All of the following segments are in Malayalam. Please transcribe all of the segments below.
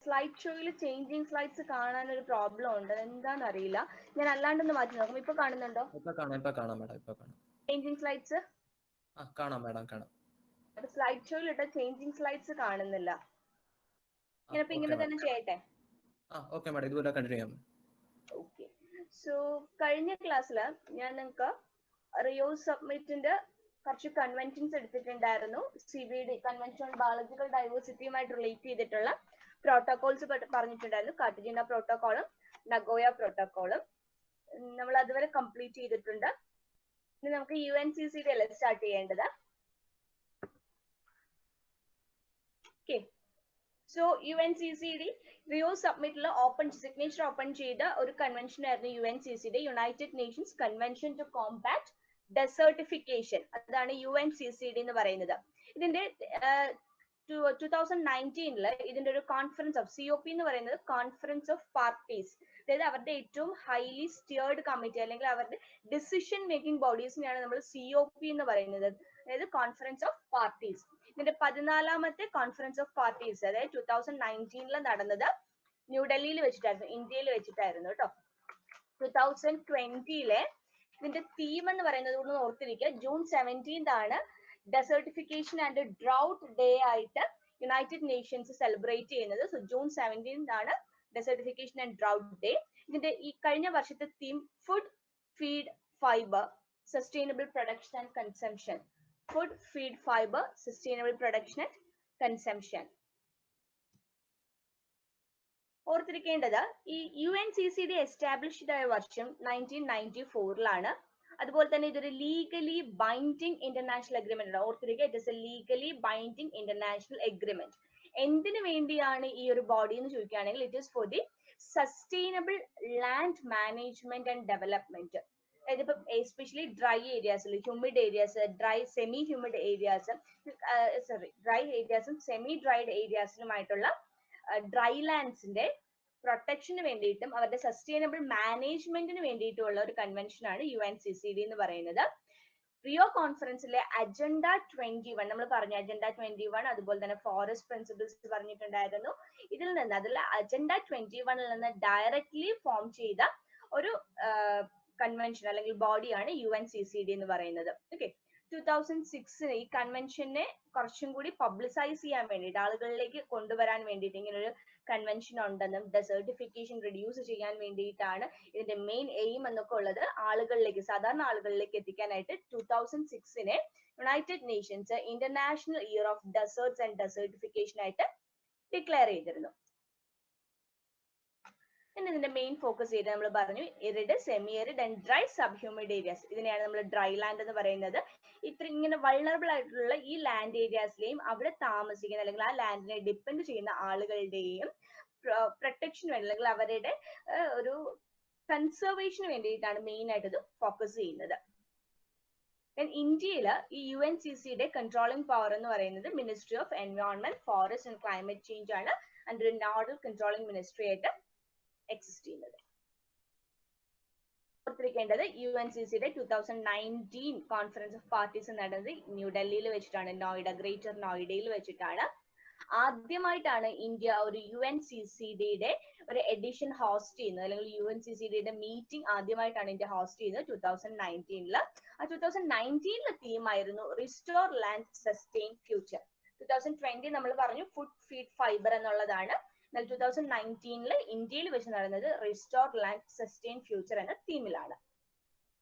സ്ലൈഡ് ഷോയിൽ ചേഞ്ചിങ് സ്ലൈഡ്സ് കാണാൻ ഒരു പ്രോബ്ലം ഉണ്ട്. എന്താണെന്ന് അറിയില്ല. ഞാൻ അല്ലാണ്ടൊന്ന് മാറ്റി നോക്കും. ഇപ്പൊ കാണുന്നുണ്ടോ? ഇപ്പൊ കാണാം മാഡം, ഇപ്പൊ കാണാം. ചേഞ്ചിങ് സ്ലൈഡ്സ് കാണാം മാഡം, കാണാം. സ്ലൈഡ് ഷോയിൽ ഇട്ട ചേഞ്ചിങ് സ്ലൈഡ്സ് കാണുന്നില്ല. ഞാനിപ്പോ ഇങ്ങനെ തന്നെ ചെയ്യട്ടെ? ഓക്കെ മാഡം, ഇതുപോലെ കണ്ടിന്യൂ ചെയ്യാം. ഓക്കെ. സോ കഴിഞ്ഞ ക്ലാസ്സിൽ ഞാൻ നിങ്ങൾക്ക് റിയോ സബ്മിറ്റിന്റെ കുറച്ച് കൺവെൻഷൻസ് എടുത്തിട്ടുണ്ടായിരുന്നു. CBD കൺവെൻഷൻ ഓൺ ബയോളജിക്കൽ ഡൈവേഴ്സിറ്റിയുമായിട്ട് റിലേറ്റ് ചെയ്തിട്ടുള്ള പ്രോട്ടോകോൾസ് പറഞ്ഞിട്ടുണ്ടായിരുന്നു. കാർട്ടജീന പ്രോട്ടോകോളും നഗോയ പ്രോട്ടോകോളും നമ്മൾ അതുവരെ കംപ്ലീറ്റ് ചെയ്തിട്ടുണ്ട്. ഇനി നമുക്ക് UNCCD അല്ലേ സ്റ്റാർട്ട് ചെയ്യേണ്ടത്. ഓക്കെ. സോ UNCCD റിയോ സബ്മിറ്റിൽ സിഗ്നേച്ചർ ഓപ്പൺ ചെയ്ത ഒരു കൺവെൻഷൻ ആയിരുന്നു UNCCD, United Nations convention to combat desertification. അതാണ് UNCCD എന്ന് പറയുന്നത്. ഇതിന്റെ 2019 ഇതിന്റെ ഒരു കോൺഫറൻസ് ഓഫ് COP എന്ന് പറയുന്നത് കോൺഫറൻസ് ഓഫ് പാർട്ടീസ്, അതായത് അവരുടെ ഏറ്റവും ഹൈലി സ്റ്റിയർഡ് കമ്മിറ്റി അല്ലെങ്കിൽ അവരുടെ ഡിസിഷൻ മേക്കിംഗ് ബോഡീസിനെയാണ് നമ്മൾ COP എന്ന് പറയുന്നത്, അതായത് കോൺഫറൻസ് ഓഫ് പാർട്ടീസ്. ഇതിന്റെ 14ാമത്തെ കോൺഫറൻസ് ഓഫ് പാർട്ടീസ് അതായത് 2019 നടന്നത് ന്യൂഡൽഹിയിൽ വെച്ചിട്ടായിരുന്നു, ഇന്ത്യയിൽ വെച്ചിട്ടായിരുന്നു കേട്ടോ. 2020 ഇതിന്റെ തീം എന്ന് പറയുന്നത് ഒന്ന് ഓർത്തിരിക്കുക. ജൂൺ 17 ആണ് ഡെസേർട്ടിഫിക്കേഷൻ ആൻഡ് ഡ്രൗട്ട് ഡേ ആയിട്ട് യുണൈറ്റഡ് നേഷൻസ് സെലിബ്രേറ്റ് ചെയ്യുന്നത്. സോ ജൂൺ 17 ആണ് ഡെസേർട്ടിഫിക്കേഷൻ ആൻഡ് ഡ്രൗട്ട് ഡേ. ഇതിന്റെ ഈ കഴിഞ്ഞ വർഷത്തെ theme food, feed, fibre, sustainable production and consumption. Food, feed, fibre, sustainable production and consumption. ഓർത്തിരിക്കേണ്ടത് ഈ UNCCD എസ്റ്റാബ്ലിഷ്ഡ് ആയ വർഷം 1994 അതുപോലെ തന്നെ ഇതൊരു ലീഗലി ബൈൻഡിങ് ഇന്റർനാഷണൽ അഗ്രിമെന്റ് ആണ്. ഓർത്തിരിക്കുക, it is a legally binding international agreement. എന്തിനു വേണ്ടിയാണ് ഈ ഒരു ബോഡി എന്ന് ചോദിക്കുകയാണെങ്കിൽ it is for the sustainable land management and development. അതായത് ഇപ്പൊ എസ്പെഷ്യലി ഡ്രൈ ഏരിയാസിൽ, humid areas, semi humid areas, dry ഏരിയാസും സെമി ഡ്രൈഡ് ഏരിയാസിലുമായിട്ടുള്ള ഡ്രൈ ലാൻഡ്സിന്റെ പ്രൊട്ടക്ഷന് വേണ്ടിയിട്ടും അവരുടെ സസ്റ്റൈനബിൾ മാനേജ്മെന്റിന് വേണ്ടിയിട്ടുള്ള ഒരു കൺവെൻഷൻ ആണ് UNCCD എന്ന് പറയുന്നത്. റിയോ കോൺഫറൻസിലെ അജണ്ട 21 നമ്മൾ പറഞ്ഞു, അജണ്ട 21 അതുപോലെ തന്നെ ഫോറസ്റ്റ് പ്രിൻസിപ്പിൾസ് പറഞ്ഞിട്ടുണ്ടായിരുന്നു. അതിൽ അജണ്ട 21 നിന്ന് ഡയറക്ട്ലി ഫോം ചെയ്ത ഒരു കൺവെൻഷൻ അല്ലെങ്കിൽ ബോഡിയാണ് UNCCD എന്ന് പറയുന്നത്. ഓക്കെ. 2006 ഈ കൺവെൻഷനെ കുറച്ചും കൂടി പബ്ലിസൈസ് ചെയ്യാൻ വേണ്ടിയിട്ട്, ആളുകളിലേക്ക് കൊണ്ടുവരാൻ വേണ്ടിയിട്ട് ഇങ്ങനെ ഒരു കൺവെൻഷൻ ഉണ്ടെന്നും ഡെസേർട്ടിഫിക്കേഷൻ റിഡ്യൂസ് ചെയ്യാൻ വേണ്ടിയിട്ടാണ് ഇതിന്റെ മെയിൻ എയിം എന്നൊക്കെ ഉള്ളത് ആളുകളിലേക്ക്, സാധാരണ ആളുകളിലേക്ക് എത്തിക്കാനായിട്ട് 2006 United Nations international year of deserts and desertification ആയിട്ട് ഡിക്ലെയർ ചെയ്തിരുന്നു. ഇതിന്റെ മെയിൻ ഫോക്കസ് ചെയ്ത് നമ്മൾ പറഞ്ഞു arid, semi arid and dry sub humid areas. ഇതിനെയാണ് നമ്മൾ ഡ്രൈ ലാൻഡ് എന്ന് പറയുന്നത്. ഇങ്ങനെ വൾണറബിൾ ആയിട്ടുള്ള ഈ ലാൻഡ് ഏരിയാസിലെയും അവിടെ താമസിക്കുന്ന അല്ലെങ്കിൽ ആ ലാൻഡിനെ ഡിപ്പെൻഡ് ചെയ്യുന്ന ആളുകളുടെയും പ്രൊട്ടക്ഷന് വേണ്ടി അല്ലെങ്കിൽ അവരുടെ ഒരു കൺസർവേഷന് വേണ്ടിയിട്ടാണ് മെയിൻ ആയിട്ട് ഇത് ഫോക്കസ് ചെയ്യുന്നത്. ഇന്ത്യയിൽ ഈ UNCCD കൺട്രോളിംഗ് പവർ എന്ന് പറയുന്നത് ministry of environment, forest and climate change ആണ് അണ്ടർ നോഡൽ കൺട്രോളിംഗ് മിനിസ്ട്രി ആയിട്ട് എക്സിസ്റ്റ് ചെയ്യുന്നത്. ഓർത്തിരിക്കേണ്ടത് UNCCD 2019 കോൺഫറൻസ് ഓഫ് പാർട്ടീസ് നടന്നത് ന്യൂഡൽഹിയിൽ വെച്ചിട്ടാണ്, ഗ്രേറ്റർ നോയിഡയിൽ വെച്ചിട്ടാണ്. ആദ്യമായിട്ടാണ് ഇന്ത്യ ഒരു UNCCD ഒരു എഡിഷൻ ഹോസ്റ്റ് ചെയ്യുന്നത്, അല്ലെങ്കിൽ UNCCD മീറ്റിംഗ് ആദ്യമായിട്ടാണ് ഇന്ത്യ ഹോസ്റ്റ് ചെയ്യുന്നത് 2019. ആ 2019 തീമായിരുന്നു റിസ്റ്റോർ ലാൻഡ് സസ്റ്റെയിൻ ഫ്യൂച്ചർ. 2020 നമ്മൾ പറഞ്ഞു ഫുഡ്, ഫീഡ്, ഫൈബർ എന്നുള്ളതാണ്. 2019 ഇന്ത്യയിൽ വെച്ച് നടന്നത് റിസ്റ്റോർ ലാൻഡ് സസ്റ്റെയിൻ ഫ്യൂച്ചർ എന്ന തീമിലാണ്.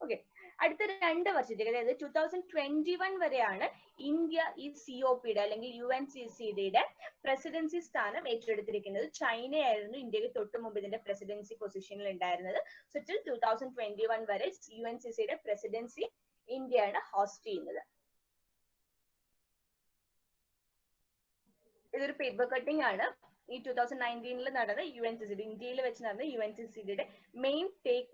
ഓക്കെ. അടുത്ത 2 വർഷത്തേക്ക് അതായത് 2021 വരെയാണ് ഇന്ത്യ ഈ COPയുടെ അല്ലെങ്കിൽ UNCCD പ്രസിഡൻസി സ്ഥാനം ഏറ്റെടുത്തിരിക്കുന്നത്. ചൈനയായിരുന്നു ഇന്ത്യക്ക് തൊട്ട് മുമ്പ് ഇതിന്റെ പ്രസിഡൻസി പൊസിഷനിൽ ഉണ്ടായിരുന്നത്. സോ ടിൽ 2021 വരെ UNCCD പ്രസിഡൻസി ഇന്ത്യയാണ് ഹോസ്റ്റ് ചെയ്യുന്നത്. ഇതൊരു പേപ്പർ കട്ടിംഗ് ആണ്. ഈ 2019 നടന്ന UNCCD, ഇന്ത്യയിൽ വെച്ച് നടന്ന UNCCD മെയിൻ ടേക്ക്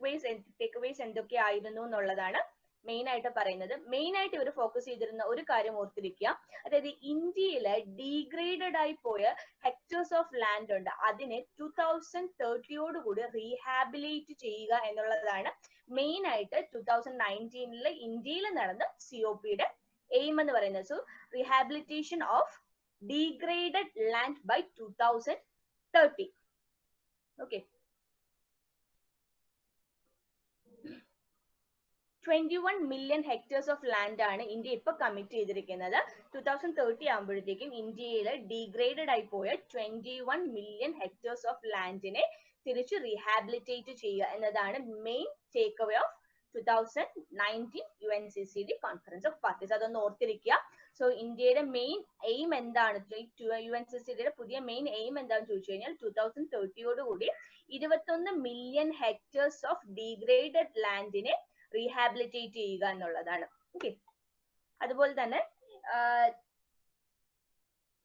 വേസ് എന്തൊക്കെയായിരുന്നു എന്നുള്ളതാണ് മെയിൻ ആയിട്ട് പറയുന്നത്. മെയിൻ ആയിട്ട് ഇവർ ഫോക്കസ് ചെയ്തിരുന്ന ഒരു കാര്യം ഓർത്തിരിക്കുക, അതായത് ഇന്ത്യയിലെ ഡീഗ്രേഡഡ് ആയി പോയ ഹെക്ടേഴ്സ് ഓഫ് ലാൻഡ് ഉണ്ട്, അതിനെ 2030 റീഹാബിലേറ്റ് ചെയ്യുക എന്നുള്ളതാണ് മെയിൻ ആയിട്ട് 2019 ഇന്ത്യയിൽ നടന്ന COPയുടെ എയിം എന്ന് പറയുന്നത്. So rehabilitation of degraded land by 2030. 30. Okay. 21 million hectares of land ആണ് ഇന്ത്യ ഇപ്പൊ കമ്മിറ്റ് ചെയ്തിരിക്കുന്നത്. 2030 ആകുമ്പോഴത്തേക്കും ഇന്ത്യയിൽ ഡീഗ്രേഡഡ് ആയി പോയ 21 million hectares of ലാൻഡിനെ തിരിച്ച് റീഹാബിലിറ്റേറ്റ് ചെയ്യുക എന്നതാണ് main take away of 2019 UNCCD conference of parties. അതൊന്ന് ഓർത്തിരിക്കുക. സോ ഇന്ത്യയുടെ മെയിൻ എയിം എന്താണ്, UNCCDയുടെ പുതിയ മെയിൻ എയിം എന്താണെന്ന് ചോദിച്ചു കഴിഞ്ഞാൽ 2030 21 million hectares ഓഫ് ഡീഗ്രേഡഡ് ലാൻഡിനെ റീഹാബിലിറ്റേറ്റ് ചെയ്യുക എന്നുള്ളതാണ്. ഓക്കെ. അതുപോലെ തന്നെ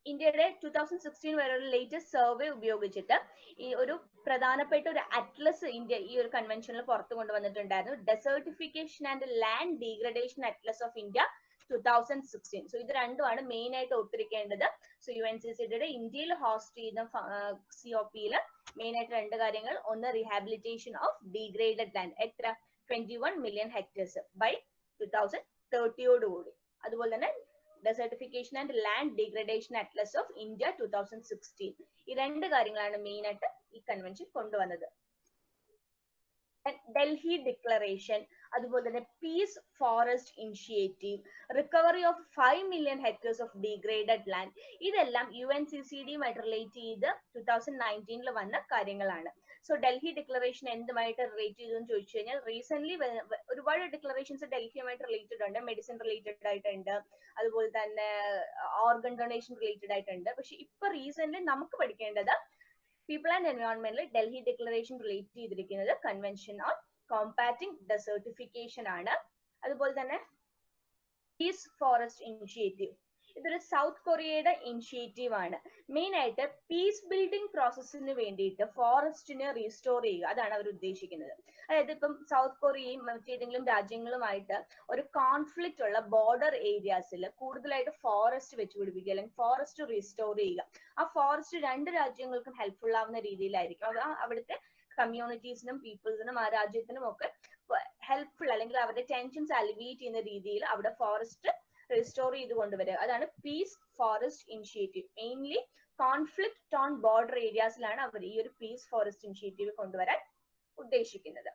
ഇന്ത്യയുടെ 2016 വരെയുള്ള ലേറ്റസ്റ്റ് സർവേ ഉപയോഗിച്ചിട്ട് ഈ ഒരു പ്രധാനപ്പെട്ട ഒരു അറ്റ്ലസ് ഇന്ത്യ ഈ ഒരു കൺവെൻഷനിൽ പുറത്തു കൊണ്ടുവന്നിട്ടുണ്ടായിരുന്നു. Desertification and land degradation atlas of India 2016. So ഇത് രണ്ടുമാണ് മെയിൻ ആയിട്ട് ഓർത്തിരിക്കേണ്ടത്. സോ UNCCDയുടെ ഇന്ത്യയിൽ ഹോസ്റ്റ് ചെയ്യുന്ന COP-യിൽ മെയിൻ ആയിട്ട് രണ്ട് കാര്യങ്ങൾ, ഒന്ന് റീഹാബിലിറ്റേഷൻ ഓഫ് ഡീഗ്രേഡഡ് ലാൻഡ്, എത്ര 21 million hectares by 2030. അതുപോലെ തന്നെ desertification and land degradation atlas of India 2016. ഈ രണ്ട് കാര്യങ്ങളാണ് മെയിൻ ആയിട്ട് ഈ കൺവെൻഷൻ കൊണ്ടുവന്നത്. ഡൽഹി ഡിക്ലറേഷൻ, അതുപോലെ തന്നെ peace forest initiative, recovery of 5 million hectares of degraded land, ഇതെല്ലാം UNCCDയുമായിട്ട് റിലേറ്റ് ചെയ്ത് 2019 വന്ന കാര്യങ്ങളാണ്. സോ ഡൽഹി ഡിക്ലറേഷൻ എന്തുമായിട്ട് റിലേറ്റ് ചെയ്തു എന്ന് ചോദിച്ചു കഴിഞ്ഞാൽ റീസെന്റ് ഒരുപാട് ഡിക്ലറേഷൻസ് ഡൽഹിയുമായിട്ട് റിലേറ്റഡ് ഉണ്ട്. മെഡിസിൻ റിലേറ്റഡ് ആയിട്ടുണ്ട്, അതുപോലെ തന്നെ ഓർഗൻ ഡൊണേഷൻ റിലേറ്റഡ് ആയിട്ടുണ്ട്. പക്ഷെ ഇപ്പൊ റീസെന്റ് നമുക്ക് പഠിക്കേണ്ടത് പീപ്പിൾ ആൻഡ് എൻവയോൺമെന്റിൽ ഡൽഹി ഡിക്ലറേഷൻ റിലേറ്റ് ചെയ്തിരിക്കുന്നത് കൺവെൻഷൻ ഓൺ കോമ്പാറ്റിംഗ് ഡെസേർട്ടിഫിക്കേഷൻ ആണ്. അതുപോലെ തന്നെ പീസ് ഫോറസ്റ്റ് ഇനിഷ്യേറ്റീവ്, ഇതൊരു സൗത്ത് കൊറിയയുടെ ഇനിഷ്യേറ്റീവ് ആണ്. മെയിൻ ആയിട്ട് പീസ് ബിൽഡിംഗ് പ്രോസസ്സിന് വേണ്ടിയിട്ട് ഫോറസ്റ്റിനെ റീസ്റ്റോർ ചെയ്യുക, അതാണ് അവർ ഉദ്ദേശിക്കുന്നത്. അതായത് ഇപ്പം സൗത്ത് കൊറിയയും മറ്റേതെങ്കിലും രാജ്യങ്ങളുമായിട്ട് ഒരു കോൺഫ്ലിക്റ്റ് ഉള്ള ബോർഡർ ഏരിയാസിൽ കൂടുതലായിട്ട് ഫോറസ്റ്റ് വെച്ചുപിടിപ്പിക്കുക, അല്ലെങ്കിൽ ഫോറസ്റ്റ് റീസ്റ്റോർ ചെയ്യുക. ആ ഫോറസ്റ്റ് രണ്ട് രാജ്യങ്ങൾക്കും ഹെൽപ്ഫുൾ ആവുന്ന രീതിയിലായിരിക്കും. അവിടുത്തെ കമ്മ്യൂണിറ്റീസിനും പീപ്പിൾസിനും ആ രാജ്യത്തിനും ഒക്കെ ഹെൽപ്ഫുൾ, അല്ലെങ്കിൽ അവരുടെ ടെൻഷൻസ് അലിവിയേറ്റ് ചെയ്യുന്ന രീതിയിൽ അവിടെ ഫോറസ്റ്റ് റീസ്റ്റോർ ചെയ്ത് കൊണ്ടുവരിക, അതാണ് peace forest initiative. Mainly conflict on border ഏരിയാസിലാണ് അവർ ഈ ഒരു പീസ് ഫോറസ്റ്റ് ഇനിഷ്യേറ്റീവ് കൊണ്ടുവരാൻ ഉദ്ദേശിക്കുന്നത്.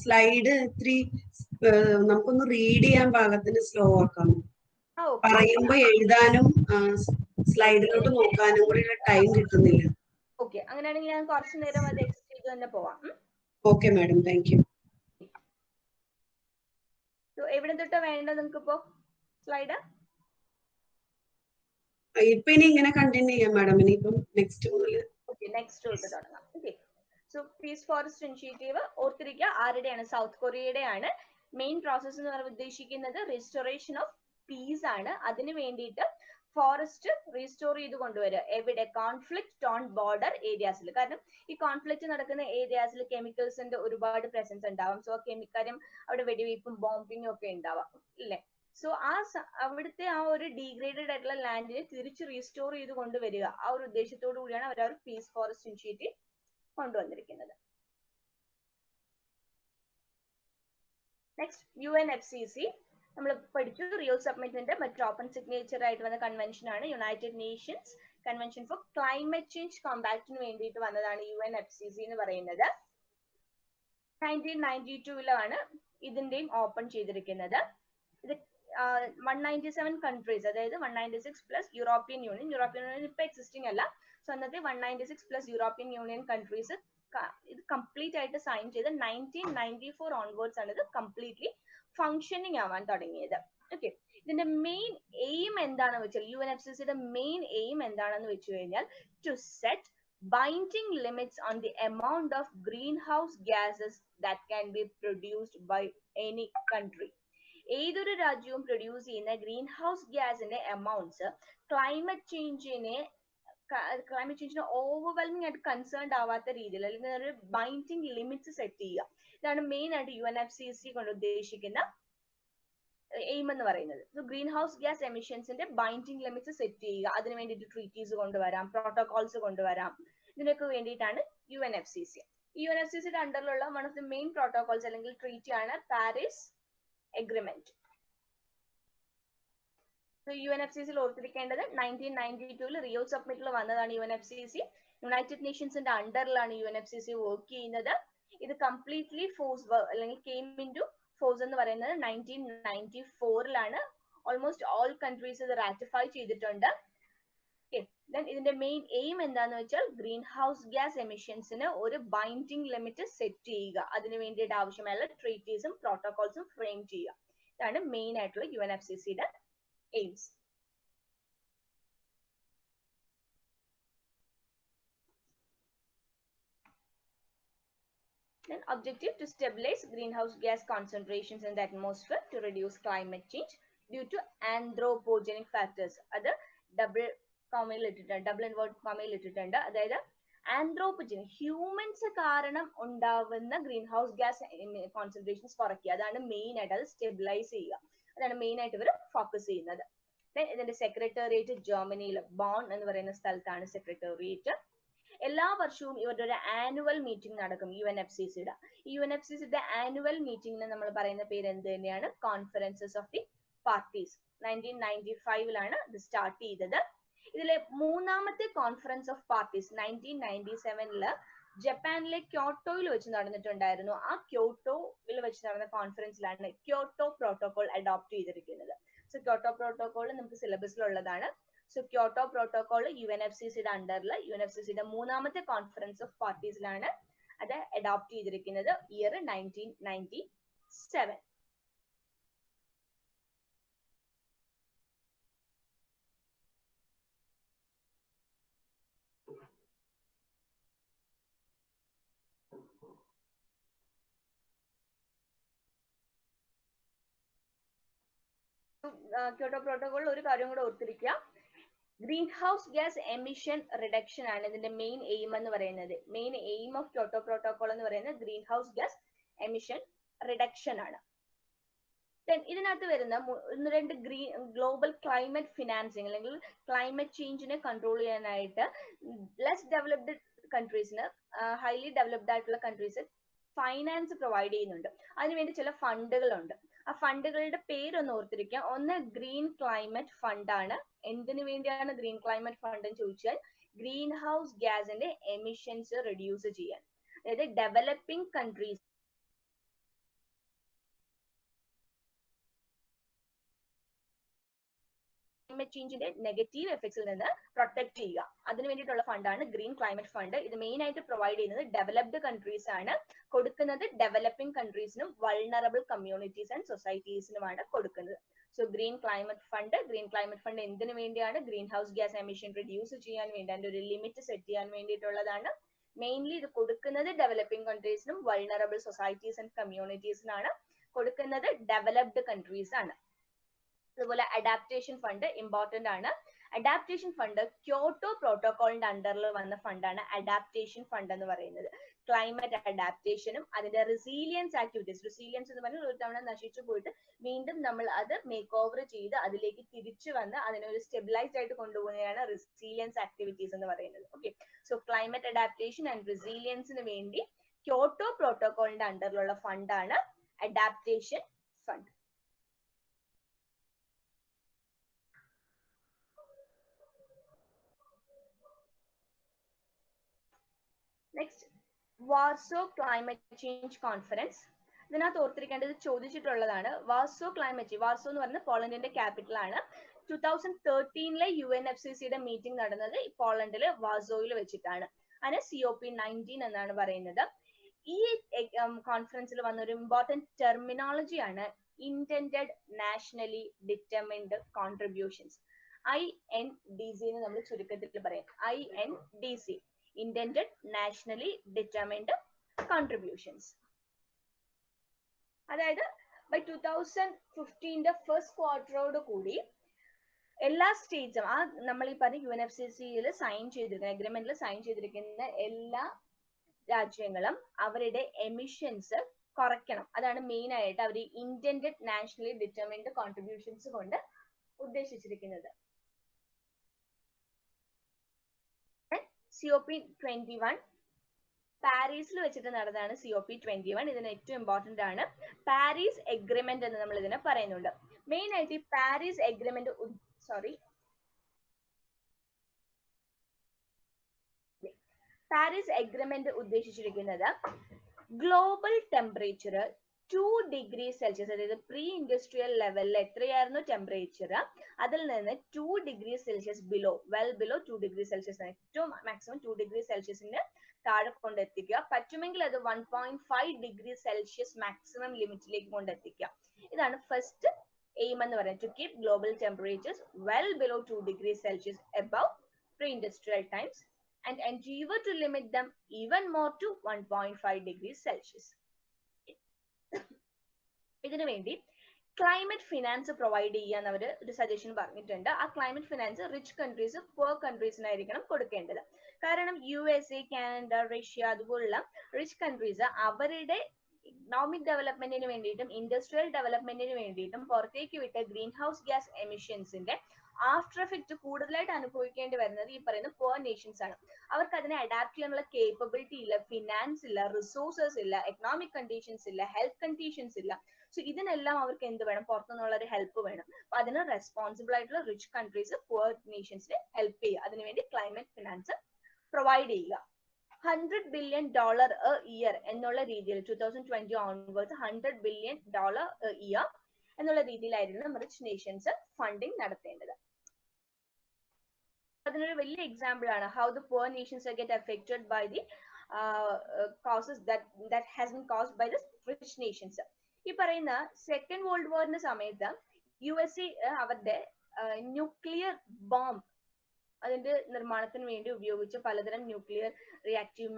സ്ലൈഡ് ഇത്തിരി നമുക്കൊന്ന് റീഡ് ചെയ്യാൻ പാകത്തിന് സ്ലോ ആക്കാം. പറയുമ്പോ എഴുതാനും സ്ലൈഡിലോട്ട് നോക്കാനും കൂടി ടൈം കിട്ടുന്നില്ല. ഓക്കെ, അങ്ങനെയാണെങ്കിൽ ഞാൻ കുറച്ചു നേരം അത് എക്സ്റ്റ് ചെയ്ത് തന്നെ പോവാം. Okay madam, thank you. എവിടെ തൊട്ടാ വേണ്ടത് നിങ്ങൾക്ക് ഇപ്പോ സ്ലൈഡ്? ഇപ്പൊ ഇനി ഇങ്ങനെ കണ്ടിന്യൂ ചെയ്യാം മാഡം. ഇനിയിപ്പം നെക്സ്റ്റ് മുതല് നെക്സ്റ്റ് തൊട്ട് തുടങ്ങാം. Okay. So peace forest initiative ഓർത്തിരിക്കുക, ആരുടെയാണ്? സൗത്ത് കൊറിയയുടെയാണ്. മെയിൻ പ്രോസസ് എന്ന് പറയുന്നത് ഉദ്ദേശിക്കുന്നത് റിസ്റ്റോറേഷൻ ഓഫ് പീസ് ആണ്. അതിന് വേണ്ടിയിട്ട് ഫോറസ്റ്റ് റീസ്റ്റോർ ചെയ്ത് കൊണ്ടുവരിക. എവിടെ? കോൺഫ്ലിക്റ്റ് ഓൺ ബോർഡർ ഏരിയാസിൽ. കാരണം ഈ കോൺഫ്ലിക്റ്റ് നടക്കുന്ന ഏരിയാസിൽ കെമിക്കൽസിന്റെ ഒരുപാട് പ്രസൻസ് ഉണ്ടാവാം. സോ കാര്യം അവിടെ വെടിവയ്പ്പും ബോംബിങ്ങും ഒക്കെ ഉണ്ടാവാം, ഇല്ലേ? സോ അവിടുത്തെ ആ ഒരു ഡീഗ്രേഡഡ് ആയിട്ടുള്ള ലാൻഡിനെ തിരിച്ച് റീസ്റ്റോർ ചെയ്ത് കൊണ്ടുവരിക, ആ ഒരു ഉദ്ദേശത്തോടു കൂടിയാണ് അവർ ആ ഒരു പീസ് ഫോറസ്റ്റ് ഇനിഷ്യേറ്റീവ് കൊണ്ടുവന്നിരിക്കുന്നത്. നെക്സ്റ്റ് UNFCCC നമ്മൾ പഠിച്ചു. റിയോ സബ്മിറ്റിന്റെ മറ്റു ഓപ്പൺ സിഗ്നേച്ചർ ആയിട്ട് വന്ന കൺവെൻഷൻ ആണ് United Nations convention for climate change കോമ്പാക്റ്റിന് വേണ്ടിയിട്ട് വന്നതാണ് UNFCCC എന്ന് പറയുന്നത്. 1992 ഇതിന്റെയും ഓപ്പൺ ചെയ്തിരിക്കുന്നത്. ഇത് 197 കൺട്രീസ്, അതായത് 196 പ്ലസ് യൂറോപ്യൻ യൂണിയൻ ഇപ്പൊ എക്സിസ്റ്റിംഗ് അല്ല. സോ അന്നത്തെ 196 പ്ലസ് യൂറോപ്യൻ യൂണിയൻ കൺട്രീസ് ഇത് കംപ്ലീറ്റ് ആയിട്ട് സൈൻ ചെയ്ത് 1994 ഓൺവേർഡ്സ് ആണ് ഇത് കംപ്ലീറ്റ്ലി ഫങ്ഷനിങ് ആവാൻ തുടങ്ങിയത്. ഓക്കെ. ഇതിന്റെ മെയിൻ എയിം എന്താണെന്ന് വെച്ചാൽ UNFCCCയുടെ മെയിൻ എയിം എന്താണെന്ന് വെച്ച് കഴിഞ്ഞാൽ to set binding limits on the amount of greenhouse gases that can be produced by any country. ഏതൊരു രാജ്യവും പ്രൊഡ്യൂസ് ചെയ്യുന്ന ഗ്രീൻ ഹൗസ് ഗ്യാസിന്റെ എമൗണ്ട്സ് ക്ലൈമറ്റ് ചേഞ്ചിനെ ഓവർവെൽമിംഗ് ആയിട്ട് കൺസേൺഡ് ആവാത്ത രീതിയിൽ, അല്ലെങ്കിൽ ഒരു ബൈൻഡിങ് ലിമിറ്റ്സ് സെറ്റ് ചെയ്യുക. ഇതാണ് മെയിൻ ആയിട്ട് UNFCCC കൊണ്ട് ഉദ്ദേശിക്കുന്ന എയിം എന്ന് പറയുന്നത്. സോ ഗ്രീൻ ഹൗസ് ഗ്യാസ് എമിഷൻസിന്റെ ബൈൻഡിങ് ലിമിറ്റ്സ് സെറ്റ് ചെയ്യുക, അതിന് വേണ്ടിയിട്ട് ട്രീറ്റീസ് കൊണ്ടുവരാം, പ്രോട്ടോകോൾസ് കൊണ്ടുവരാം. ഇതിനൊക്കെ വേണ്ടിയിട്ടാണ് UNFCCC. UNFCCCയുടെ അണ്ടറിലുള്ള one of the main protocols അല്ലെങ്കിൽ ട്രീറ്റി ആണ് പാരീസ് എഗ്രിമെന്റ്. സോ UNFCC ഓർത്തിരിക്കേണ്ടത് 1992 റിയോ സബ്മിറ്റിൽ വന്നതാണ് UNFCC. യുണൈറ്റഡ് നേഷൻസിന്റെ അണ്ടറിലാണ് UNFCC വർക്ക് ചെയ്യുന്നത്. ഇത് കംപ്ലീറ്റ്ലി ഫോഴ്സ് അല്ലെങ്കിൽ കെയിം ഇൻ ടു ഫോഴ്സ് എന്ന് പറയുന്നത് 1994 ഓൾമോസ്റ്റ് ഓൾ കൺട്രീസ് ഇത് റാറ്റിഫൈ ചെയ്തിട്ടുണ്ട്. Then ഇതിന്റെ മെയിൻ എയിം എന്താന്ന് വെച്ചാൽ ഗ്രീൻ ഹൗസ് ഗ്യാസ് എമിഷൻസിന് ഒരു ബൈൻഡിങ് ലിമിറ്റ് സെറ്റ് ചെയ്യുക. അതിനു വേണ്ടിയിട്ട് ആവശ്യമായ ട്രീറ്റീസും പ്രോട്ടോകോൾസും ഫ്രെയിം ചെയ്യുക. ഇതാണ് മെയിൻ ആയിട്ടുള്ള UNFCCയുടെ AIIMS. Then objective to stabilize greenhouse gas concentrations in the atmosphere to reduce climate change due to anthropogenic factors. അത് ഡബിൾ ഇൻവേർട്ട് കോമയിൽ ഇട്ടിട്ടുണ്ട്. അതായത് ആന്ത്രോപോജനിക് ഹ്യൂമൻസ് കാരണം ഉണ്ടാവുന്ന ഗ്രീൻ ഹൗസ് ഗ്യാസ് കോൺസെൻട്രേഷൻസ് കുറയ്ക്കുക. അതാണ് മെയിൻ ആയിട്ട്, അത് സ്റ്റെബിലൈസ് ചെയ്യുക. അതാണ് മെയിൻ ആയിട്ട് ഇവർ ഫോക്കസ് ചെയ്യുന്നത്. ഇതിന്റെ സെക്രട്ടേറിയറ്റ് ജർമ്മനിയിൽ ബോൺ എന്ന് പറയുന്ന സ്ഥലത്താണ് സെക്രട്ടേറിയറ്റ്. എല്ലാ വർഷവും ഇവരുടെ ഒരു ആനുവൽ മീറ്റിംഗ് നടക്കും UNFCCയുടെ. UNFCCയുടെ ആനുവൽ മീറ്റിംഗിന് നമ്മൾ പറയുന്ന പേര് എന്ത് തന്നെയാണ്? Conferences of the parties. 1995 ഇത് സ്റ്റാർട്ട് ചെയ്തത്. ഇതിലെ മൂന്നാമത്തെ കോൺഫറൻസ് ഓഫ് പാർട്ടീസ് 1997 ജപ്പാനിലെ ക്യോട്ടോയിൽ വെച്ച് നടന്നിട്ടുണ്ടായിരുന്നു. ആ ക്യോട്ടോയിൽ വെച്ച് നടന്ന കോൺഫറൻസിലാണ് ക്യോട്ടോ പ്രോട്ടോകോൾ അഡോപ്റ്റ് ചെയ്തിരിക്കുന്നത്. സോ ക്യോട്ടോ പ്രോട്ടോകോൾ നമുക്ക് സിലബസിലുള്ളതാണ്. സോ ക്യോട്ടോ പ്രോട്ടോകോൾ UNFCCയുടെ അണ്ടറിൽ UNFCCയുടെ മൂന്നാമത്തെ കോൺഫറൻസ് ഓഫ് പാർട്ടീസിലാണ് അത് അഡോപ്റ്റ് ചെയ്തിരിക്കുന്നത്. ഇയർ 1997. ക്യോട്ടോ പ്രോട്ടോകോളിൽ ഒരു കാര്യം കൂടെ ഓർത്തിരിക്കുക, green house gas emission reduction ആണ് ഇതിന്റെ മെയിൻ എയിം എന്ന് പറയുന്നത്. Main aim of Kyoto protocol എന്ന് പറയുന്നത് green house gas emission reduction ആണ്. ഇതിനകത്ത് വരുന്ന ഒന്ന് രണ്ട് ഗ്ലോബൽ ക്ലൈമറ്റ് ഫിനാൻസിങ് അല്ലെങ്കിൽ ക്ലൈമറ്റ് ചേഞ്ചിനെ കൺട്രോൾ ചെയ്യാനായിട്ട് ലെസ് ഡെവലപ്ഡ് കൺട്രീസിന് ഹൈലി ഡെവലപ്ഡ് ആയിട്ടുള്ള കൺട്രീസ് ഫൈനാൻസ് പ്രൊവൈഡ് ചെയ്യുന്നുണ്ട്. അതിനുവേണ്ടി ചില ഫണ്ടുകളുണ്ട്. ആ ഫണ്ടുകളുടെ പേരൊന്ന് ഓർത്തിരിക്കാം. ഒന്ന് ഗ്രീൻ ക്ലൈമറ്റ് ഫണ്ട് ആണ്. എന്തിനു വേണ്ടിയാണ് ഗ്രീൻ ക്ലൈമറ്റ് ഫണ്ട് എന്ന് ചോദിച്ചാൽ ഗ്രീൻ ഹൗസ് ഗ്യാസിന്റെ എമിഷൻസ് റെഡ്യൂസ് ചെയ്യാൻ. അതായത് ഡെവലപ്പിംഗ് കൺട്രീസ് ക്ലൈമറ്റ് ചേഞ്ചിന്റെ നെഗറ്റീവ് എഫക്ട്സിൽ നിന്ന് പ്രൊട്ടക്ട് ചെയ്യുക. അതിന് വേണ്ടിയിട്ടുള്ള ഫണ്ടാണ് ഗ്രീൻ ക്ലൈമറ്റ് ഫണ്ട്. ഇത് മെയിൻ ആയിട്ട് പ്രൊവൈഡ് ചെയ്യുന്നത് ഡെവലപ്ഡ് കൺട്രീസ് ആണ്. കൊടുക്കുന്നത് ഡെവലപ്പിംഗ് കൺട്രീസിനും വൾണറബിൾ കമ്മ്യൂണിറ്റീസ് ആൻഡ് സൊസൈറ്റീസിനുമാണ് കൊടുക്കുന്നത്. സോ ഗ്രീൻ ക്ലൈമറ്റ് ഫണ്ട് എന്തിനു വേണ്ടിയാണ്? Green house gas emission reduce ചെയ്യാൻ വേണ്ടി, അതിന്റെ ഒരു ലിമിറ്റ് സെറ്റ് ചെയ്യാൻ വേണ്ടിയിട്ടുള്ളതാണ്. മെയിൻലി ഇത് കൊടുക്കുന്നത് ഡെവലപ്പിംഗ് കൺട്രീസിനും വൾണറബിൾ സൊസൈറ്റീസ് ആൻഡ് കമ്മ്യൂണിറ്റീസിനാണ്. കൊടുക്കുന്നത് ഡെവലപ്ഡ് കൺട്രീസ് ആണ്. അതുപോലെ അഡാപ്റ്റേഷൻ ഫണ്ട് ഇമ്പോർട്ടന്റ് ആണ്. അഡാപ്റ്റേഷൻ ഫണ്ട് ക്യോട്ടോ പ്രോട്ടോകോളിന്റെ അണ്ടറിൽ വന്ന ഫണ്ടാണ് അഡാപ്റ്റേഷൻ ഫണ്ട് എന്ന് പറയുന്നത്. ക്ലൈമറ്റ് അഡാപ്റ്റേഷനും അതിന്റെ റെസീലിയൻസ് ആക്ടിവിറ്റീസ്, റെസീലിയൻസ് എന്ന് പറഞ്ഞാൽ ഒരു തവണ നശിച്ചു പോയിട്ട് വീണ്ടും നമ്മൾ അത് മേക്ക് ഓവർ ചെയ്ത് അതിലേക്ക് തിരിച്ചു വന്ന് അതിനെ ഒരു സ്റ്റെബിലൈസ്ഡ് ആയിട്ട് കൊണ്ടുപോകുന്നതാണ് റെസീലിയൻസ് ആക്ടിവിറ്റീസ് എന്ന് പറയുന്നത്. Okay, so climate adaptation and റെസീലിയൻസിന് വേണ്ടി ക്യോട്ടോ പ്രോട്ടോകോളിന്റെ അണ്ടറിലുള്ള ഫണ്ടാണ് adaptation fund. Next, Warsaw climate change conference. ഇതിനകത്ത് ഓർത്തിരിക്കേണ്ടത് ചോദിച്ചിട്ടുള്ളതാണ്. വാർസോ എന്ന് പറയുന്നത് പോളണ്ടിന്റെ ക്യാപിറ്റൽ ആണ്. 2013 UNFCCയുടെ മീറ്റിംഗ് നടന്നത് പോളണ്ടില് വാർസോയിൽ വെച്ചിട്ടാണ്. അതിന് COP19 എന്നാണ് പറയുന്നത്. ഈ കോൺഫറൻസിൽ വന്ന ഒരു ഇമ്പോർട്ടന്റ് ടെർമിനോളജി ആണ് intended nationally determined contributions. INDC എന്ന് നമ്മൾ ചുരുക്കത്തിൽ പറയും. INDC, intended nationally determined contributions. അതായത് ബൈ 2015 ഫസ്റ്റ് ക്വാർട്ടറോട് കൂടി എല്ലാ സ്റ്റേറ്റ്സും, ആ നമ്മൾ ഈ പറഞ്ഞ UNFCCയിൽ സൈൻ ചെയ്തിരിക്കുന്ന അഗ്രിമെന്റിൽ സൈൻ ചെയ്തിരിക്കുന്ന എല്ലാ രാജ്യങ്ങളും അവരുടെ എമിഷൻസ് കുറയ്ക്കണം. അതാണ് മെയിൻ ആയിട്ട് അവർ ഇന്റൻഡഡ് നാഷണലി ഡിറ്റർമിൻഡ് കോൺട്രിബ്യൂഷൻസ് കൊണ്ട് ഉദ്ദേശിച്ചിരിക്കുന്നത്. COP21 പാരീസിൽ വെച്ചിട്ട് നടന്നതാണ്. COP21 ഇതിന് ഏറ്റവും ഇമ്പോർട്ടന്റ് ആണ്. പാരീസ് എഗ്രിമെന്റ് എന്ന് നമ്മൾ ഇതിനെ പറയുന്നുണ്ട്. മെയിൻ ആയിട്ട് ഈ Paris agreement sorry, Paris agreement ഉദ്ദേശിച്ചിരിക്കുന്നത് ഗ്ലോബൽ ടെമ്പറേച്ചർ 2 ഡിഗ്രി സെൽഷ്യസ്, അതായത് പ്രീ ഇൻഡസ്ട്രിയൽ ലെവലിൽ എത്രയായിരുന്നു ടെമ്പറേച്ചർ, അതിൽ നിന്ന് 2 degree Celsius below, well below 2 degree Celsius, ഏറ്റവും മാക്സിമം 2 ഡിഗ്രി സെൽഷ്യസിന് താഴെ കൊണ്ടെത്തിക്കുക. പറ്റുമെങ്കിൽ അത് 1.5 ഡിഗ്രി സെൽഷ്യസ് മാക്സിമം ലിമിറ്റിലേക്ക് കൊണ്ടെത്തിക്കുക. ഇതാണ് ഫസ്റ്റ് എയിം എന്ന് പറയുന്നത്, to keep global temperatures well below 2 degree Celsius above pre industrial times and endeavor to limit them even more to 1.5 degrees Celsius. ഇതിനു വേണ്ടി ക്ലൈമറ്റ് ഫിനാൻസ് പ്രൊവൈഡ് ചെയ്യാൻ അവർ ഒരു സജഷൻ പറഞ്ഞിട്ടുണ്ട്. ആ climate finance rich countries poor കൺട്രീസിനായിരിക്കണം കൊടുക്കേണ്ടത്. കാരണം USA, കാനഡ, റഷ്യ അതുപോലുള്ള റിച്ച് കൺട്രീസ് അവരുടെ ഇക്കണോമിക് ഡെവലപ്മെന്റിന് വേണ്ടിയിട്ടും ഇൻഡസ്ട്രിയൽ ഡെവലപ്മെന്റിന് വേണ്ടിയിട്ടും പുറത്തേക്ക് വിട്ട ഗ്രീൻ ഹൗസ് ഗ്യാസ് എമിഷൻസിന്റെ ആഫ്റ്റർ എഫക്ട് കൂടുതലായിട്ട് അനുഭവിക്കേണ്ടി വരുന്നത് ഈ പറയുന്ന പുവർ നേഷൻസ് ആണ്. അവർക്ക് അതിനെ അഡാപ്റ്റ് ചെയ്യാനുള്ള കേപ്പബിലിറ്റി ഇല്ല, ഫിനാൻസ് ഇല്ല, റിസോഴ്സസ് ഇല്ല, എക്കണോമിക് കണ്ടീഷൻസ് ഇല്ല, ഹെൽത്ത് കണ്ടീഷൻസ് ഇല്ല. സോ ഇതിനെല്ലാം അവർക്ക് എന്ത് വേണം, പുറത്തുനിന്നുള്ള ഒരു ഹെൽപ്പ് വേണം. അപ്പൊ അതിന് റെസ്പോൺസിബിൾ ആയിട്ടുള്ള റിച്ച് കൺട്രീസ് പുവർ നേഷൻസിനെ ഹെൽപ്പ് ചെയ്യുക, അതിനുവേണ്ടി ക്ലൈമറ്റ് ഫിനാൻസ് പ്രൊവൈഡ് ചെയ്യുക. $100 billion a year എന്നുള്ള രീതിയിൽ 2020 ഓൺവേർഡ്സ് $100 billion a year എന്നുള്ള രീതിയിലായിരുന്നു റിച്ച് നേഷൻസ് ഫണ്ടിങ് നടത്തേണ്ടത്. അതിനൊരു വലിയ എക്സാമ്പിൾ ആണ് how the poor nations get affected by the causes that has been caused by the rich nations. ഈ പറയുന്ന സെക്കൻഡ് വേൾഡ് വാറിന്റെ സമയത്ത് USA അവരുടെ ന്യൂക്ലിയർ ബോംബ് അതിന്റെ നിർമ്മാണത്തിന് വേണ്ടി ഉപയോഗിച്ച പലതരം ന്യൂക്ലിയർ റിയാക്റ്റീവ്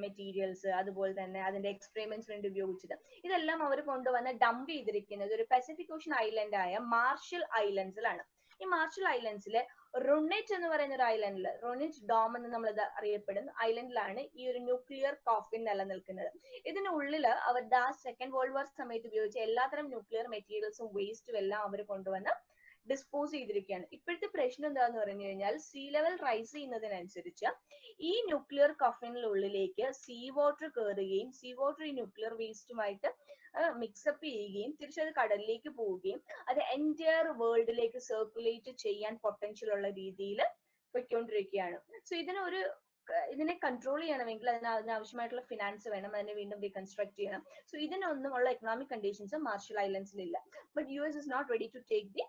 മെറ്റീരിയൽസ്, അതുപോലെ തന്നെ അതിന്റെ എക്സ്പെരിമെന്റ്സ് വേണ്ടി ഉപയോഗിച്ചത്, ഇതെല്ലാം അവർ കൊണ്ടുവന്ന് ഡംപ് ചെയ്തിരിക്കുന്നത് ഒരു പസഫിക് ഓഷ്യൻ ഐലൻഡ് ആയ മാർഷൽ ഐലൻഡ്സിലാണ്. ഈ മാർഷൽ ഐലൻഡ്സിലെ റൊണെറ്റ് എന്ന് പറയുന്ന ഒരു ഐലൻഡിൽ, റൊണെറ്റ് ഡോം എന്ന് നമ്മൾ അറിയപ്പെടുന്ന ഐലൻഡിലാണ് ഈ ഒരു ന്യൂക്ലിയർ കോഫിൻ നിലനിൽക്കുന്നത്. ഇതിനുള്ളിൽ അവരുടെ ആ സെക്കൻഡ് വേൾഡ് വാർ സമയത്ത് ഉപയോഗിച്ച എല്ലാത്തരം ന്യൂക്ലിയർ മെറ്റീരിയൽസും വേസ്റ്റും എല്ലാം അവർ കൊണ്ടുവന്ന് ഡിസ്പോസ് ചെയ്തിരിക്കുകയാണ്. ഇപ്പോഴത്തെ പ്രശ്നം എന്താന്ന് പറഞ്ഞു കഴിഞ്ഞാൽ സീ ലെവൽ റൈസ് ചെയ്യുന്നതിനനുസരിച്ച് ഈ ന്യൂക്ലിയർ കഫിനുള്ളിലേക്ക് സീ വാട്ടർ കയറുകയും സീ വാട്ടർ ഈ ന്യൂക്ലിയർ വേസ്റ്റുമായിട്ട് മിക്സപ്പ് ചെയ്യുകയും തിരിച്ചത് കടലിലേക്ക് പോവുകയും അത് എൻറ്റയർ വേൾഡിലേക്ക് സർക്കുലേറ്റ് ചെയ്യാൻ പൊട്ടൻഷ്യൽ ഉള്ള രീതിയിൽ പൊയ്ക്കൊണ്ടിരിക്കുകയാണ്. സോ ഇതിനെ കൺട്രോൾ ചെയ്യണമെങ്കിൽ അതിനാവശ്യമായിട്ടുള്ള ഫിനാൻസ് വേണം, അതിനെ വീണ്ടും റീകൺസ്ട്രക്ട് ചെയ്യണം. സോ ഇതിനൊന്നുമുള്ള എക്കണോമിക് കണ്ടീഷൻസ് മാർഷൽ ഐലൻഡ്സിൽ ഇല്ല. But US is not ready to take the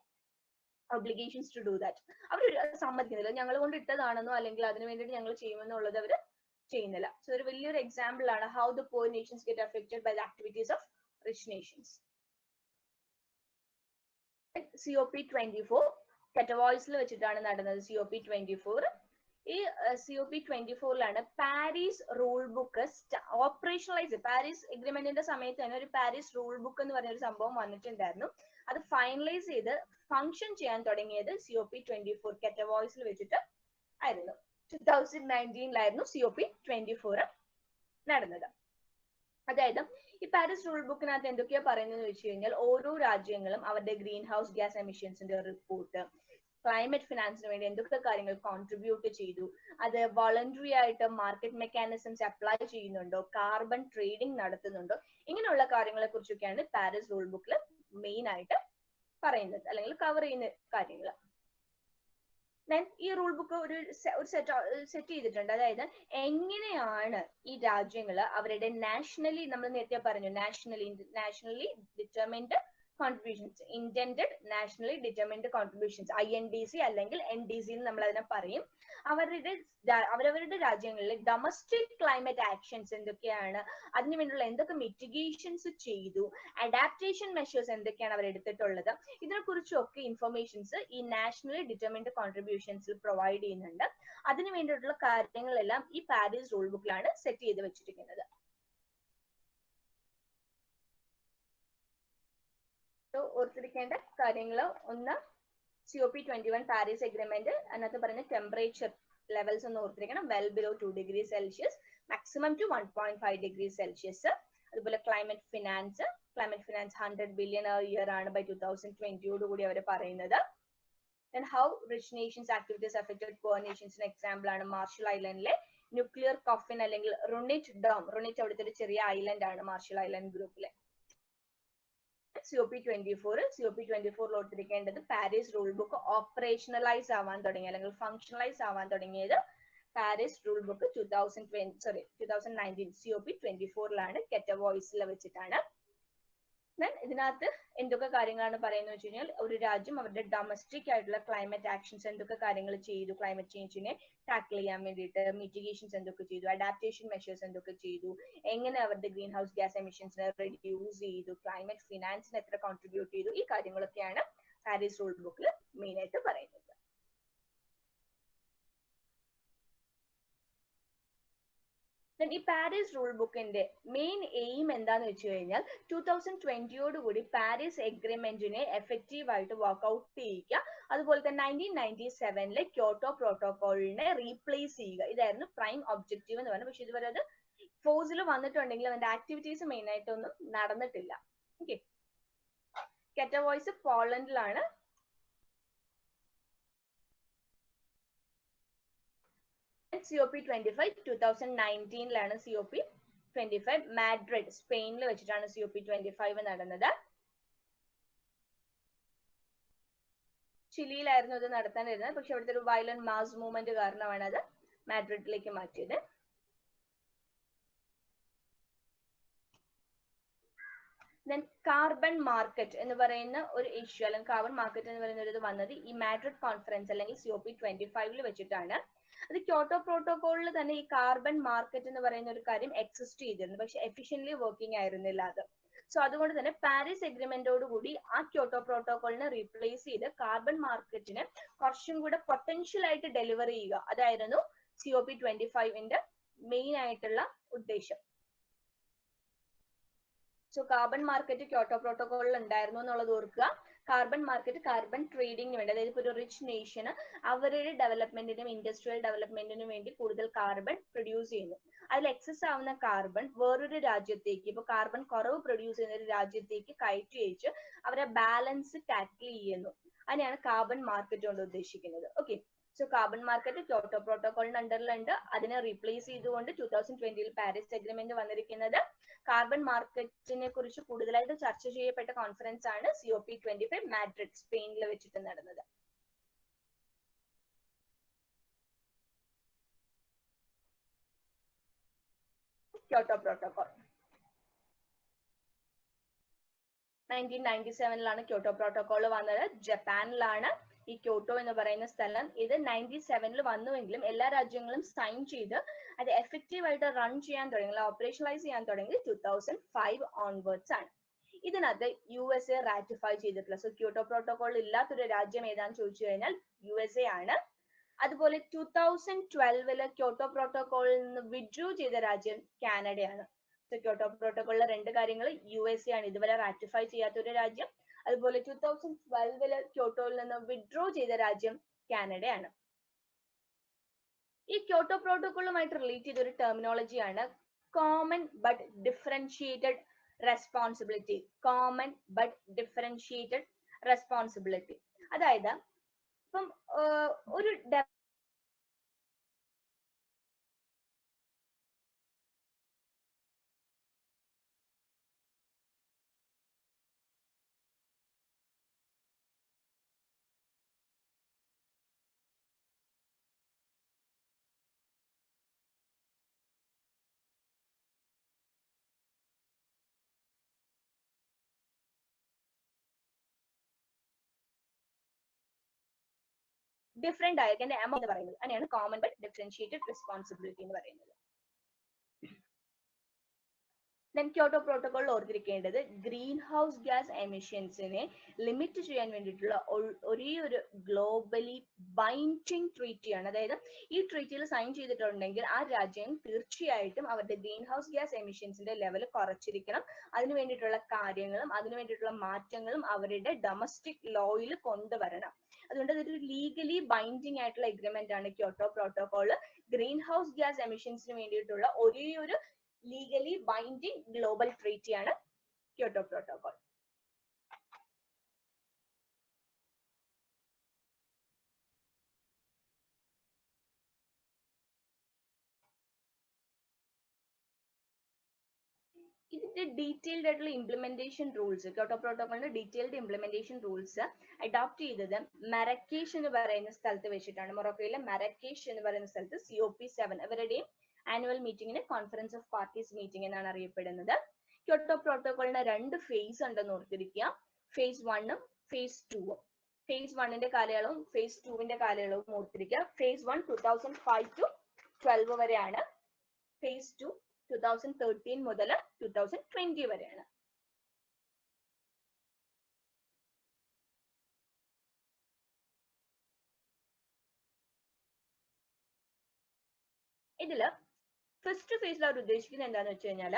obligations to do that. അവർ സമ്മതിക്കുന്നില്ല, ഞങ്ങൾ കൊണ്ട് ഇട്ടതാണെന്നോ അല്ലെങ്കിൽ അതിനു വേണ്ടിയിട്ട് ഞങ്ങൾ ചെയ്യുമെന്നുള്ളത് അവർ ചെയ്യുന്നില്ല. സോ ഒരു വലിയൊരു എക്സാമ്പിൾ ആണ് how the poor nations get affected by the activities of rich nations. COP24 കറ്റവോയ്സിൽ വെച്ചിട്ടാണ് നടന്നത്. COP24 ഈ COP24ലാണ് Paris rule book operationalise, Paris എഗ്രിമെന്റിന്റെ സമയത്ത് തന്നെ ഒരു പാരീസ് റൂൾ ബുക്ക് എന്ന് പറഞ്ഞ ഒരു സംഭവം വന്നിട്ടുണ്ടായിരുന്നു. അത് ഫൈനലൈസ് ചെയ്ത് ഫങ്ഷൻ ചെയ്യാൻ തുടങ്ങിയത് COP24 കറ്റവോയ്സിൽ വെച്ചിട്ട് ആയിരുന്നു. 2019 COP24 നടന്നത്. അതായത് ഈ പാരീസ് റൂൾ ബുക്കിനകത്ത് എന്തൊക്കെയാ പറയുന്നത് വെച്ച് കഴിഞ്ഞാൽ ഓരോ രാജ്യങ്ങളും അവരുടെ ഗ്രീൻ ഹൗസ് ഗ്യാസ് എമിഷൻസിന്റെ റിപ്പോർട്ട്, ക്ലൈമറ്റ് ഫിനാൻസിന് വേണ്ടി എന്തൊക്കെ കാര്യങ്ങൾ കോൺട്രിബ്യൂട്ട് ചെയ്തു, അത് വോളണ്ടറി ആയിട്ട് മാർക്കറ്റ് മെക്കാനിസംസ് അപ്ലൈ ചെയ്യുന്നുണ്ടോ, കാർബൺ ട്രേഡിംഗ് നടത്തുന്നുണ്ടോ, ഇങ്ങനെയുള്ള കാര്യങ്ങളെ കുറിച്ചൊക്കെയാണ് പാരീസ് റൂൾ ബുക്കിൽ മെയിൻ ആയിട്ട് പറയുന്നത് അല്ലെങ്കിൽ കവർ ചെയ്യുന്ന കാര്യങ്ങൾ. ഈ റൂൾ ബുക്ക് ഒരു സെറ്റ് ചെയ്തിട്ടുണ്ട്. അതായത് എങ്ങനെയാണ് ഈ രാജ്യങ്ങൾ അവരുടെ നാഷണലി, നമ്മൾ നേരത്തെ പറഞ്ഞു nationally determined contributions, intended nationally determined contributions, INDC അല്ലെങ്കിൽ NDC എന്ന് നമ്മൾ അതിനെ പറയും, അവരവരുടെ രാജ്യങ്ങളിലെ ഡൊമസ്റ്റിക് ക്ലൈമറ്റ് ആക്ഷൻസ് എന്തൊക്കെയാണ്, അതിനു വേണ്ടിയുള്ള എന്തൊക്കെ മിറ്റിഗേഷൻസ് ചെയ്തു, അഡാപ്റ്റേഷൻ മെഷേഴ്സ് എന്തൊക്കെയാണ് അവർ എടുത്തിട്ടുള്ളത്, ഇതിനെക്കുറിച്ചൊക്കെ ഇൻഫർമേഷൻസ് ഈ നാഷണലി ഡിറ്റർമിൻഡ് കോൺട്രിബ്യൂഷൻസിൽ പ്രൊവൈഡ് ചെയ്യുന്നുണ്ട്. അതിനു വേണ്ടിയിട്ടുള്ള കാര്യങ്ങളെല്ലാം ഈ പാരീസ് റൂൾ ബുക്കിലാണ് സെറ്റ് ചെയ്ത് വെച്ചിരിക്കുന്നത്. ഓർത്തിരിക്കേണ്ട കാര്യങ്ങൾ, ഒന്ന് COP21 പാരീസ് എഗ്രിമെന്റ്, അതിനകത്ത് പറയുന്ന ടെമ്പറേച്ചർ ലെവൽസ് ഒന്ന് ഓർത്തിരിക്കണം, well below 2 degree Celsius, maximum to 1.5 degree Celsius. അതുപോലെ climate finance $100 billion a year ആണ് ബൈ 2020 കൂടി അവർ പറയുന്നത്. Then how rich nations activities affected poor nations, example ആണ് മാർഷൽ ഐലൻഡിലെ ന്യൂക്ലിയർ കോഫിൻ അല്ലെങ്കിൽ റൊണെറ്റ് ഡോം. റൊണെറ്റ് അവിടുത്തെ ഒരു ചെറിയ ഐലൻഡ് ആണ് മാർഷൽ ഐലൻഡ് ഗ്രൂപ്പിലെ. COP24 ഓർത്തിരിക്കേണ്ടത് പാരീസ് റൂൾ ബുക്ക് ഓപ്പറേഷണലൈസ് ആവാൻ തുടങ്ങി അല്ലെങ്കിൽ ഫങ്ഷണലൈസ് ആവാൻ തുടങ്ങിയത് പാരീസ് റൂൾ ബുക്ക് 2019 COP24 കെറ്റ വോയിസിൽ വെച്ചിട്ടാണ്. ഇതിനകത്ത് എന്തൊക്കെ കാര്യങ്ങളാണ് പറയുന്നത് വെച്ച് കഴിഞ്ഞാൽ ഒരു രാജ്യം അവരുടെ ഡൊമസ്റ്റിക് ആയിട്ടുള്ള ക്ലൈമറ്റ് ആക്ഷൻസ് എന്തൊക്കെ കാര്യങ്ങൾ ചെയ്തു, ക്ലൈമറ്റ് ചേഞ്ചിനെ ടാക്കിൾ ചെയ്യാൻ വേണ്ടിയിട്ട് മിറ്റിഗേഷൻസ് എന്തൊക്കെ ചെയ്തു, അഡാപ്റ്റേഷൻ മെഷേഴ്സ് എന്തൊക്കെ ചെയ്തു, എങ്ങനെ അവരുടെ ഗ്രീൻ ഹൗസ് ഗ്യാസ് എമിഷൻസിനെ റെഡ്യൂസ് ചെയ്തു, ക്ലൈമറ്റ് ഫിനാൻസിന് എത്ര കോൺട്രിബ്യൂട്ട് ചെയ്തു, ഈ കാര്യങ്ങളൊക്കെയാണ് പാരീസ് റൂൾ ബുക്കിൽ മെയിൻ ആയിട്ട് പറയുന്നത്. ഈ പാരീസ് റൂൾ ബുക്കിന്റെ മെയിൻ എയിം എന്താന്ന് വെച്ച് കഴിഞ്ഞാൽ 2020 കൂടി പാരീസ് എഗ്രിമെന്റിനെ എഫക്റ്റീവ് ആയിട്ട് വർക്ക്ഔട്ട് ചെയ്യിക്കുക, അതുപോലെ തന്നെ 1997 ക്യോട്ടോ പ്രോട്ടോകോളിനെ റീപ്ലേസ് ചെയ്യുക. ഇതായിരുന്നു പ്രൈം ഒബ്ജക്റ്റീവ് എന്ന് പറഞ്ഞത്. പക്ഷെ ഇതുവരെ അത് ഫോഴ്സിൽ വന്നിട്ടുണ്ടെങ്കിൽ അതിന്റെ ആക്ടിവിറ്റീസ് മെയിൻ ആയിട്ടൊന്നും നടന്നിട്ടില്ല. ഓക്കെ, കെറ്റ വോയിസ് പോളണ്ടിലാണ്. COP25 2019 COP25 മാഡ്രിഡ് സ്പെയിനിൽ വെച്ചിട്ടാണ് COP25 നടന്നത്. ചിലിയിലായിരുന്നു ഇത് നടത്താനിരുന്നത്, പക്ഷെ അവിടുത്തെ ഒരു വയലന്റ് മാസ് മൂവ്മെന്റ് കാരണമാണ് അത് മാഡ്രിഡിലേക്ക് മാറ്റിയത്. കാർബൺ മാർക്കറ്റ് എന്ന് പറയുന്ന ഒരു ഇഷ്യൂ അല്ലെങ്കിൽ കാർബൺ മാർക്കറ്റ് എന്ന് പറയുന്ന ഒരു ഇത് വന്നത് ഈ മാഡ്രിഡ് കോൺഫറൻസ് അല്ലെങ്കിൽ COP25 വെച്ചിട്ടാണ്. അത് ക്യോട്ടോ പ്രോട്ടോകോളിൽ തന്നെ ഈ കാർബൺ മാർക്കറ്റ് എന്ന് പറയുന്ന ഒരു കാര്യം എക്സിസ്റ്റ് ചെയ്തിരുന്നു, പക്ഷെ എഫിഷ്യന്റ്ലി വർക്കിംഗ് ആയിരുന്നില്ല അത്. സോ അതുകൊണ്ട് തന്നെ പാരീസ് എഗ്രിമെന്റോട് കൂടി ആ ക്യോട്ടോ പ്രോട്ടോകോളിനെ റീപ്ലേസ് ചെയ്ത് കാർബൺ മാർക്കറ്റിന് കുറച്ചും കൂടെ പൊട്ടൻഷ്യൽ ആയിട്ട് ഡെലിവർ ചെയ്യുക, അതായിരുന്നു COP25 മെയിൻ ആയിട്ടുള്ള ഉദ്ദേശം. സോ കാർബൺ മാർക്കറ്റ് ക്യോട്ടോ പ്രോട്ടോകോളിൽ ഉണ്ടായിരുന്നു എന്നുള്ളത് ഓർക്കുക. കാർബൺ മാർക്കറ്റ് കാർബൺ ട്രേഡിങ്ങിന് വേണ്ടി, അതായത് ഇപ്പോൾ ഒരു റിച്ച് നേഷന് അവരുടെ ഡെവലപ്മെന്റിനും ഇൻഡസ്ട്രിയൽ ഡെവലപ്മെന്റിനും വേണ്ടി കൂടുതൽ കാർബൺ പ്രൊഡ്യൂസ് ചെയ്യുന്നു. അതിൽ എക്സസ് ആവുന്ന കാർബൺ വേറൊരു രാജ്യത്തേക്ക്, ഇപ്പോൾ കാർബൺ കുറവ് പ്രൊഡ്യൂസ് ചെയ്യുന്ന ഒരു രാജ്യത്തേക്ക് കയറ്റി അയച്ച് അവരെ ബാലൻസ് ടാക്കിൾ ചെയ്യുന്നു. അതിനെയാണ് കാർബൺ മാർക്കറ്റ് കൊണ്ട് ഉദ്ദേശിക്കുന്നത്. Okay, so carbon market Kyoto പ്രോട്ടോകോളിന് അണ്ടറിലുണ്ട്. അതിനെ റീപ്ലേസ് ചെയ്തുകൊണ്ട് 2020 പാരീസ് എഗ്രിമെന്റ് വന്നിരിക്കുന്നത്. കാർബൺ മാർക്കറ്റിനെ കുറിച്ച് കൂടുതലായിട്ട് ചർച്ച ചെയ്യപ്പെട്ട കോൺഫറൻസ് ആണ് COP25 മാഡ്രിഡ് സ്പെയിനിൽ വെച്ചിട്ട് നടന്നത്. ക്യോട്ടോ പ്രോട്ടോകോൾ 1997 ക്യോട്ടോ പ്രോട്ടോകോൾ വന്നത്. ജപ്പാനിലാണ് ഈ ക്യോട്ടോ എന്ന് പറയുന്ന സ്ഥലം. ഇത് 97 വന്നുവെങ്കിലും എല്ലാ രാജ്യങ്ങളും സൈൻ ചെയ്ത് അത് എഫക്റ്റീവ് ആയിട്ട് റൺ ചെയ്യാൻ തുടങ്ങി, ഓപ്പറേഷണലൈസ് ചെയ്യാൻ തുടങ്ങി 2005 ഓൺവേർഡ്സ് ആണ്. ഇതിനകത്ത് USA റാറ്റിഫൈ ചെയ്തിട്ടുള്ള, സോ ക്യോട്ടോ പ്രോട്ടോകോൾ ഇല്ലാത്തൊരു രാജ്യം ഏതാന്ന് ചോദിച്ചു കഴിഞ്ഞാൽ USA ആണ്. അതുപോലെ 2012 ക്യോട്ടോ പ്രോട്ടോകോളിൽ നിന്ന് വിഡ്രൂ ചെയ്ത രാജ്യം കാനഡയാണ്. സോ ക്യോട്ടോ പ്രോട്ടോകോളിലെ രണ്ട് കാര്യങ്ങൾ, USA ആണ് ഇതുവരെ റാറ്റിഫൈ ചെയ്യാത്ത ഒരു രാജ്യം, അതുപോലെ 2012 ക്യോട്ടോയിൽ നിന്ന് വിഡ്രോ ചെയ്ത രാജ്യം കാനഡയാണ്. ഈ ക്യോട്ടോ പ്രോട്ടോകോളുമായിട്ട് റിലേറ്റ് ചെയ്ത ഒരു ടെർമിനോളജിയാണ് common but differentiated responsibility. Common but differentiated responsibility, അതായത് ഇപ്പം ഒരു ഡിഫറെന്റ് ആയിരിക്കും എമൗണ്ട് എന്ന് പറയുന്നത്. അതിനെയാണ് കോമൺ ബട്ട് ഡിഫറൻഷിയേറ്റഡ് റെസ്പോൺസിബിലിറ്റി എന്ന് പറയുന്നത്. ക്യോട്ടോ പ്രോട്ടോകോളിൽ ഓർത്തിരിക്കേണ്ടത് ഗ്രീൻ ഹൗസ് ഗ്യാസ് എമിഷൻസിനെ ലിമിറ്റ് ചെയ്യാൻ വേണ്ടിയിട്ടുള്ള ഒരേ ഒരു ഗ്ലോബലി ബൈൻഡിങ് ട്രീറ്റിയാണ്. അതായത് ഈ ട്രീറ്റിയിൽ സൈൻ ചെയ്തിട്ടുണ്ടെങ്കിൽ ആ രാജ്യം തീർച്ചയായിട്ടും അവരുടെ ഗ്രീൻ ഹൗസ് ഗ്യാസ് എമിഷൻസിന്റെ ലെവൽ കുറച്ചിരിക്കണം. അതിനു വേണ്ടിയിട്ടുള്ള കാര്യങ്ങളും അതിനു വേണ്ടിയിട്ടുള്ള മാറ്റങ്ങളും അവരുടെ ഡൊമസ്റ്റിക് ലോയിൽ കൊണ്ടുവരണം. അതുകൊണ്ട് അതൊരു ലീഗലി ബൈൻഡിങ് ആയിട്ടുള്ള എഗ്രിമെന്റ് ആണ് Kyoto protocol. Green house gas എമിഷൻസിന് വേണ്ടിയിട്ടുള്ള ഒരേ ഒരു ലീഗലി ബൈൻഡിങ് ഗ്ലോബൽ ട്രീറ്റിയാണ് ക്യോട്ടോ പ്രോട്ടോകോൾ. ഇത് ഡീറ്റെയിൽഡ് ആയിട്ടുള്ള ഇംപ്ലിമെന്റേഷൻ റൂൾസ്, ക്യോട്ടോ പ്രോട്ടോകോളിന്റെ ഡീറ്റെയിൽഡ് ഇംപ്ലിമെന്റേഷൻ റൂൾസ് അഡോപ്റ്റ് ചെയ്തത് മരക്കേഷ് എന്ന് പറയുന്ന സ്ഥലത്ത് വെച്ചിട്ടാണ്. മൊറോക്കോയിലെ മരക്കേഷ് എന്ന് പറയുന്ന സ്ഥലത്ത് COP7 അവരുടെയും ആനുവൽ മീറ്റിംഗിന് കോൺഫറൻസ് ഓഫ് പാർട്ടീസ് മീറ്റിംഗ് എന്നാണ് അറിയപ്പെടുന്നത്. ക്യോട്ടോ പ്രോട്ടോകോളിന് 2 ഫേസ് ഉണ്ടെന്ന് ഓർത്തിരിക്കുക. phase 1 phase 2. phase 1ന്റെ കാലയളവും phase 2ന്റെ കാലയളവും ഓർത്തിരിക്കുക. phase 1 2005 to 12 വരെയാണ്. phase 2 2013 മുതൽ 2020 വരെയാണ്. ഇതില് ഫസ്റ്റ് ഫേസിൽ അവർ ഉദ്ദേശിക്കുന്നത് എന്താന്ന് വെച്ച് കഴിഞ്ഞാൽ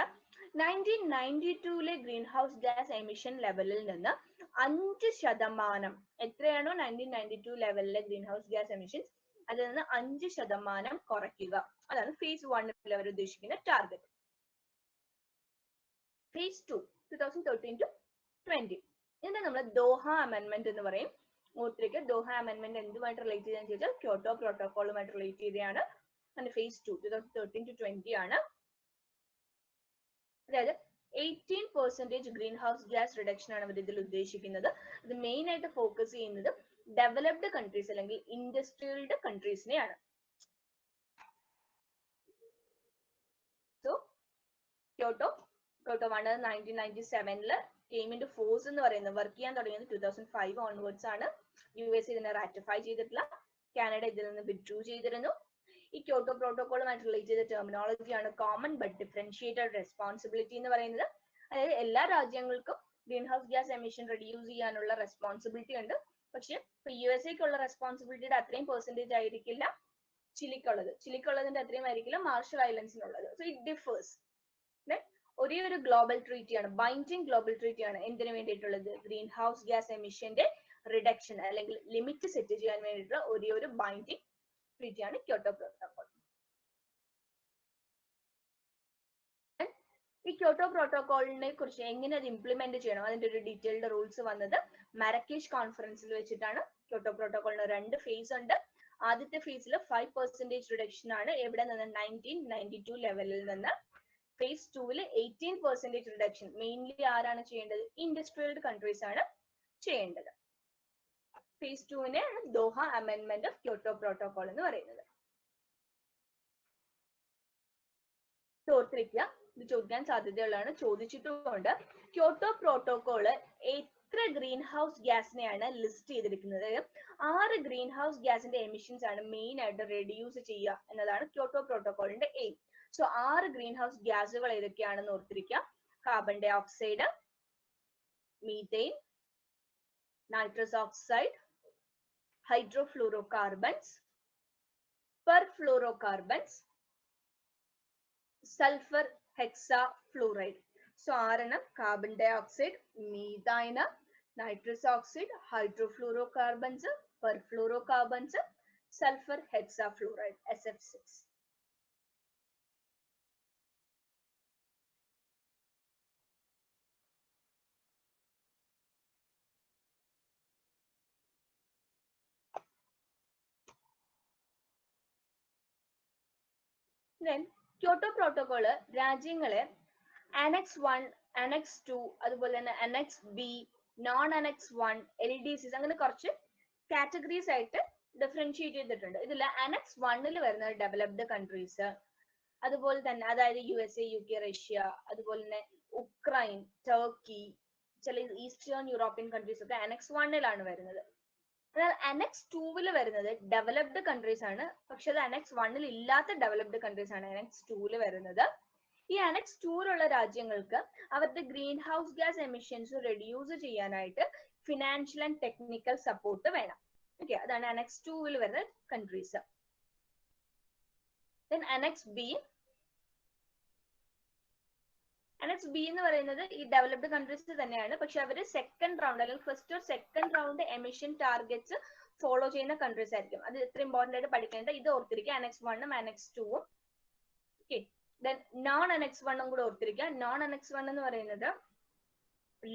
1992 ഗ്രീൻ ഹൗസ് ഗ്യാസ് എമിഷൻ ലെവലിൽ നിന്ന് 5%, എത്രയാണോ 1992 ലെവലിലെ ഗ്രീൻ ഹൗസ് ഗ്യാസ് എമിഷൻസ് അതിൽ നിന്ന് 5% കുറയ്ക്കുക. അതാണ് phase 1 അവർ ഉദ്ദേശിക്കുന്ന ടാർഗറ്റ്. phase 2 2013 to 20. ഇതിനെ നമ്മൾ ദോഹ അമെൻമെന്റ് എന്ന് പറയും. ഓർത്തിരിക്കുക, ദോഹ അമെൻമെന്റ് എന്തുമായിട്ട് റിലേറ്റ് ചെയ്തെന്ന് ചോദിച്ചാൽ ക്യോട്ടോ പ്രോട്ടോകോളുമായിട്ട് റിലേറ്റ് ചെയ്തതാണ്. phase 2 2013 to 20 ആണ്. അതായത് 18% ഗ്രീൻ ഹൗസ് ഗ്യാസ് റിഡക്ഷൻ ആണ് അവർ ഇതിൽ ഉദ്ദേശിക്കുന്നത്. ഇത് മെയിൻ ആയിട്ട് ഫോക്കസ് ചെയ്യുന്നത് ഡെവലപ്ഡ് കൺട്രീസ് അല്ലെങ്കിൽ ഇൻഡസ്ട്രിയൽഡ് കൺട്രീസിനെയാണ്. So Kyoto 1 1997 came into force എന്ന് പറയുന്നത് വർക്ക് ചെയ്യാൻ തുടങ്ങിയത് 2005 ഓൺവേർഡ്സ് ആണ്. USA ഇതിനെ റാറ്റിഫൈ ചെയ്തിട്ടില്ല. കാനഡ ഇതിൽ നിന്ന് വിഡ്രൂ ചെയ്തിരുന്നു. ഈ ക്യോട്ടോ പ്രോട്ടോകോളുമായിട്ട് റിലേറ്റ് ചെയ്ത ടെർമിനോളജിയാണ് കോമൺ ബട്ട് ഡിഫറൻഷിയേറ്റഡ് റെസ്പോൺസിബിലിറ്റി എന്ന് പറയുന്നത്. അതായത് എല്ലാ രാജ്യങ്ങൾക്കും green house gas emission reduce ചെയ്യാനുള്ള റെസ്പോൺസിബിലിറ്റി ഉണ്ട്. പക്ഷെ ഇപ്പൊ USA-ക്കുള്ള റെസ്പോൺസിബിലിറ്റിയുടെ അത്രയും പെർസെന്റേജ് ആയിരിക്കില്ല ചിലിക്കുള്ളതിന്റെ അത്രയും ആയിരിക്കില്ല മാർഷൽ ഐലൻഡ്സിനുള്ളത്. So it differs. ഒരേ ഒരു ഗ്ലോബൽ ട്രീറ്റിയാണ്, ബൈൻഡിങ് ഗ്ലോബൽ ട്രീറ്റിയാണ് എന്തിനു വേണ്ടിയിട്ടുള്ളത്, ഗ്രീൻ ഹൗസ് ഗ്യാസ് എമിഷന്റെ റിഡക്ഷൻ അല്ലെങ്കിൽ ലിമിറ്റ് സെറ്റ് ചെയ്യാൻ വേണ്ടിയിട്ടുള്ള ഒരേ ഒരു ബൈൻഡിങ് ട്രീറ്റിയാണ് ക്യോട്ടോ പ്രോട്ടോകോൾ. ഈ ക്യോട്ടോ പ്രോട്ടോകോളിനെ കുറിച്ച് എങ്ങനെ അത് ഇംപ്ലിമെന്റ് ചെയ്യണം അതിന്റെ ഒരു ഡീറ്റെയിൽഡ് റൂൾസ് വന്നത് മരക്കേഷ് കോൺഫറൻസിൽ വെച്ചിട്ടാണ്. ക്യോട്ടോ പ്രോട്ടോകോളിന് 2 ഫേസ് ഉണ്ട്. ആദ്യത്തെ ഫേസിൽ 5% റിഡക്ഷൻ ആണ് എവിടെ നിന്ന് 1992 ലെവലിൽ നിന്ന്. phase 2 18% റിഡക്ഷൻ മെയിൻലി ആരാണ് ചെയ്യേണ്ടത്, ഇൻഡസ്ട്രിയൽഡ് കൺട്രീസ് ആണ് ചെയ്യേണ്ടത്. phase 2 ദോഹ അമെൻമെന്റ് ഓഫ് ക്യോട്ടോ പ്രോട്ടോകോൾ എന്ന് പറയുന്നത്. ഓർത്തിരിക്കുക, ഇത് ചോദിക്കാൻ സാധ്യതയുള്ളതാണ്, ചോദിച്ചിട്ടുമുണ്ട്. ക്യോട്ടോ പ്രോട്ടോകോള് എത്ര ഗ്രീൻ ഹൗസ് ഗ്യാസിനെയാണ് ലിസ്റ്റ് ചെയ്തിരിക്കുന്നത്? 6 ഗ്രീൻ ഹൗസ് ഗ്യാസിന്റെ എമിഷൻസ് ആണ് മെയിൻ ആയിട്ട് റെഡ്യൂസ് ചെയ്യുക എന്നതാണ് ക്യോട്ടോ പ്രോട്ടോകോളിന്റെ എയിം. സോ 6 ഗ്രീൻ ഹൗസ് ഗ്യാസുകൾ ഏതൊക്കെയാണെന്ന് ഓർത്തിരിക്കുക. Carbon dioxide, methane, nitrous oxide, hydrofluorocarbons, perfluorocarbons, sulfur hexafluoride. So ആറെണ്ണം carbon dioxide, methane, nitrous oxide, hydrofluorocarbons, perfluorocarbons, sulfur hexafluoride SF6. Kyoto protocol രാജ്യങ്ങളെ അനക്സ് 1, അനക്സ് 2, അതുപോലെ തന്നെ annexe B, non annexe 1, LDCs അങ്ങനെ കുറച്ച് കാറ്റഗറീസ് ആയിട്ട് ഡിഫറൻഷിയേറ്റ് ചെയ്തിട്ടുണ്ട്. ഇതിൽ അനക്സ് 1 വരുന്ന ഡെവലപ്ഡ് കൺട്രീസ്, അതുപോലെ തന്നെ അതായത് USA, UK, റഷ്യ, അതുപോലെ തന്നെ ഉക്രൈൻ, ടർക്കി, ചില ഈസ്റ്റേൺ യൂറോപ്യൻ കൺട്രീസ് ഒക്കെ അനക്സ് 1 വരുന്നത്. എന്നാൽ അനക്സ് 2 വരുന്നത് ഡെവലപ്ഡ് കൺട്രീസ് ആണ്. പക്ഷെ അത് അനക്സ് 1 ഇല്ലാത്ത ഡെവലപ്ഡ് കൺട്രീസ് ആണ് അനക്സ് 2 വരുന്നത്. ഈ അനക്സ് 2 രാജ്യങ്ങൾക്ക് അവരുടെ green house gas emissions reduce ചെയ്യാനായിട്ട് ഫിനാൻഷ്യൽ ആൻഡ് ടെക്നിക്കൽ സപ്പോർട്ട് വേണം. ഓക്കെ, അതാണ് അനക്സ് 2 വരുന്ന കൺട്രീസ്. അനക്സ് ബി എന്ന് പറയുന്നത് ഈ ഡെവലപ്ഡ് കൺട്രീസ് തന്നെയാണ്. പക്ഷെ അവര് സെക്കൻഡ് റൗണ്ട് അല്ലെങ്കിൽ first or second round emission targets follow ചെയ്യുന്ന കൺട്രീസ് ആയിരിക്കും. അത് ഇത്ര ഇമ്പോർട്ടന്റ് ആയിട്ട് പഠിക്കേണ്ടത്. ഇത് ഓർത്തിരിക്കുക, അനക്സ് 1ഉം അനക്സ് 2ഉം. ഓക്കെ, നോൺ അനക്സ് 1ഉം കൂടെ ഓർത്തിരിക്കുക. നോൺ അനക്സ് 1 എന്ന് പറയുന്നത്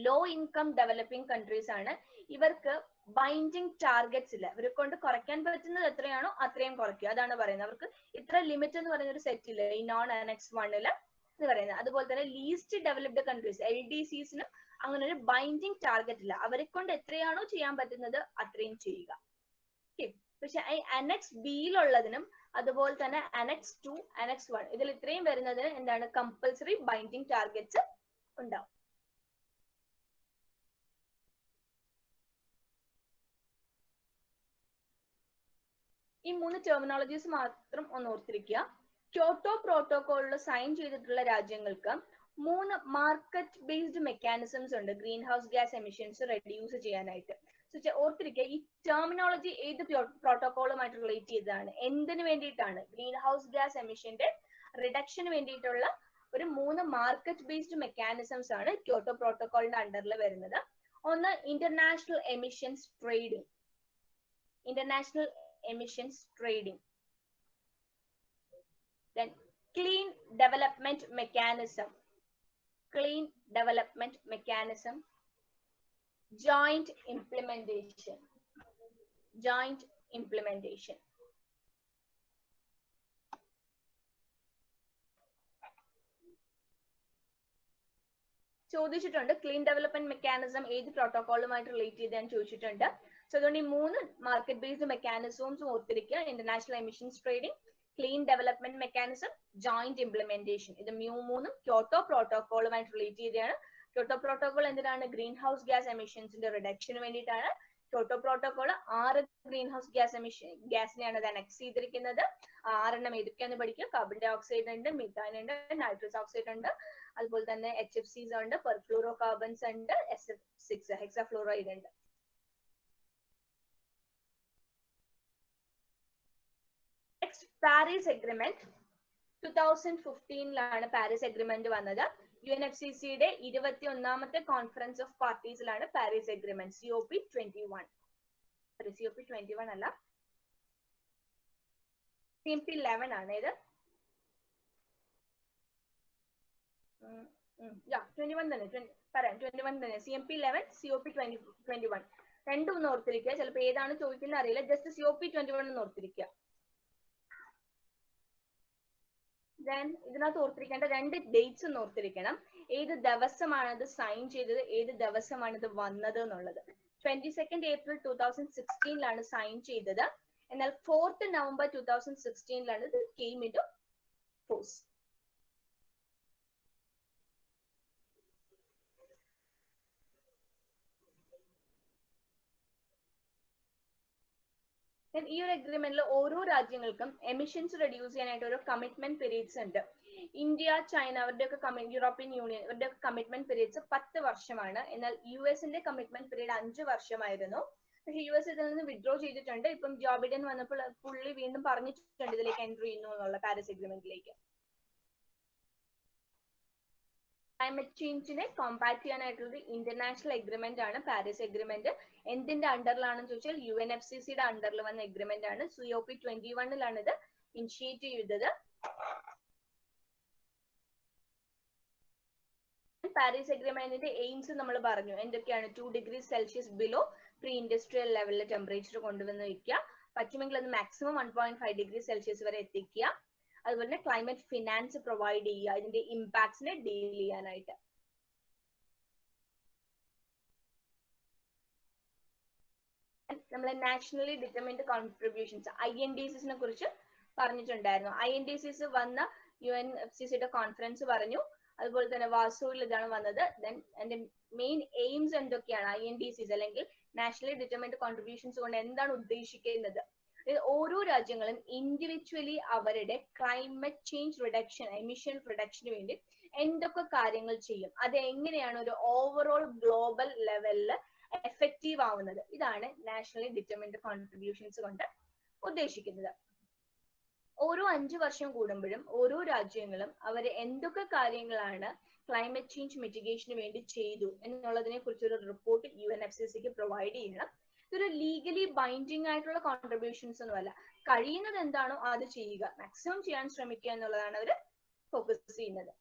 ലോ ഇൻകം ഡെവലപ്പിംഗ് കൺട്രീസ് ആണ്. ഇവർക്ക് ബൈൻഡിങ് ടാർഗറ്റ്സ് ഇല്ല. ഇവരെ കൊണ്ട് കുറയ്ക്കാൻ പറ്റുന്നത് എത്രയാണോ അത്രയും കുറയ്ക്കുക, അതാണ് പറയുന്നത്. അവർക്ക് ഇത്ര ലിമിറ്റ് എന്ന് പറയുന്ന ഒരു സെറ്റ് ഇല്ല ഈ നോൺ അനക്സ് 1. എന്ന് പറയുന്നത്. അതുപോലെ തന്നെ ലീസ്റ്റ് ഡെവലപ്ഡ് കൺട്രീസ് LDCസിനും അങ്ങനെ ഒരു ബൈൻഡിങ് ടാർഗറ്റ് ഇല്ല. അവരെ കൊണ്ട് എത്രയാണോ ചെയ്യാൻ പറ്റുന്നത് അത്രയും ചെയ്യുക. പക്ഷെ ഈ അനെക്സ് ബിയിലുള്ളതിനും അതുപോലെ തന്നെ അനെക്സ് 2, അനെക്സ് 1 ഇതിൽ ഇത്രയും വരുന്നതിന് എന്താണ് കമ്പൽസറി ബൈൻഡിങ് ടാർഗറ്റ്സ് ഉണ്ടാവും. ഈ 3 ടെർമിനോളജീസ് മാത്രം ഒന്ന് ഓർത്തിരിക്കുക. ക്യോട്ടോ പ്രോട്ടോകോളിൽ സൈൻ ചെയ്തിട്ടുള്ള രാജ്യങ്ങൾക്ക് 3 മാർക്കറ്റ് ബേസ്ഡ് മെക്കാനിസംസ് ഉണ്ട് green house gas emissions reduce ചെയ്യാനായിട്ട്. ഓർത്തിരിക്കുക, ഈ ടെർമിനോളജി ഏത് പ്രോട്ടോകോളുമായിട്ട് റിലേറ്റ് ചെയ്തതാണ്, എന്തിനു വേണ്ടിയിട്ടാണ്? ഗ്രീൻ ഹൗസ് ഗ്യാസ് എമിഷന്റെ റിഡക്ഷന് വേണ്ടിയിട്ടുള്ള ഒരു 3 മാർക്കറ്റ് ബേസ്ഡ് മെക്കാനിസംസ് ആണ് ക്യോട്ടോ പ്രോട്ടോകോളിന്റെ അണ്ടറിൽ വരുന്നത്. ഒന്ന് international emissions trading, international emissions trading, then clean development mechanism, clean development mechanism, joint implementation, joint implementation. ചോദിച്ചിട്ടുണ്ട് ക്ലീൻ ഡെവലപ്മെന്റ് മെക്കാനിസം ഏത് പ്രോട്ടോകോളുമായിട്ട് റിലേറ്റ് ചെയ്താൻ ചോദിച്ചിട്ടുണ്ട്. സോ അതുകൊണ്ട് ഈ 3 മാർക്കറ്റ് ബേസ്ഡ് മെക്കാനിസംസും ഓർത്തിരിക്കുക. International emissions trading, clean development mechanism, joint implementation. ഇത് 3 ക്യോട്ടോ പ്രോട്ടോകോളുമായിട്ട് റിലേറ്റ് ചെയ്താണ്. ക്യോട്ടോ പ്രോട്ടോകോൾ എന്തിനാണ്? ഗ്രീൻ ഹൗസ് ഗ്യാസ് എമിഷൻസിന്റെ റിഡക്ഷന് വേണ്ടിയിട്ടാണ്. ക്യോട്ടോ പ്രോട്ടോകോൾ 6 ഗ്രീൻ ഹൗസ് ഗ്യാസിനെയാണ് അത് അനക്സ് ചെയ്തിരിക്കുന്നത്. 6 ഏതൊക്കെയാന്ന് പഠിക്കുക. കാർബൺ ഡൈ ഓക്സൈഡ് ഉണ്ട്, മിഥൈൻ ഉണ്ട്, നൈട്രസ് ഓക്സൈഡ് ഉണ്ട്, അതുപോലെ തന്നെ HFCs ഉണ്ട്, പെർഫ്ലൂറോ കാർബൺസ് ഉണ്ട്, SF6 ഹെക്സാഫ്ലൂറൈഡ് ഉണ്ട്. Next Paris agreement 2015 Paris agreement വന്നത്. UNFCCയുടെ 21ാമത്തെ കോൺഫറൻസ് ഓഫ് പാർട്ടീസിലാണ് പാരീസ് എഗ്രിമെന്റ് COP21. COP21 അല്ല, COP11 ആണ് ഇത്. 21 തന്നെ പറയാം, 21 തന്നെ. COP11, COP21 രണ്ടും ഒന്ന് ഓർത്തിരിക്കുക. ചിലപ്പോൾ ഏതാണ് ചോദിക്കുന്നത് അറിയില്ല, ജസ്റ്റ് COP21 ഒന്ന് ഓർത്തിരിക്കുക. ദെൻ ഇതിനകത്ത് ഓർത്തിരിക്കേണ്ട 2 ഡേറ്റ്സ് ഒന്ന് ഓർത്തിരിക്കണം. ഏത് ദിവസമാണ് ഇത് സൈൻ ചെയ്തത്, ഏത് ദിവസമാണ് ഇത് വന്നത് എന്നുള്ളത്. 22 April 2016 സൈൻ ചെയ്തത്. എന്നാൽ 4th November 2016 ഇത് കെയിം ഇൻടു ഫോഴ്സ്. ഈ ഒരു അഗ്രിമെന്റിൽ ഓരോ രാജ്യങ്ങൾക്കും എമിഷൻസ് റെഡ്യൂസ് ചെയ്യാനായിട്ട് ഓരോ കമ്മിറ്റ്മെന്റ് പീരീഡ്സ് ഉണ്ട്. ഇന്ത്യ, ചൈന അവരുടെയൊക്കെ യൂറോപ്യൻ യൂണിയൻ ഇവരുടെ കമ്മിറ്റ്മെന്റ് പീരീഡ്സ് 10 വർഷമാണ്. എന്നാൽ US-ന്റെ കമ്മിറ്റ്മെന്റ് പീരീഡ് 5 വർഷമായിരുന്നു. പക്ഷെ US ഇതിൽ നിന്ന് വിഡ്രോ ചെയ്തിട്ടുണ്ട്. ഇപ്പം ജോ ബൈഡൻ വന്നപ്പോൾ പുള്ളി വീണ്ടും പറഞ്ഞിട്ടുണ്ട് ഇതിലേക്ക് എൻട്രി ചെയ്യുന്നു എന്നുള്ള പാരീസ് അഗ്രിമെന്റിലേക്ക്. ക്ലൈമറ്റ് ചേഞ്ചിനെ കോമ്പാക്ട് ചെയ്യാനായിട്ടുള്ള ഇന്റർനാഷണൽ എഗ്രിമെന്റ് ആണ് പാരീസ് എഗ്രിമെന്റ്. എന്തിന്റെ അണ്ടറിലാണെന്ന് ചോദിച്ചാൽ UNFCCയുടെ അണ്ടറിൽ വന്ന എഗ്രിമെന്റ് ആണ്. COP21 ഇത് ഇനിഷ്യേറ്റ് ചെയ്തത്. പാരീസ് എഗ്രിമെന്റിന്റെ എയിംസ് നമ്മൾ പറഞ്ഞു എന്തൊക്കെയാണ്. 2 degrees Celsius below pre industrial ലെവലിലെ ടെമ്പറേച്ചർ കൊണ്ടുവന്ന് വയ്ക്കുക. പറ്റുമെങ്കിൽ അത് മാക്സിമം 1.5 degrees Celsius വരെ എത്തിക്കുക. അതുപോലെ തന്നെ ക്ലൈമറ്റ് ഫിനാൻസ് പ്രൊവൈഡ് ചെയ്യുക ഇതിന്റെ ഇമ്പാക്ട്സിനെ ഡീൽ ചെയ്യാനായിട്ട്. നമ്മളെ നാഷണലി ഡിറ്റർമിൻഡ് കോൺട്രിബ്യൂഷൻസ് INDCs കുറിച്ച് പറഞ്ഞിട്ടുണ്ടായിരുന്നു. INDCs വന്ന UNFCCയുടെ കോൺഫറൻസ് പറഞ്ഞു. അതുപോലെ തന്നെ വാസോയിൽ ഇതാണ് വന്നത്. ദെൻ അതിന്റെ മെയിൻ എയിംസ് എന്തൊക്കെയാണ്? INDCs അല്ലെങ്കിൽ നാഷണലി ഡിറ്റർമിൻഡ് കോൺട്രിബ്യൂഷൻസ് കൊണ്ട് എന്താണ് ഉദ്ദേശിക്കുന്നത്? ഓരോ രാജ്യങ്ങളും ഇൻഡിവിജ്വലി അവരുടെ ക്ലൈമറ്റ് ചേഞ്ച് റിഡക്ഷൻ, എമിഷൻ റിഡക്ഷന് വേണ്ടി എന്തൊക്കെ കാര്യങ്ങൾ ചെയ്യും, അത് എങ്ങനെയാണ് ഒരു ഓവറോൾ ഗ്ലോബൽ ലെവലിൽ എഫക്റ്റീവ് ആവുന്നത്, ഇതാണ് നാഷണലി ഡിറ്റർമിൻഡ് കോൺട്രിബ്യൂഷൻസ് കൊണ്ട് ഉദ്ദേശിക്കുന്നത്. ഓരോ 5 വർഷം കൂടുമ്പോഴും ഓരോ രാജ്യങ്ങളും അവർ എന്തൊക്കെ കാര്യങ്ങളാണ് ക്ലൈമറ്റ് ചേഞ്ച് മിറ്റിഗേഷന് വേണ്ടി ചെയ്തു എന്നുള്ളതിനെ കുറിച്ചൊരു റിപ്പോർട്ട് UNFCCക്ക് പ്രൊവൈഡ് ചെയ്യണം. ഇതൊരു ലീഗലി ബൈൻഡിങ് ആയിട്ടുള്ള കോൺട്രിബ്യൂഷൻസ് ഒന്നുമല്ല. കഴിയുന്നത് എന്താണോ അത് ചെയ്യുക, മാക്സിമം ചെയ്യാൻ ശ്രമിക്കുക എന്നുള്ളതാണ് അവർ ഫോക്കസ് ചെയ്യുന്നത്.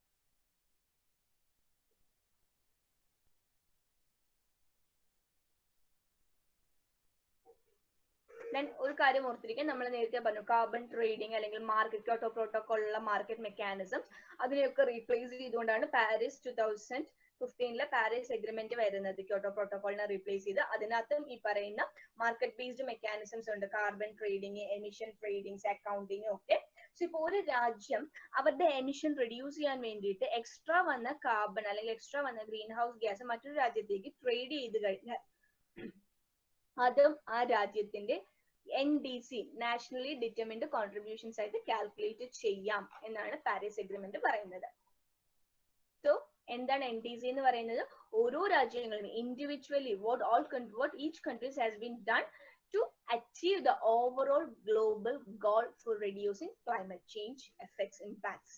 ദെൻ ഒരു കാര്യം ഓർത്തിരിക്കാൻ നമ്മൾ നേരത്തെ പറഞ്ഞു കാർബൺ ട്രേഡിംഗ് അല്ലെങ്കിൽ മാർക്കറ്റ് ക്യോട്ടോ പ്രോട്ടോകോളിലുള്ള മാർക്കറ്റ് മെക്കാനിസം അതിനെയൊക്കെ റീപ്ലേസ് ചെയ്തുകൊണ്ടാണ് പാരീസ് 2015 പാരീസ് എഗ്രിമെന്റ് വരുന്നത്. ക്യോട്ടോ പ്രോട്ടോകോളിനെ റീപ്ലേസ് ചെയ്ത് അതിനകത്തും ഈ പറയുന്ന മാർക്കറ്റ് ബേസ്ഡ് മെക്കാനിസംസ് ഉണ്ട്. Carbon trading, emission tradings, accounting ഒക്കെ. സോ ഇപ്പോൾ ഒരു രാജ്യം അവരുടെ എമിഷൻ റെഡ്യൂസ് ചെയ്യാൻ വേണ്ടിയിട്ട് എക്സ്ട്രാ വന്ന കാർബൺ അല്ലെങ്കിൽ എക്സ്ട്രാ വന്ന ഗ്രീൻ ഹൗസ് ഗ്യാസ് മറ്റൊരു രാജ്യത്തേക്ക് ട്രേഡ് ചെയ്ത് കഴിഞ്ഞാൽ അതും ആ രാജ്യത്തിന്റെ NDC നാഷണലി ഡിറ്റർമിൻഡ് കോൺട്രിബ്യൂഷൻസ് ആയിട്ട് കാൽക്കുലേറ്റ് ചെയ്യാം എന്നാണ് പാരീസ് എഗ്രിമെന്റ് പറയുന്നത്. സോ എന്താണ് NDC എന്ന് പറയുന്നത്? ഓരോ രാജ്യങ്ങളും individually what each countries has been done to achieve the overall global goal for reducing climate change effects impacts.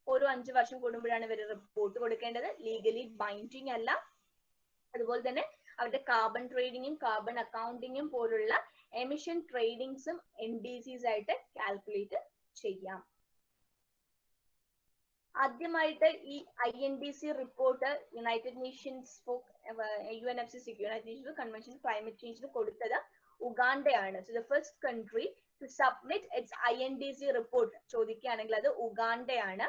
ഓരോ 5 വർഷം കൂടുമ്പോഴാണ് ഇവർ റിപ്പോർട്ട് കൊടുക്കേണ്ടത്. ലീഗലി ബൈൻഡിങ് അല്ല. അതുപോലെ തന്നെ അവരുടെ കാർബൺ ട്രേഡിങ്ങും കാർബൺ അക്കൗണ്ടിങ്ങും പോലുള്ള എമിഷൻ ട്രേഡിങ്സും NDCs ആയിട്ട് കാൽക്കുലേറ്റ് ചെയ്യാം. ആദ്യമായിട്ട് ഈ INDC report United Nations UNFCCC United Nations convention climate ചേഞ്ചിന് കൊടുത്തത് ഉഗാണ്ടയാണ്. So the first country to submit its INDC report ചോദിക്കുകയാണെങ്കിൽ അത് ഉഗാണ്ടയാണ്.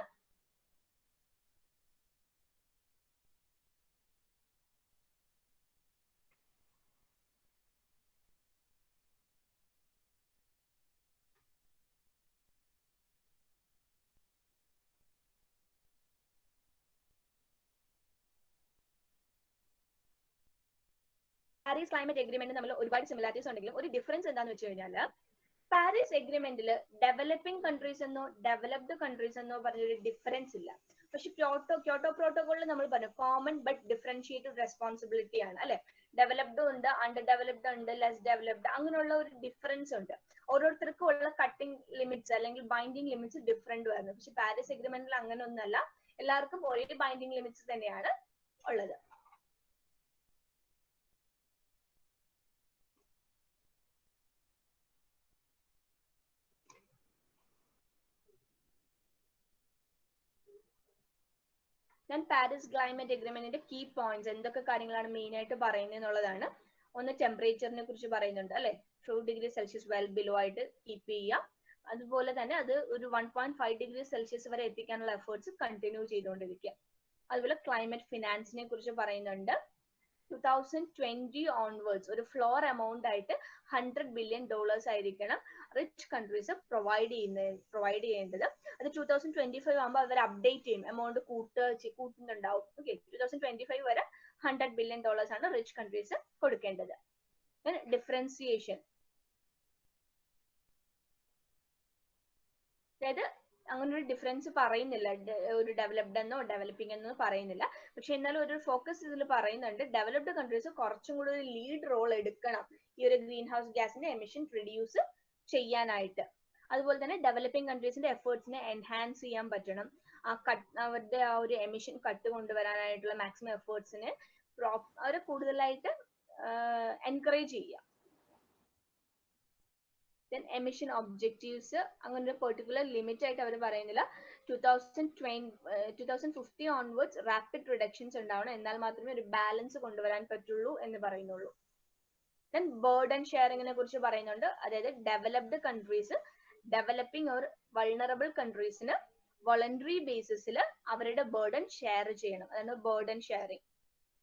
പാരീസ് ക്ലൈമറ്റ് എഗ്രിമെന്റ് നമ്മൾ ഒരുപാട് സിമിലാരിറ്റീസ് ഉണ്ടെങ്കിലും ഒരു ഡിഫറൻസ് എന്താന്ന് വെച്ച് കഴിഞ്ഞാൽ പാരീസ് എഗ്രിമെന്റിൽ ഡെവലപ്പിംഗ് കൺട്രീസ് എന്നോ ഡെവലപ്ഡ് കൺട്രീസ് എന്നോ പറഞ്ഞൊരു ഡിഫറൻസ് ഇല്ല. പക്ഷെ ക്യോട്ടോ പ്രോട്ടോകോളിൽ നമ്മൾ പറഞ്ഞു കോമൺ ബട്ട് ഡിഫറൻഷിയേറ്റഡ് റെസ്പോൺസിബിലിറ്റി ആണ് അല്ലെ. ഡെവലപ്ഡ് ഉണ്ട്, അണ്ടർ ഡെവലപ്ഡ് ഉണ്ട്, ലെസ് ഡെവലപ്ഡ്, അങ്ങനെയുള്ള ഒരു ഡിഫറൻസ് ഉണ്ട്. ഓരോരുത്തർക്കും ഉള്ള കട്ടിംഗ് ലിമിറ്റ്സ് അല്ലെങ്കിൽ ബൈൻഡിങ് ലിമിറ്റ്സ് ഡിഫറെന്റ് വരുന്നു. പക്ഷെ പാരീസ് എഗ്രിമെന്റിൽ അങ്ങനെ ഒന്നല്ല, എല്ലാവർക്കും ഒരേ ബൈൻഡിങ് ലിമിറ്റ്സ് തന്നെയാണ് ഉള്ളത്. ഞാൻ പാരീസ് ക്ലൈമറ്റ് എഗ്രിമെന്റിന്റെ കീ പോയിന്റ്സ് എന്തൊക്കെ കാര്യങ്ങളാണ് മെയിൻ ആയിട്ട് പറയുന്നത് എന്നുള്ളതാണ്. ഒന്ന് ടെമ്പറേച്ചറിനെ കുറിച്ച് പറയുന്നുണ്ട് അല്ലെ. 2°C വെൽ ബിലോ ആയിട്ട് കീപ്പ് ചെയ്യുക. അതുപോലെ തന്നെ അത് ഒരു 1.5°C വരെ എത്തിക്കാനുള്ള എഫേർട്സ് കണ്ടിന്യൂ ചെയ്തുകൊണ്ടിരിക്കുക. അതുപോലെ ക്ലൈമറ്റ് ഫിനാൻസിനെ കുറിച്ച് പറയുന്നുണ്ട്. 2020 ഓൺവേർഡ്സ് ഒരു ഫ്ലോർ എമൗണ്ട് ആയിട്ട് $100 billion ആയിരിക്കണം റിച്ച് കൺട്രീസ് പ്രൊവൈഡ് ചെയ്യേണ്ടത്. അത് 2025 ആകുമ്പോൾ അവർ അപ്ഡേറ്റ് ചെയ്യും, എമൗണ്ട് കൂട്ടുന്നുണ്ടാവും. ഓക്കെ, 2025 വരെ $100 billion ആണ് റിച്ച് കൺട്രീസ് കൊടുക്കേണ്ടത്. ഡിഫറൻസിയേഷൻ, അതായത് അങ്ങനെ ഒരു ഡിഫറൻസ് പറയുന്നില്ല, ഒരു ഡെവലപ്ഡ് എന്നോ ഡെവലപ്പിംഗ് എന്നോ പറയുന്നില്ല. പക്ഷെ എന്നാലും ഒരു ഫോക്കസ് ഇതിൽ പറയുന്നുണ്ട്, ഡെവലപ്ഡ് കൺട്രീസ് കുറച്ചും കൂടി ഒരു ലീഡ് റോൾ എടുക്കണം ഈ ഒരു ഗ്രീൻ ഹൗസ് ഗ്യാസിന്റെ എമിഷൻ റിഡ്യൂസ് ചെയ്യാനായിട്ട്. അതുപോലെ തന്നെ ഡെവലപ്പിംഗ് കൺട്രീസിന്റെ എഫേർട്സിനെ എൻഹാൻസ് ചെയ്യാൻ പറ്റണം. അവരുടെ ആ ഒരു എമിഷൻ കട്ട് കൊണ്ടുവരാനായിട്ടുള്ള മാക്സിമം എഫേർട്സിനെ അവരെ കൂടുതലായിട്ട് എൻകറേജ് ചെയ്യുക. എമിഷൻ ഒബ്ജക്റ്റീവ്സ് അങ്ങനെ ഒരു പെർട്ടിക്കുലർ ലിമിറ്റ് ആയിട്ട് അവർ പറയുന്നില്ല. 2050 ഓൺവേർഡ്സ് റാപ്പിഡ് റിഡക്ഷൻസ് ഉണ്ടാവണം, എന്നാൽ മാത്രമേ ഒരു ബാലൻസ് കൊണ്ടുവരാൻ പറ്റുള്ളൂ എന്ന് പറയുന്നുള്ളൂ. ദെൻ ബേർഡൻ ഷെയറിങ്ങിനെ കുറിച്ച് പറയുന്നുണ്ട്. അതായത് developed countries developing or vulnerable കൺട്രീസിന് വോളണ്ടറി ബേസിസിൽ അവരുടെ ബേർഡൻ ഷെയർ ചെയ്യണം, അതാണ് ബേർഡൻ ഷെയറിങ്.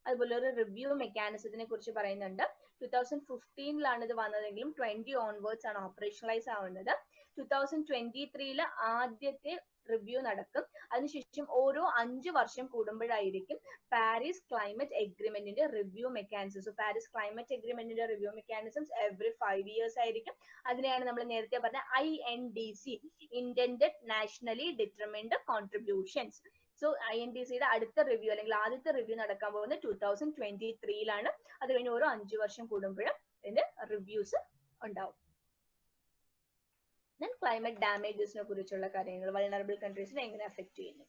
അതുപോലെ ഒരു റിവ്യൂ മെക്കാനിസത്തിനെ കുറിച്ച് പറയുന്നുണ്ട്. 2015 ഇത് വന്നതെങ്കിലും 20 ഓൺവേർഡ്സ് ആണ് ഓപ്പറേഷണലൈസ് ആവുന്നത്. 2023 ആദ്യത്തെ റിവ്യൂ നടക്കും. അതിനുശേഷം ഓരോ 5 വർഷം കൂടുമ്പോഴായിരിക്കും പാരീസ് ക്ലൈമറ്റ് എഗ്രിമെന്റിന്റെ റിവ്യൂ മെക്കാനിസംസ്. പാരീസ് ക്ലൈമറ്റ് എഗ്രിമെന്റിന്റെ റിവ്യൂ മെക്കാനിസംസ് എവറി 5 years ആയിരിക്കും. അതിനെയാണ് നമ്മൾ നേരത്തെ പറഞ്ഞ INDC, intended nationally determined contributions. So INDCയുടെ അടുത്ത റിവ്യൂ അല്ലെങ്കിൽ ആദ്യത്തെ റിവ്യൂ നടക്കാൻ പോകുന്നത് 2023 അത് കഴിഞ്ഞ് ഓരോ 5 വർഷം കൂടുമ്പോഴും ഇതിന്റെ റിവ്യൂസ് ഉണ്ടാവും. ക്ലൈമറ്റ് ഡാമേജസിനെ കുറിച്ചുള്ള കാര്യങ്ങൾ, വൾണറബിൾ കൺട്രീസിനെ എങ്ങനെ അഫക്ട് ചെയ്യുന്നു.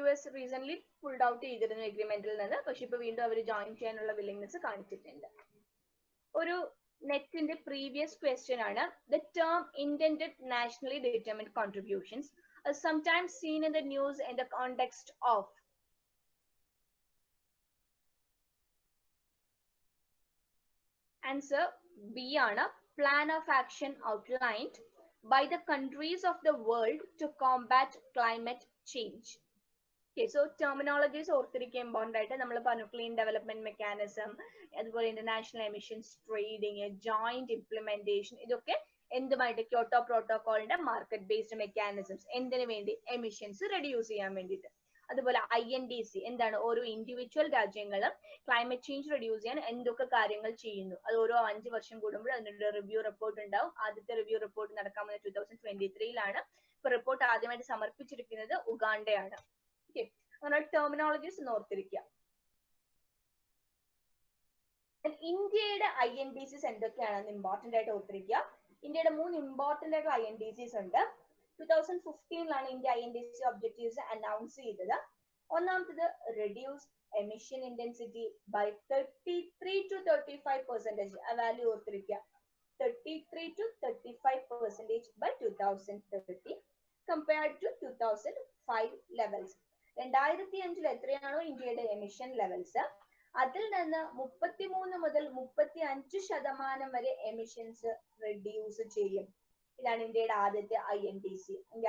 US റീസെന്റ് പുൾഡ് ഔട്ട് ചെയ്തിരുന്നു എഗ്രിമെന്റിൽ നിന്ന്. പക്ഷെ ഇപ്പൊ വീണ്ടും അവർ ജോയിൻ ചെയ്യാനുള്ള വില്ലിംഗ്നെസ് കാണിച്ചിട്ടുണ്ട്. ഒരു നെറ്റിന്റെ പ്രീവിയസ് ക്വസ്റ്റ്യൻ ആണ്. The term intended nationally determined contributions are sometimes seen in the news in the context of. Answer B ആണ്. Plan of action outlined by the countries of the world to combat climate change. Okay, so terminologies ഓർത്തിരിക്കുക ഇമ്പോർട്ടൻ്റ് ആയിട്ട്. നമ്മൾ പറഞ്ഞു ക്ലീൻ ഡെവലപ്മെന്റ് മെക്കാനിസം, അതുപോലെ international emissions trading, joint implementation, ഇതൊക്കെ എന്തുമായിട്ട് ക്യോട്ടോ പ്രോട്ടോകോളിന്റെ മാർക്കറ്റ് ബേസ്ഡ് മെക്കാനിസംസ്, എന്തിനു വേണ്ടി? എമിഷൻസ് റെഡ്യൂസ് ചെയ്യാൻ വേണ്ടിയിട്ട്. അതുപോലെ INDC എന്താണ്? ഓരോ ഇൻഡിവിജ്വൽ രാജ്യങ്ങളും ക്ലൈമറ്റ് ചേഞ്ച് റെഡ്യൂസ് ചെയ്യാൻ എന്തൊക്കെ കാര്യങ്ങൾ ചെയ്യുന്നു, അത് ഓരോ 5 വർഷം കൂടുമ്പോൾ അതിന്റെ റിവ്യൂ റിപ്പോർട്ട് ഉണ്ടാവും. ആദ്യത്തെ റിവ്യൂ റിപ്പോർട്ട് നടക്കാൻ പോകുന്നത് 2023 ഇപ്പൊ റിപ്പോർട്ട് ആദ്യമായിട്ട് സമർപ്പിച്ചിരിക്കുന്നത് ഉഗാണ്ടയാണ്. ഓക്കെ, അങ്ങനെ ടെർമിനോളജീസ് ഓർത്തിരിക്കുക. ഇന്ത്യയുടെ INDCs എന്തൊക്കെയാണെന്ന് ഇമ്പോർട്ടന്റ് ആയിട്ട് ഓർത്തിരിക്കുക. ഇന്ത്യയുടെ 3 ഇമ്പോർട്ടന്റ് ആയിട്ടുള്ള INDCs ഉണ്ട്. 2015 ഇന്ത്യ INDC ഒബ്ജക്റ്റീവ്സ് അനൗൺസ് ചെയ്തത്. ഒന്നാമത്തത് reduce emission intensity by 33 to 35%. ആ വാല്യൂ ഓർത്തിരിക്കുക. 33 to 35% by 2030 compared to 2005 levels. 2005 എത്രയാണോ ഇന്ത്യയുടെ എമിഷൻ ലെവൽസ്, അതിൽ നിന്ന് 33 മുതൽ 35% വരെ എമിഷൻസ് റെഡ്യൂസ് ചെയ്യും. ഇതാണ് ഇന്ത്യയുടെ ആദ്യത്തെ INDC. ഇന്ത്യ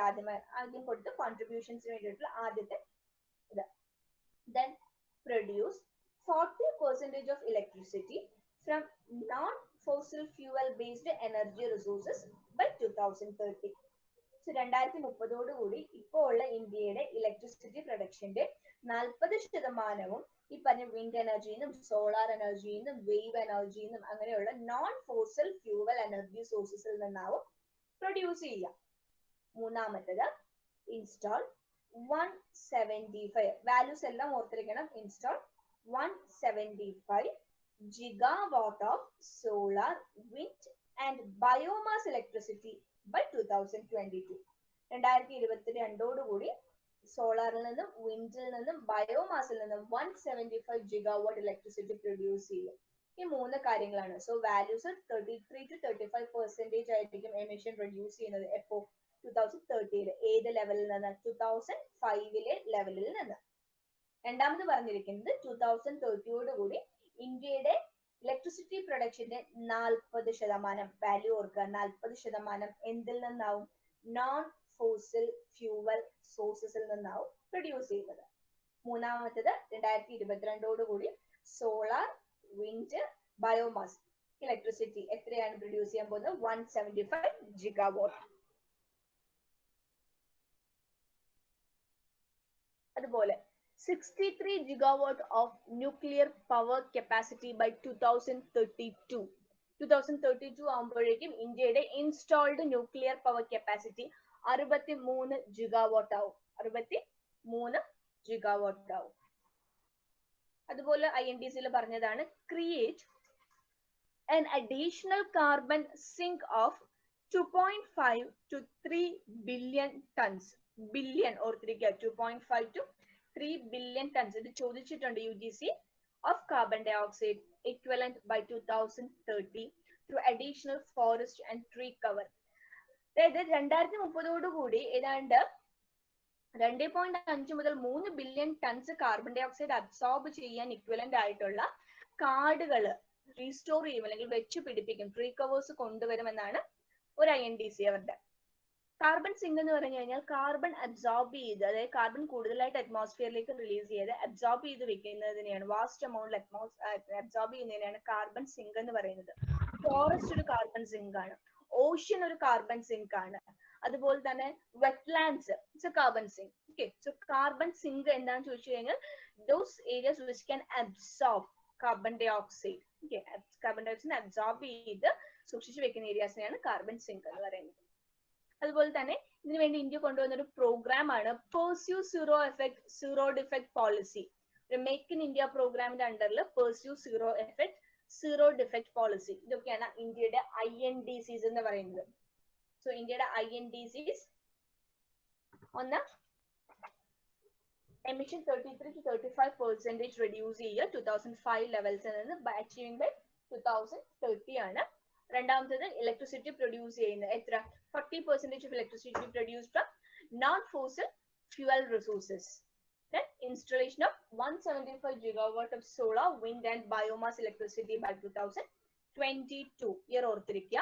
ആദ്യം കൊടുത്ത കോൺട്രിബ്യൂഷൻസിന് വേണ്ടിയിട്ടുള്ള ആദ്യത്തെ ഇത്. Then produce 40% of electricity from non-fossil fuel based energy resources by 2030. So 2030 ഇപ്പോൾ ഉള്ള ഇന്ത്യയുടെ ഇലക്ട്രിസിറ്റി പ്രൊഡക്ഷന്റെ 40% ഈ പറഞ്ഞ വിൻഡ് എനർജിന്നും സോളാർ എനർജിന്നും വേവ് എനർജിന്നും അങ്ങനെയുള്ള നോൺ ഫോസൽ ഫ്യൂവൽ എനർജി സോഴ്സസിൽ നിന്നാവും പ്രൊഡ്യൂസ് ചെയ്യുക. മൂന്നാമത്തത് ഇൻസ്റ്റാൾ 175 വാല്യൂസ് എല്ലാം ഓർത്തിരിക്കണം. Install 175 gigawatt of solar, wind and biomass electricity by 2022. 2022 സോളാറിൽ നിന്നും വിൻഡിൽ നിന്നും ബയോമാസിൽ നിന്നും 175 ജിഗാവാട്ട് ഇലക്ട്രിസിറ്റി പ്രൊഡ്യൂസ് ചെയ്യും. ഈ 3 കാര്യങ്ങളാണ്. സോ വാല്യൂസ് 33 to 35% ആയിരിക്കും എമിഷൻ റെഡ്യൂസ് ചെയ്യുന്നത്. എപ്പോ? 2030 ഏത് ലെവലിൽ നിന്ന്? 2005 ലെവലിൽ നിന്ന്. രണ്ടാമത് പറഞ്ഞിരിക്കുന്നത് 2030 ഇന്ത്യയുടെ ഇലക്ട്രിസിറ്റി പ്രൊഡക്ഷന്റെ 40% വാല്യൂ ഓർക്കുക. 40% എന്തിൽ നിന്നാവും? നോൺ ഫോസിൽ ഫ്യൂവൽ സോഴ്സസിൽ നിന്നാവും പ്രൊഡ്യൂസ് ചെയ്യുന്നത്. മൂന്നാമത്തത് 2022 സോളാർ, വിൻഡ്, ബയോമാസ് ഇലക്ട്രിസിറ്റി എത്രയാണ് പ്രൊഡ്യൂസ് ചെയ്യാൻ പോകുന്നത്? 175 ജിഗാവാട്ട്. അതുപോലെ 63 gigawatt of nuclear power capacity by 2032. 2032 ആകുമ്പോഴേക്കും ഇന്ത്യയുടെ installed nuclear power capacity 63 gigawatt ആവും. 63 ജിഗാവാട്ട് ആവും. അതുപോലെ INDC പറഞ്ഞതാണ് create an additional carbon sink of 2.5 to 3 billion tons. Billion ഓർത്തിരിക്കുക. 2.5 to 3 billion tons. ഇത് ചോദിച്ചിട്ടുണ്ട് UGC of carbon dioxide equivalent by 2030 through additional forest and tree cover. അതായത് 2030 ഏതാണ്ട് 2.5 മുതൽ 3 billion tons carbon dioxide absorb ചെയ്യാൻ ഇക്വലന്റ് ആയിട്ടുള്ള കാടുകൾ റീസ്റ്റോർ ചെയ്യും, അല്ലെങ്കിൽ വെച്ച് പിടിപ്പിക്കും, ട്രീ കവേഴ്സ് കൊണ്ടുവരുമെന്നാണ് ഒരു INDC അവരുടെ. കാർബൺ സിങ്ക് എന്ന് പറഞ്ഞു കഴിഞ്ഞാൽ കാർബൺ അബ്സോർബ് ചെയ്ത്, അതായത് കാർബൺ കൂടുതലായിട്ട് അറ്റ്മോസ്ഫിയറിലേക്ക് റിലീസ് ചെയ്ത് അബ്സോർബ് ചെയ്ത് വെക്കുന്നതിനെയാണ്, വാസ്റ്റ് എമൗണ്ടിൽ അബ്സോർബ് ചെയ്യുന്നതിനെയാണ് കാർബൺ സിങ്ക് എന്ന് പറയുന്നത്. ഫോറസ്റ്റ് ഒരു കാർബൺ സിങ്ക് ആണ്, ഓഷ്യൻ ഒരു കാർബൺ സിങ്ക് ആണ്, അതുപോലെ തന്നെ wetlands it's a carbon sink. Okay, so carbon sink എന്താണെന്ന് ചോദിച്ചു കഴിഞ്ഞാൽ those areas which can absorb carbon dioxide. Okay, carbon dioxide absorb ചെയ്ത് സൂക്ഷിച്ചു വെക്കുന്ന ഏരിയാസിനെയാണ് കാർബൺ സിങ്ക് എന്ന് പറയുന്നത്. അതുപോലെ തന്നെ ഇതിനു വേണ്ടി ഇന്ത്യ കൊണ്ടുവന്ന ഒരു പ്രോഗ്രാം ആണ് പെർസ്യൂ സീറോ ഡിഫെക്ട് പോളിസി. ഒരു മേക്ക് ഇൻ ഇന്ത്യ പ്രോഗ്രാമിന്റെ അണ്ടറിൽ പെർസ്യൂ സീറോ ഡിഫെക്ട് പോളിസി, ഇതൊക്കെയാണ് ഇന്ത്യയുടെ INDCs എന്ന് പറയുന്നത്. സോ ഇന്ത്യയുടെ INDCs ഒന്ന് എമിഷൻ 33 to 35% റെഡ്യൂസ് ചെയ്യുക 2005 ലെവൽസിൽ നിന്ന് ബൈ അച്ചീവിംഗ് ബൈ 2030 ആണ്. രണ്ടാമത്തേത് ഇലക്ട്രിസിറ്റി പ്രൊഡ്യൂസ് ചെയ്യുന്നത് എത്ര? 40% of electricity produced from non-fossil fuel resources. Then installation of 175 gigawatt of solar, wind and biomass electricity by 22 year ഓർത്തിരിക്കുക.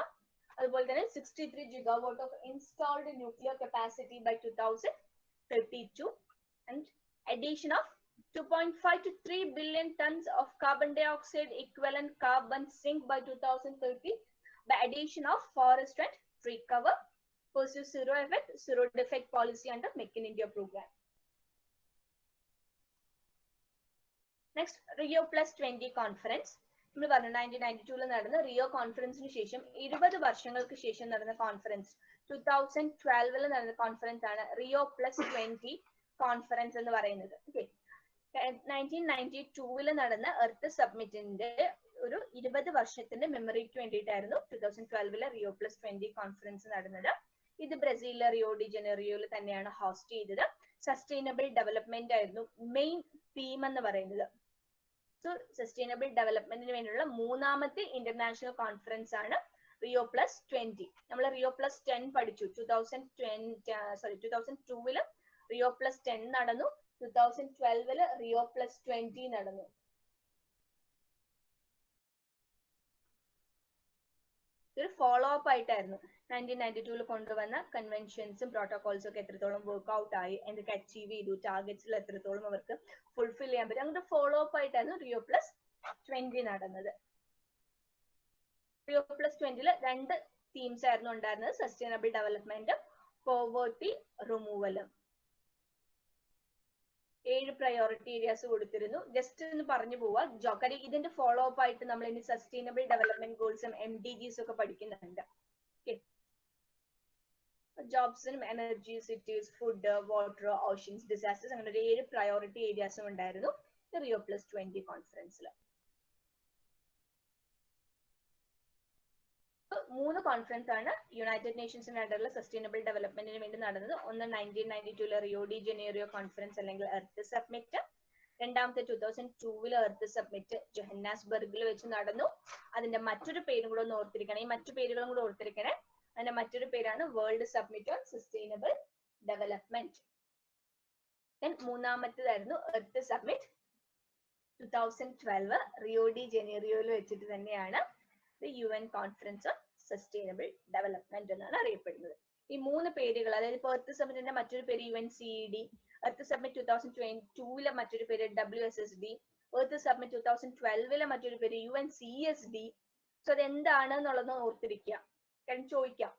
അതുപോലെ തന്നെ 63 gigawatt of installed nuclear capacity by 2032 and addition of 2.5 to 3 billion tons of carbon dioxide equivalent carbon sink by 2030 by addition of forest and tree cover. Pursue zero effect, zero defect policy under Make in India program. Next, Rio Plus 20 conference. നമ്മൾ പറഞ്ഞു 1992 നടന്ന റിയോ കോൺഫറൻസിന് ശേഷം 20 വർഷങ്ങൾക്ക് ശേഷം നടന്ന കോൺഫറൻസ് 2012 നടന്ന കോൺഫറൻസ് ആണ് റിയോ പ്ലസ് 20 കോൺഫറൻസ് എന്ന് പറയുന്നത്. ഓക്കെ, 1992 നടന്ന എർത്ത് സബ്മിറ്റിന്റെ ഒരു 20 വർഷത്തിന്റെ മെമ്മറിക്ക് വേണ്ടിയിട്ടായിരുന്നു 2012 റിയോ പ്ലസ് 20 കോൺഫറൻസ് നടന്നത്. ഇത് ബ്രസീലിലെ റിയോ ഡി ജനീറോയിൽ തന്നെയാണ് ഹോസ്റ്റ് ചെയ്തത്. സസ്റ്റൈനബിൾ ഡെവലപ്മെന്റ് ആയിരുന്നു മെയിൻ തീം എന്ന് പറയുന്നത്. സോ സസ്റ്റൈനബിൾ ഡെവലപ്മെന്റിന് വേണ്ടിയുള്ള മൂന്നാമത്തെ ഇന്റർനാഷണൽ കോൺഫറൻസ് ആണ് റിയോ പ്ലസ് 20. നമ്മൾ റിയോ പ്ലസ് 10 പഠിച്ചു. 2002 റിയോ പ്ലസ് 10 നടന്നു. 2012 റിയോ പ്ലസ് 20 നടന്നു. ഇതൊരു ഫോളോ അപ്പ് ആയിട്ടായിരുന്നു. 1992 കൊണ്ടുവന്ന കൺവെൻഷൻസും പ്രോട്ടോകോൾസും ഒക്കെ എത്രത്തോളം വർക്ക്ഔട്ട് ആയി, എന്തൊക്കെ അച്ചീവ് ചെയ്തു, ടാർഗറ്റ്സിൽ എത്രത്തോളം അവർക്ക് ഫുൾഫിൽ ചെയ്യാൻ പറ്റും, അങ്ങനത്തെ ഫോളോ അപ്പ് ആയിട്ടായിരുന്നു റിയോ പ്ലസ് 20 നടന്നത്. റിയോ പ്ലസ് 20 2 തീംസ് ആയിരുന്നു ഉണ്ടായിരുന്നത്. സസ്റ്റൈനബിൾ ഡെവലപ്മെന്റ്, പോവേർട്ടി റിമൂവലും. 7 പ്രയോറിറ്റി ഏരിയാസ് കൊടുത്തിരുന്നു. ജസ്റ്റ് ഒന്ന് പറഞ്ഞു പോവാ. കാര്യം ഇതിന്റെ ഫോളോ അപ്പ് ആയിട്ട് നമ്മൾ ഇനി സസ്റ്റൈനബിൾ ഡെവലപ്മെന്റ് ഗോൾസും MDGs ഒക്കെ പഠിക്കുന്നുണ്ട്. ജോബ്സും energy, cities, food, water, oceans, disasters, അങ്ങനെ ഒരു 7 പ്രയോറിറ്റി ഏരിയാസും ഉണ്ടായിരുന്നു റിയോ പ്ലസ് 20 കോൺഫറൻസിൽ. 3 കോൺഫറൻസ് ആണ് യുണൈറ്റഡ് നേഷൻസിന്റെ അണ്ടറിൽ സസ്റ്റൈനബിൾ ഡെവലപ്മെന്റിന് വേണ്ടി നടന്നത്. ഒന്ന് 1992 റിയോ ഡി ജനീറോ കോൺഫറൻസ് അല്ലെങ്കിൽ എർത്ത് സബ്മിറ്റ്. രണ്ടാമത്തെ 2002 എർത്ത് സബ്മിറ്റ് ജോഹന്നാസ്ബർഗിൽ വെച്ച് നടന്നു. അതിന്റെ മറ്റൊരു പേരും കൂടെ ഒന്ന് ഓർത്തിരിക്കണം. ഈ മറ്റു പേരുകളും കൂടെ ഓർത്തിരിക്കണേ. അതിന്റെ മറ്റൊരു പേരാണ് world submit on sustainable development. മൂന്നാമത്തേതായിരുന്നു എർത്ത് സബ്മിറ്റ് 2012 റിയോ ഡി ജനീറോയിൽ വെച്ചിട്ട് തന്നെയാണ് UN conference on sustainable development എന്നാണ് അറിയപ്പെടുന്നത്. ഈ 3 പേരുകൾ, അതായത് ഇപ്പൊ എർത്ത് സബ്മിറ്റിന്റെ മറ്റൊരു പേര് UNCED, എർത്ത് സബ്മിറ്റ് 2022 മറ്റൊരു പേര് WSSD, എർത്ത് സബ്മിറ്റ് 2012 മറ്റൊരു പേര് UNCSD. സോ അത് എന്താണ് എന്നുള്ളത് ഓർത്തിരിക്കുക, കാരണം ചോദിക്കാം.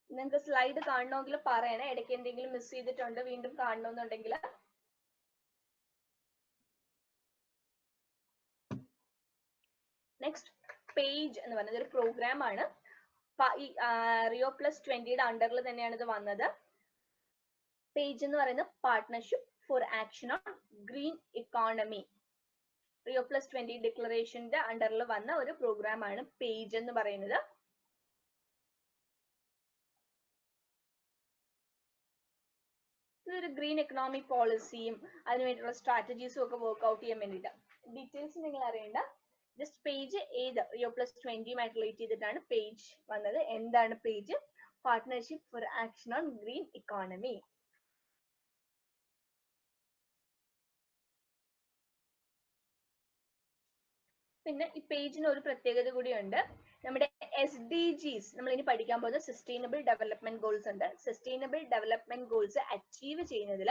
നിങ്ങൾക്ക് സ്ലൈഡ് കാണണമെങ്കിൽ പറയണേ. ഇടയ്ക്ക് എന്തെങ്കിലും മിസ് ചെയ്തിട്ടുണ്ട്, വീണ്ടും കാണണമെന്നുണ്ടെങ്കിൽ. നെക്സ്റ്റ് പേജ് എന്ന് പറയുന്നത് ഒരു പ്രോഗ്രാം ആണ്. ഈ റിയോ പ്ലസ് 20യുടെ അണ്ടറിൽ തന്നെയാണ് ഇത് വന്നത്. പേജ് എന്ന് പറയുന്നത് partnership for action on green economy. Rio plus 20 ഡിക്ലറേഷന്റെ അണ്ടറിൽ വന്ന ഒരു പ്രോഗ്രാം ആണ് പേജ് എന്ന് പറയുന്നത്. ഇതൊരു ഗ്രീൻ എക്കണോമിക് പോളിസിയും അതിനുവേണ്ടിയുള്ള സ്ട്രാറ്റജീസും ഒക്കെ വർക്ക്ഔട്ട് ചെയ്യാൻ വേണ്ടിയിട്ട്. ഡീറ്റെയിൽസ് നിങ്ങൾ അറിയേണ്ട. ജസ്റ്റ് പേജ് ഏത് റിയോ പ്ലസ് 20 റിലേറ്റ് ചെയ്തിട്ടാണ് പേജ് വന്നത്. എന്താണ് page? Partnership for action on green economy. പിന്നെ ഈ പേജിന് ഒരു പ്രത്യേകത കൂടിയുണ്ട്. നമ്മുടെ SDGs നമ്മൾ ഇനി പഠിക്കാൻ പോകുന്ന സസ്റ്റൈനബിൾ ഡെവലപ്മെന്റ് ഗോൾസ് ഉണ്ട്. സസ്റ്റൈനബിൾ ഡെവലപ്മെന്റ് ഗോൾസ് അച്ചീവ് ചെയ്യുന്നതിൽ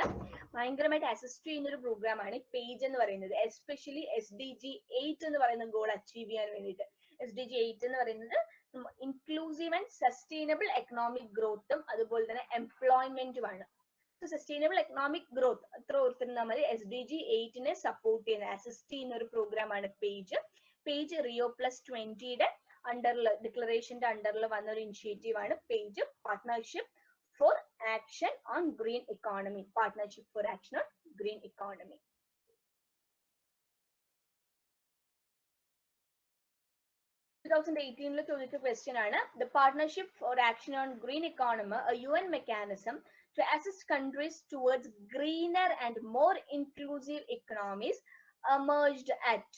ഭയങ്കരമായിട്ട് അസിസ്റ്റ് ചെയ്യുന്ന ഒരു പ്രോഗ്രാം ആണ് പേജ് എന്ന് പറയുന്നത്. എസ്പെഷ്യലി SDG 8 എന്ന് പറയുന്ന ഗോൾ അച്ചീവ് ചെയ്യാൻ വേണ്ടിയിട്ട്. SDG 8 എന്ന് പറയുന്നത് ഇൻക്ലൂസീവ് ആൻഡ് സസ്റ്റൈനബിൾ എക്കണോമിക് ഗ്രോത്തും അതുപോലെ തന്നെ എംപ്ലോയ്മെന്റുമാണ്. സസ്റ്റൈനബിൾ എക്കണോമിക് ഗ്രോത്ത് അത്ര ഓർത്തിരുന്നാൽ മതി. SDG 8നെ സപ്പോർട്ട് ചെയ്യുന്ന, അസിസ്റ്റ് ചെയ്യുന്ന ഒരു പ്രോഗ്രാം ആണ് പേജ്. പേജ് റിയോ പ്ലസ് 20യുടെ അണ്ടറിൽ, ഡിക്ലറേഷന്റെ അണ്ടറിൽ വന്ന ഒരു ഇനിഷ്യേറ്റീവ് ആണ് page. Partnership for action on green economy. Partnership for action on green economy. ചോദിച്ച ക്വസ്റ്റ്യൻ ആണ്. The partnership for action on green economy, a UN mechanism to assist countries towards greener and more inclusive economies, emerged at.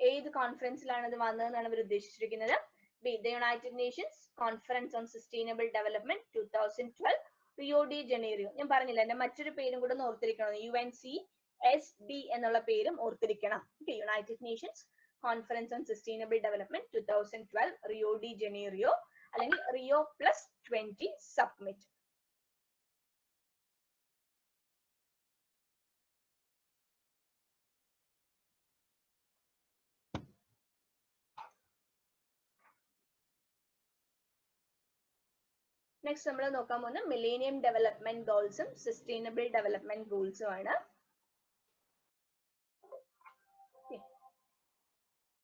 ഏത് കോൺഫറൻസിലാണ് ഇത് വന്നതെന്നാണ് അവർ ഉദ്ദേശിച്ചിരിക്കുന്നത്? The United Nations Conference on Sustainable Development 2012 Rio de Janeiro. ഞാൻ പറഞ്ഞില്ല, എന്റെ മറ്റൊരു പേരും കൂടെ ഒന്ന് ഓർത്തിരിക്കണം, UNCSD എന്നുള്ള പേരും ഓർത്തിരിക്കണം. United Nations conference on sustainable development 2012 Rio de Janeiro അല്ലെങ്കിൽ Rio+20 സബ്മിറ്റ്. നെക്സ്റ്റ് നമ്മൾ നോക്കാൻ പോകുന്നത് മിലേനിയം ഡെവലപ്മെന്റ് ഗോൾസും സസ്റ്റൈനബിൾ ഡെവലപ്മെന്റ് ഗോൾസും ആണ്.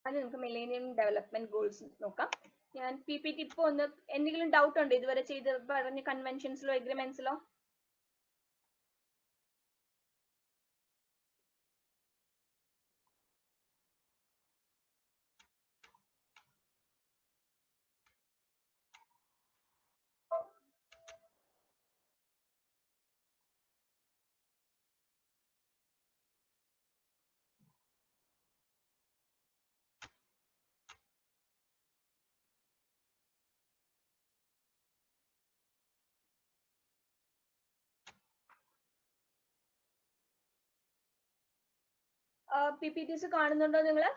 അത് നമുക്ക് മിലേനിയം ഡെവലപ്മെന്റ് ഗോൾസ് നോക്കാം. ഞാൻ PPT ഇപ്പൊ ഒന്ന് എന്തെങ്കിലും ഡൗട്ട് ഉണ്ടോ ഇതുവരെ ചെയ്ത് പറഞ്ഞ കൺവെൻഷൻസിലോ എഗ്രിമെന്റ്സിലോ? PPTs കാണുന്നുണ്ടോ നിങ്ങള്?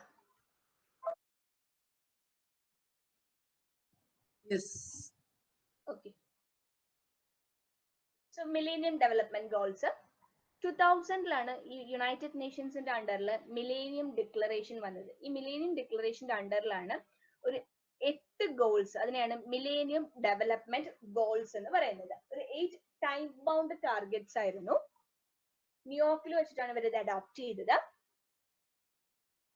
Yes. Okay. So Millennium Development Goals 2000-ലാണ് ഈ യുണൈറ്റഡ് നേഷൻസിന്റെ അണ്ടറിൽ മിലേനിയം ഡിക്ലറേഷൻ വന്നത്. ഈ മിലേനിയം ഡിക്ലറേഷന്റെ അണ്ടറിലാണ് ഒരു 8 ഗോൾസ്, അതിനെയാണ് മിലേനിയം ഡെവലപ്മെന്റ് ഗോൾസ് എന്ന് പറയുന്നത്. ഒരു 8 ടൈം ബൗണ്ട് ടാർഗറ്റ്സ് ആയിരുന്നു. ന്യൂയോർക്കിൽ വെച്ചിട്ടാണ് ഇവർ ഇത് അഡോപ്റ്റ് ചെയ്തത്.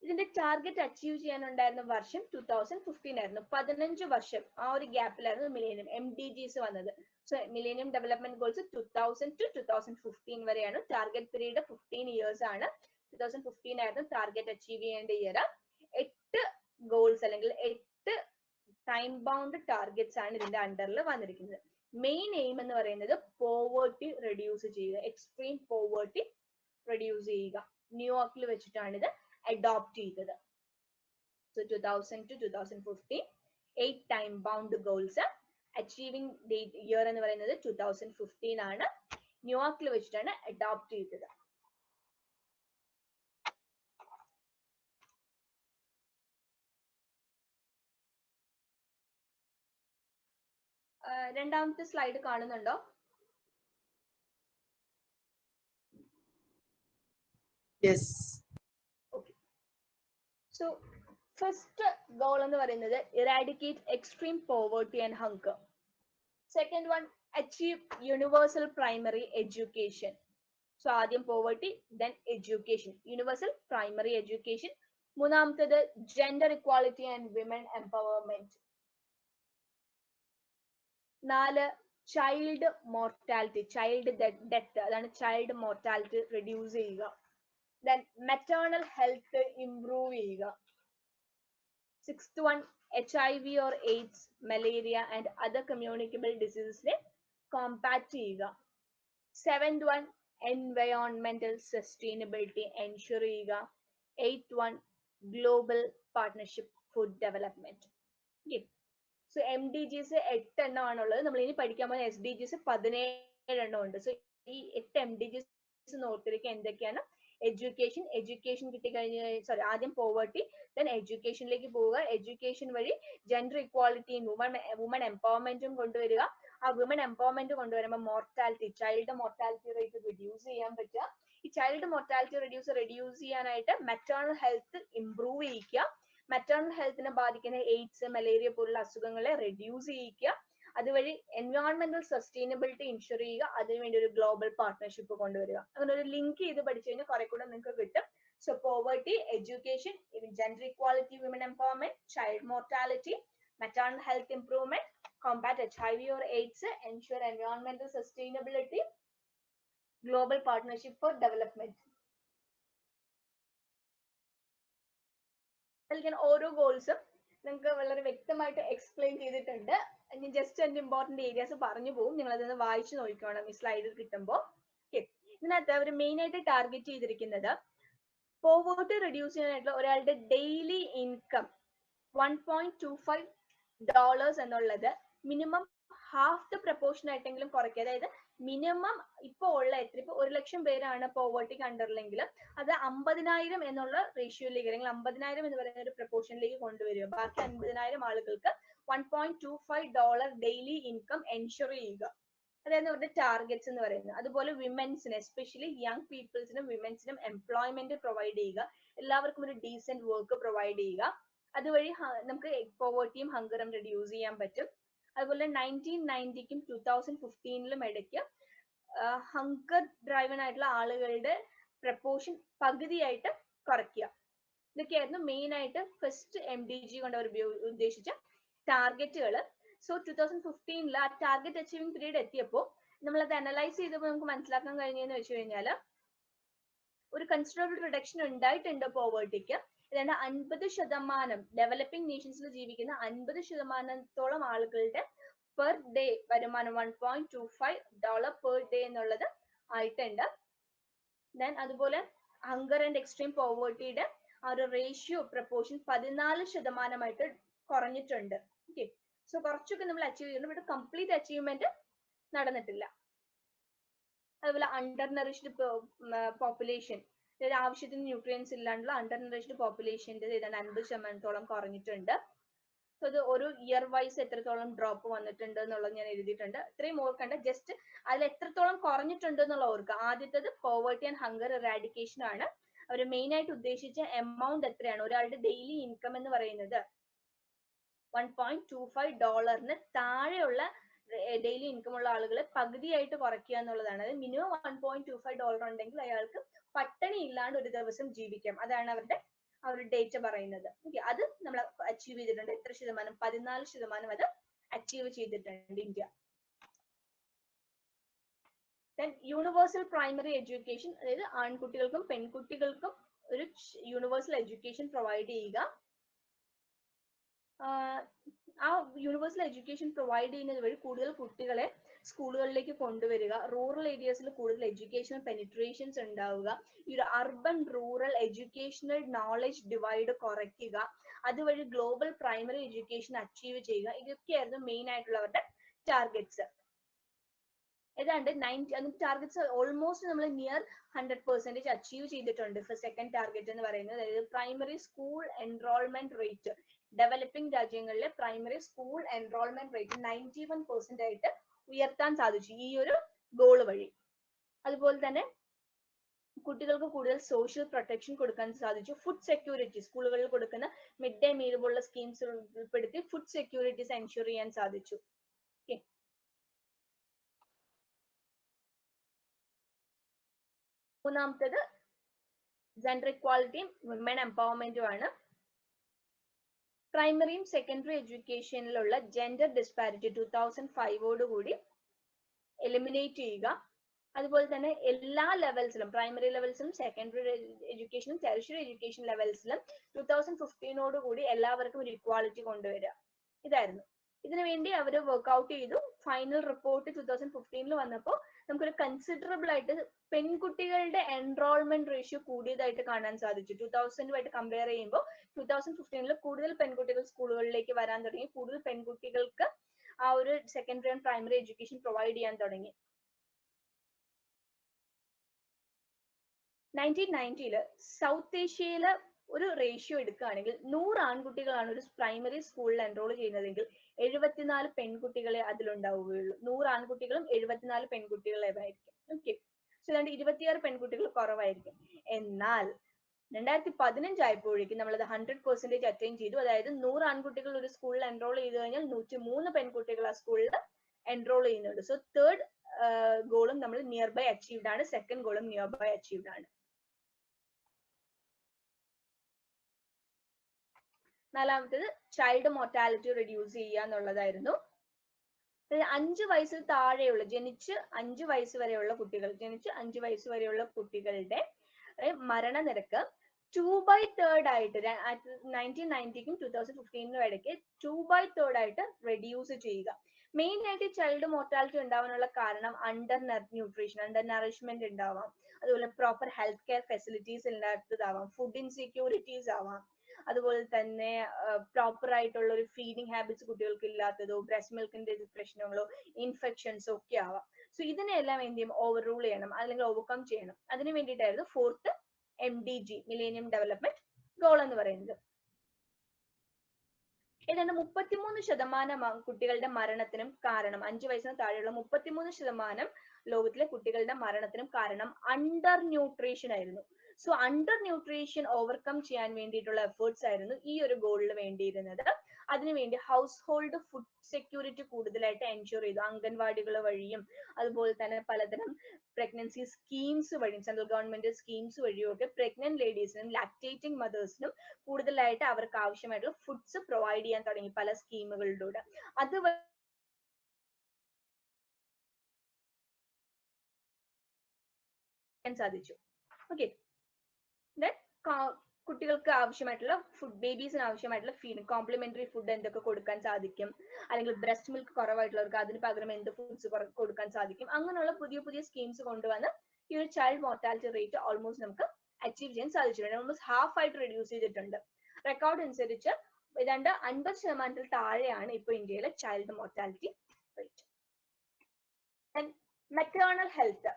ഇതിന്റെ ടാർഗറ്റ് അച്ചീവ് ചെയ്യാനുണ്ടായിരുന്ന വർഷം 2015 ആയിരുന്നു. 15 വർഷം ആ ഒരു ഗ്യാപ്പിലായിരുന്നു മിലേനിയം MDGs വന്നത്. So millennium development goals 2000 to 2015 വരെയാണ്. ടാർഗറ്റ് പീരീഡ് 15 ഇയേഴ്സ് ആണ്. 2015 ആയിരുന്നു ടാർഗറ്റ് അച്ചീവ് ചെയ്യേണ്ട ഇയർ. 8 ഗോൾസ് അല്ലെങ്കിൽ 8 ടൈം ബൗണ്ട് ടാർഗറ്റ്സ് ആണ് ഇതിന്റെ അണ്ടറിൽ വന്നിരിക്കുന്നത്. മെയിൻ എയിം എന്ന് പറയുന്നത് പോവേർട്ടി റെഡ്യൂസ് ചെയ്യുക, എക്സ്ട്രീം പോവേർട്ടി റെഡ്യൂസ് ചെയ്യുക. ന്യൂയോർക്കിൽ വെച്ചിട്ടാണ് ഇത് അഡോപ്റ്റ് ചെയ്തത്. So 2000 to 2015 8 time bound goals. Achieving date year എന്ന് പറയുന്നത് 2015 ആണ്. ന്യൂയോർക്കിൽ വെച്ചിട്ടാണ് അഡോപ്റ്റ് ചെയ്തത്. രണ്ടാമത്തെ സ്ലൈഡ് കാണുന്നുണ്ടോ? Yes. Okay. So first goal എന്ന് പറയുന്നത് eradicate extreme poverty and hunger. Second one achieve universal primary education. So ആദ്യം poverty, then education, universal primary education. മൂന്നാമത്തേത് gender equality and women empowerment. 4 child mortality, child death, അതാണ് ചൈൽഡ് മോർട്ടാലിറ്റി റെഡ്യൂസ് ചെയ്യുക. ദെൻ മെറ്റേണൽ ഹെൽത്ത് ഇംപ്രൂവ് ചെയ്യുക. 6th one HIV or AIDS, malaria and other communicable diseases combat ചെയ്യുക. 7th one environmental sustainability ensure ചെയ്യുക. 8th one global partnership for development. Okay. So MDGs 8 എണ്ണമാണുള്ളത്. നമ്മൾ ഇനി പഠിക്കാൻ പോകുന്ന SDGs 17 എണ്ണം ഉണ്ട്. സോ ഈ 8 MDGs നോർത്തിരിക്കുക എന്തൊക്കെയാണ്? എഡ്യൂക്കേഷൻ കിട്ടിക്കഴിഞ്ഞ ആദ്യം പോവേർട്ടി, ദെൻ എഡ്യൂക്കേഷനിലേക്ക് പോവുക. എഡ്യൂക്കേഷൻ വഴി ജെൻഡർ ഇക്വാലിറ്റിയും വുമൺ എംപവർമെന്റും കൊണ്ടുവരിക. ആ വുമൺ എംപവർമെന്റ് കൊണ്ടുവരുമ്പോൾ mortality, child mortality rate reduce ചെയ്യാൻ പറ്റുക. ഈ ചൈൽഡ് മോർട്ടാലിറ്റി റിഡ്യൂസ് ചെയ്യാനായിട്ട് മെറ്റേണൽ ഹെൽത്ത് ഇംപ്രൂവ് ചെയ്യിക്കുക. മെറ്റേണൽ ഹെൽത്തിനെ ബാധിക്കുന്ന എയ്ഡ്സ്, മലേറിയ പോലുള്ള അസുഖങ്ങളെ റെഡ്യൂസ് ചെയ്യിക്കുക. അതുവഴി എൻവയോൺമെന്റൽ സസ്റ്റൈനബിലിറ്റി ഇൻഷുർ ചെയ്യുക. അതിനുവേണ്ടി ഒരു ഗ്ലോബൽ പാർട്ട്ണർഷിപ്പ് കൊണ്ടുവരിക. അങ്ങനെ ഒരു ലിങ്ക് ചെയ്ത് പഠിച്ചു കഴിഞ്ഞാൽ കുറെ കൂടെ നിങ്ങൾക്ക് കിട്ടും. So poverty, education, gender equality, women empowerment, child mortality, maternal health improvement, combat HIV or AIDS, ensure environmental sustainability, global partnership for development. ഞാൻ ഓരോ ഗോൾസും നിങ്ങൾക്ക് വളരെ വ്യക്തമായിട്ട് എക്സ്പ്ലെയിൻ ചെയ്തിട്ടുണ്ട്. ഞാൻ ജസ്റ്റ് അതിന്റെ ഇമ്പോർട്ടന്റ് ഏരിയാസ് പറഞ്ഞു പോകും. നിങ്ങൾ അതൊന്ന് വായിച്ചു നോക്കണം ഈ സ്ലൈഡിൽ കിട്ടുമ്പോൾ. ഇതിനകത്ത് അവർ മെയിൻ ആയിട്ട് ടാർഗറ്റ് ചെയ്തിരിക്കുന്നത് പോവേർട്ടി റെഡ്യൂസ് ചെയ്യാനായിട്ടുള്ള ഒരാളുടെ ഡെയിലി ഇൻകം $1.25 എന്നുള്ളത് മിനിമം ഹാഫ് ദ പ്രപ്പോർഷൻ ആയിട്ടെങ്കിലും കുറയ്ക്കുക. അതായത് മിനിമം ഇപ്പൊ ഉള്ള ഇപ്പൊ 1,00,000 പേരാണ് പോവേർട്ടിക്ക് അണ്ടറിലെങ്കിൽ അത് 50,000 എന്നുള്ള റേഷ്യോയിലേക്ക് അല്ലെങ്കിൽ 50,000 എന്ന് പറയുന്ന ഒരു പ്രപ്പോർഷനിലേക്ക് കൊണ്ടുവരിക. ബാക്കി 50,000 ആളുകൾക്ക് $1.25 ഡെയിലി ഇൻകം എൻഷുർ ചെയ്യുക. അതായത് അവരുടെ ടാർഗറ്റ്സ് എന്ന് പറയുന്നത്. അതുപോലെ വിമൻസിന്, എസ്പെഷ്യലി യങ് പീപ്പിൾസിനും വിമൻസിനും എംപ്ലോയ്മെന്റ് പ്രൊവൈഡ് ചെയ്യുക. എല്ലാവർക്കും ഒരു ഡീസെന്റ് വർക്ക് പ്രൊവൈഡ് ചെയ്യുക. അതുവഴി നമുക്ക് പോവേർട്ടിയും ഹങ്കറും റെഡ്യൂസ് ചെയ്യാൻ പറ്റും. അതുപോലെ 1990ക്കും 2015ലും ഇടയ്ക്ക് ഹങ്കർ ഡ്രൈവൻ ആയിട്ടുള്ള ആളുകളുടെ പ്രപ്പോർഷൻ പകുതിയായിട്ട് കുറയ്ക്കുക. ഇതൊക്കെയായിരുന്നു മെയിൻ ആയിട്ട് ഫസ്റ്റ് MDG കൊണ്ട് അവർ ഉദ്ദേശിച്ച ടാർഗറ്റുകൾ. സോ 2015 ആ ടാർഗറ്റ് അച്ചീവിംഗ് പീരീഡ് എത്തിയപ്പോൾ നമ്മളത് അനലൈസ് ചെയ്തപ്പോൾ നമുക്ക് മനസ്സിലാക്കാൻ കഴിഞ്ഞെന്ന് വെച്ച് കഴിഞ്ഞാൽ ഒരു കൺസിഡറബിൾ റിഡക്ഷൻ ഉണ്ടായിട്ടുണ്ട് പോവേർട്ടിക്ക്. ഏതാണ്ട് 50% ഡെവലപ്പിംഗ് നേഷൻസിൽ ജീവിക്കുന്ന 50%-ഓളം ആളുകളുടെ പെർ ഡേ വരുമാനം $1.25 പെർ ഡേ എന്നുള്ളത് ആയിട്ടുണ്ട്. ദെൻ അതുപോലെ ഹങ്കർ ആൻഡ് എക്സ്ട്രീം പോവേർട്ടിയുടെ ആ ഒരു റേഷ്യോ പ്രപ്പോർഷൻ 14% കുറഞ്ഞിട്ടുണ്ട്. ഓക്കെ, സോ കുറച്ചൊക്കെ നമ്മൾ അച്ചീവ് ചെയ്യുന്നുണ്ട്, ബട്ട് കംപ്ലീറ്റ് അച്ചീവ്മെന്റ് നടന്നിട്ടില്ല. അതുപോലെ അണ്ടർ നറിഷ്ഡ് പോപ്പുലേഷൻ, അതായത് ആവശ്യത്തിന് ന്യൂട്രിയൻസ് ഇല്ലാണ്ടുള്ള അണ്ടർ നറിഷ്ഡ് പോപ്പുലേഷന്റെ ഏതാണ്ട് 50%-ഓളം കുറഞ്ഞിട്ടുണ്ട്. സോ അത് ഒരു ഇയർ വൈസ് എത്രത്തോളം ഡ്രോപ്പ് വന്നിട്ടുണ്ട് എന്നുള്ളത് ഞാൻ എഴുതിയിട്ടുണ്ട്. ഇത്രയും ഓർക്കണ്ട, ജസ്റ്റ് അതിൽ എത്രത്തോളം കുറഞ്ഞിട്ടുണ്ട് എന്നുള്ള ഓർക്കുക. ആദ്യത്തേത് പോവേർട്ടി ആൻഡ് ഹങ്കർ ഇറാഡിക്കേഷൻ ആണ്. അവർ മെയിൻ ആയിട്ട് ഉദ്ദേശിച്ച എമൗണ്ട് എത്രയാണ്, ഒരാളുടെ ഡെയിലി ഇൻകം എന്ന് പറയുന്നത് $1.25 താഴെയുള്ള ഡെയിലി ഇൻകം ഉള്ള ആളുകളെ പകുതിയായിട്ട് കുറയ്ക്കുക എന്നുള്ളതാണ്. അതായത് മിനിമം $1.25 ഉണ്ടെങ്കിൽ അയാൾക്ക് പട്ടിണി ഇല്ലാണ്ട് ഒരു ദിവസം ജീവിക്കാം. അതാണ് അവരുടെ ആ ഒരു ഡേറ്റ പറയുന്നത്. ഓക്കെ, അത് നമ്മൾ അച്ചീവ് ചെയ്തിട്ടുണ്ട്. എത്ര ശതമാനം? 14% അത് അച്ചീവ് ചെയ്തിട്ടുണ്ട് India. Then universal primary education, അതായത് ആൺകുട്ടികൾക്കും പെൺകുട്ടികൾക്കും ഒരു യൂണിവേഴ്സൽ എഡ്യൂക്കേഷൻ പ്രൊവൈഡ് ചെയ്യുക. ആ യൂണിവേഴ്സൽ എഡ്യൂക്കേഷൻ പ്രൊവൈഡ് ചെയ്യുന്നത് വഴി കൂടുതൽ കുട്ടികളെ സ്കൂളുകളിലേക്ക് കൊണ്ടുവരിക. റൂറൽ ഏരിയസിൽ കൂടുതൽ എഡ്യൂക്കേഷണൽ പെനിട്രേഷൻസ് ഉണ്ടാവുക. ഈ ഒരു urban rural educational knowledge divide കുറയ്ക്കുക. അതുവഴി ഗ്ലോബൽ പ്രൈമറി എഡ്യൂക്കേഷൻ അച്ചീവ് ചെയ്യുക. ഇതൊക്കെയായിരുന്നു മെയിൻ ആയിട്ടുള്ളവരുടെ ടാർഗറ്റ്സ്. ഏതാണ്ട് 90 ടാർഗറ്റ്സ് ഓൾമോസ്റ്റ് നമ്മൾ നിയർ 100% അച്ചീവ് ചെയ്തിട്ടുണ്ട്. സെക്കൻഡ് ടാർഗറ്റ് എന്ന് പറയുന്നത്, അതായത് primary school enrolment rate, developing രാജ്യങ്ങളിലെ പ്രൈമറി സ്കൂൾ എൻറോൾമെന്റ് റേറ്റ് 91% ആയിട്ട് ഉയർത്താൻ സാധിച്ചു ഈ ഒരു ഗോൾ വഴി. അതുപോലെ തന്നെ കുട്ടികൾക്ക് കൂടുതൽ സോഷ്യൽ പ്രൊട്ടക്ഷൻ കൊടുക്കാൻ സാധിച്ചു. ഫുഡ് സെക്യൂരിറ്റി, സ്കൂളുകളിൽ കൊടുക്കുന്ന മിഡ് ഡേ മീൽ പോലുള്ള സ്കീംസ് ഉൾപ്പെടുത്തി ഫുഡ് സെക്യൂരിറ്റീസ് എൻഷുർ ചെയ്യാൻ സാധിച്ചു. ഓക്കെ, മൂന്നാമത്തേത് ജെൻഡർ ഇക്വാലിറ്റിയും വിമൻ എംപവർമെന്റും ആണ്. പ്രൈമറിയും സെക്കൻഡറി എഡ്യൂക്കേഷനിലുള്ള ജെൻഡർ ഡിസ്പാരിറ്റി 2005 കൂടി എലിമിനേറ്റ് ചെയ്യുക. അതുപോലെ തന്നെ എല്ലാ ലെവൽസിലും, പ്രൈമറി ലെവൽസിലും സെക്കൻഡറി എഡ്യൂക്കേഷനും ടെറിഷറി എഡ്യൂക്കേഷൻ ലെവൽസിലും 2015 കൂടി എല്ലാവർക്കും ഒരു ഇക്വാലിറ്റി കൊണ്ടുവരിക. ഇതായിരുന്നു. ഇതിനു വേണ്ടി അവർ വർക്ക്ഔട്ട് ചെയ്തു. ഫൈനൽ റിപ്പോർട്ട് 2015 വന്നപ്പോൾ നമുക്കൊരു കൺസിഡറബിൾ ആയിട്ട് പെൺകുട്ടികളുടെ എൻറോൾമെന്റ് റേഷ്യോ കൂടിയതായിട്ട് കാണാൻ സാധിച്ചു. 2000 കമ്പയർ ചെയ്യുമ്പോൾ 2015 കൂടുതൽ പെൺകുട്ടികൾ സ്കൂളുകളിലേക്ക് വരാൻ തുടങ്ങി. കൂടുതൽ പെൺകുട്ടികൾക്ക് ആ ഒരു secondary and primary education provide ചെയ്യാൻ തുടങ്ങി. 1990 സൗത്ത് ഏഷ്യയിലെ ഒരു റേഷ്യോ എടുക്കുകയാണെങ്കിൽ 100 ആൺകുട്ടികളാണ് ഒരു പ്രൈമറി സ്കൂളിൽ എൻറോൾ ചെയ്യുന്നതെങ്കിൽ 74 പെൺകുട്ടികളെ അതിലുണ്ടാവുകയുള്ളൂ. 100 ആൺകുട്ടികളും 74 പെൺകുട്ടികളായിരിക്കും. ഓക്കെ, സോ 26 പെൺകുട്ടികൾ കുറവായിരിക്കും. എന്നാൽ 2015 ആയപ്പോഴേക്കും നമ്മളത് 100% അറ്റൈൻ ചെയ്തു. അതായത് 100 ആൺകുട്ടികൾ ഒരു സ്കൂളിൽ എൻറോൾ ചെയ്ത് കഴിഞ്ഞാൽ 103 പെൺകുട്ടികൾ ആ സ്കൂളിൽ എൻറോൾ ചെയ്യുന്നുണ്ട്. സോ തേർഡ് ഗോളും നമ്മൾ നിയർ ബൈ അച്ചീവ്ഡ് ആണ്. സെക്കൻഡ് ഗോളും നിയർ ബൈ അച്ചീവ്ഡ് ആണ്. നാലാമത്തേത് ചൈൽഡ് മോർട്ടാലിറ്റി റെഡ്യൂസ് ചെയ്യുക എന്നുള്ളതായിരുന്നു. 5 വയസ്സിൽ താഴെയുള്ള ജനിച്ച് 5 വയസ്സ് വരെയുള്ള കുട്ടികളുടെ മരണനിരക്ക് 2/3 ആയിട്ട് 1990ക്കും 2015 ഇടയ്ക്ക് 2/3 ആയിട്ട് റെഡ്യൂസ് ചെയ്യുക. മെയിൻ ആയിട്ട് ചൈൽഡ് മോർട്ടാലിറ്റി ഉണ്ടാവാനുള്ള കാരണം അണ്ടർ ന്യൂട്രീഷൻ, അണ്ടർ നറിഷ്മെന്റ് ഉണ്ടാവാം, അതുപോലെ പ്രോപ്പർ ഹെൽത്ത് കെയർ ഫെസിലിറ്റീസ് ഇല്ലാത്തതാവാം, ഫുഡ് ഇൻസെക്യൂരിറ്റീസ് ആവാം, അതുപോലെ തന്നെ പ്രോപ്പർ ആയിട്ടുള്ള ഒരു ഫീഡിങ് ഹാബിറ്റ്സ് കുട്ടികൾക്ക് ഇല്ലാത്തതോ, ബ്രസ്റ്റ് മിൽക്കിന്റെ പ്രശ്നങ്ങളോ, ഇൻഫെക്ഷൻസോ ഒക്കെ ആവാം. സോ ഇതിനെല്ലാം എന്ത് ചെയ്യും, ഓവർ റൂൾ ചെയ്യണം അല്ലെങ്കിൽ ഓവർകം ചെയ്യണം. അതിന് വേണ്ടിയിട്ടായിരുന്നു 4th MDG millennium development goal എന്ന് പറയുന്നത്. ഏതാണ്ട് 33% കുട്ടികളുടെ മരണത്തിനും കാരണം, 5 വയസ്സിന് താഴെയുള്ള 33% ലോകത്തിലെ കുട്ടികളുടെ മരണത്തിനും കാരണം അണ്ടർ ന്യൂട്രീഷൻ ആയിരുന്നു. സോ അണ്ടർ ന്യൂട്രീഷൻ ഓവർകം ചെയ്യാൻ വേണ്ടിയിട്ടുള്ള എഫേർട്സ് ആയിരുന്നു ഈ ഒരു ഗോളിൽ വേണ്ടിയിരുന്നത്. അതിനുവേണ്ടി ഹൗസ് ഹോൾഡ് ഫുഡ് സെക്യൂരിറ്റി കൂടുതലായിട്ട് എൻഷുർ ചെയ്തു. അംഗൻവാടികൾ വഴിയും അതുപോലെ തന്നെ പലതരം പ്രഗ്നൻസി സ്കീംസ് വഴിയും, സെൻട്രൽ ഗവൺമെന്റ് സ്കീംസ് വഴിയും ഒക്കെ പ്രഗ്നന്റ് ലേഡീസിനും ലാക്ടേറ്റിംഗ് മദേഴ്സിനും കൂടുതലായിട്ട് അവർക്ക് ആവശ്യമായിട്ടുള്ള ഫുഡ്സ് പ്രൊവൈഡ് ചെയ്യാൻ തുടങ്ങി പല സ്കീമുകളിലൂടെ. അത് സാധിച്ചു. ഓക്കെ, കുട്ടികൾക്ക് ആവശ്യമായിട്ടുള്ള ഫുഡ്, ബേബീസിന് ആവശ്യമായിട്ടുള്ള ഫീഡ്, കോംപ്ലിമെന്ററി ഫുഡ് എന്തൊക്കെ കൊടുക്കാൻ സാധിക്കും, അല്ലെങ്കിൽ ബ്രസ്റ്റ് മിൽക്ക് കുറവായിട്ടുള്ളവർക്ക് അതിന് പകരം എന്ത് ഫുഡ്സ് കൊടുക്കാൻ സാധിക്കും, അങ്ങനെയുള്ള പുതിയ പുതിയ സ്കീംസ് കൊണ്ടുവന്ന് ഈ ഒരു ചൈൽഡ് മോർട്ടാലിറ്റി റേറ്റ് ഓൾമോസ്റ്റ് നമുക്ക് അച്ചീവ് ചെയ്യാൻ സാധിച്ചിട്ടുണ്ട്. ഓൾമോസ്റ്റ് ഹാഫ് ആയിട്ട് റെഡ്യൂസ് ചെയ്തിട്ടുണ്ട്. റെക്കോർഡ് അനുസരിച്ച് ഏതാണ്ട് 50% താഴെയാണ് ഇപ്പൊ ഇന്ത്യയിലെ child mortality rate. Maternal health,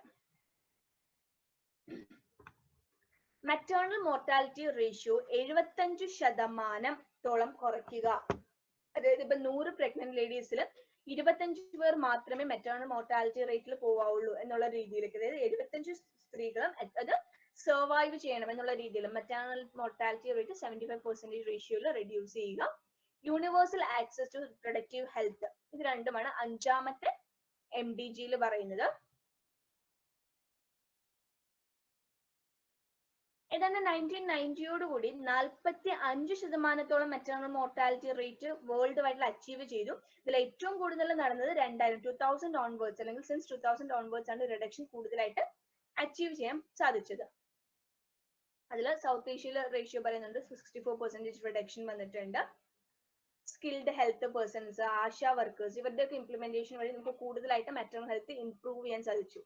maternal mortality ratio 75% കുറയ്ക്കുക. അതായത് ഇപ്പൊ 100 പ്രഗ്നന്റ് ലേഡീസിൽ 25 പേർ മാത്രമേ മെറ്റേണൽ മോർട്ടാലിറ്റി റേറ്റിൽ പോവാവുള്ളൂ എന്നുള്ള രീതിയിലേക്ക്, അതായത് 75 സ്ത്രീകളും അത് സർവൈവ് ചെയ്യണം എന്നുള്ള രീതിയിൽ മെറ്റേണൽ മോർട്ടാലിറ്റി റേറ്റ് 75% റേഷ്യോയിൽ റെഡ്യൂസ് ചെയ്യുക. Universal access to reproductive health, ഇത് രണ്ടുമാണ് 5ാമത്തെ MDG പറയുന്നത്. ഏതാണ്ട് 1990യോടുകൂടി 45% മെറ്റേണൽ മോർട്ടാലിറ്റി റേറ്റ് വേൾഡ് വൈഡിൽ അച്ചീവ് ചെയ്തു. ഇതിൽ ഏറ്റവും കൂടുതൽ നടന്നത് 2000 ഓൺവേർഡ്സ്, അല്ലെങ്കിൽ സിൻസ് 2000 ഓൺവേർഡ്സ് ആണ് റിഡക്ഷൻ കൂടുതലായിട്ട് അച്ചീവ് ചെയ്യാൻ സാധിച്ചത്. അതിൽ സൗത്ത് ഏഷ്യയിൽ റേഷ്യോ പറയുന്നുണ്ട് 64% റിഡക്ഷൻ വന്നിട്ടുണ്ട്. Skilled health persons, ASHA workers, ഇവരുടെയൊക്കെ ഇംപ്ലിമെന്റേഷൻ വഴി നമുക്ക് കൂടുതലായിട്ട് മെറ്റേണൽ ഹെൽത്ത് ഇംപ്രൂവ് ചെയ്യാൻ സാധിച്ചു.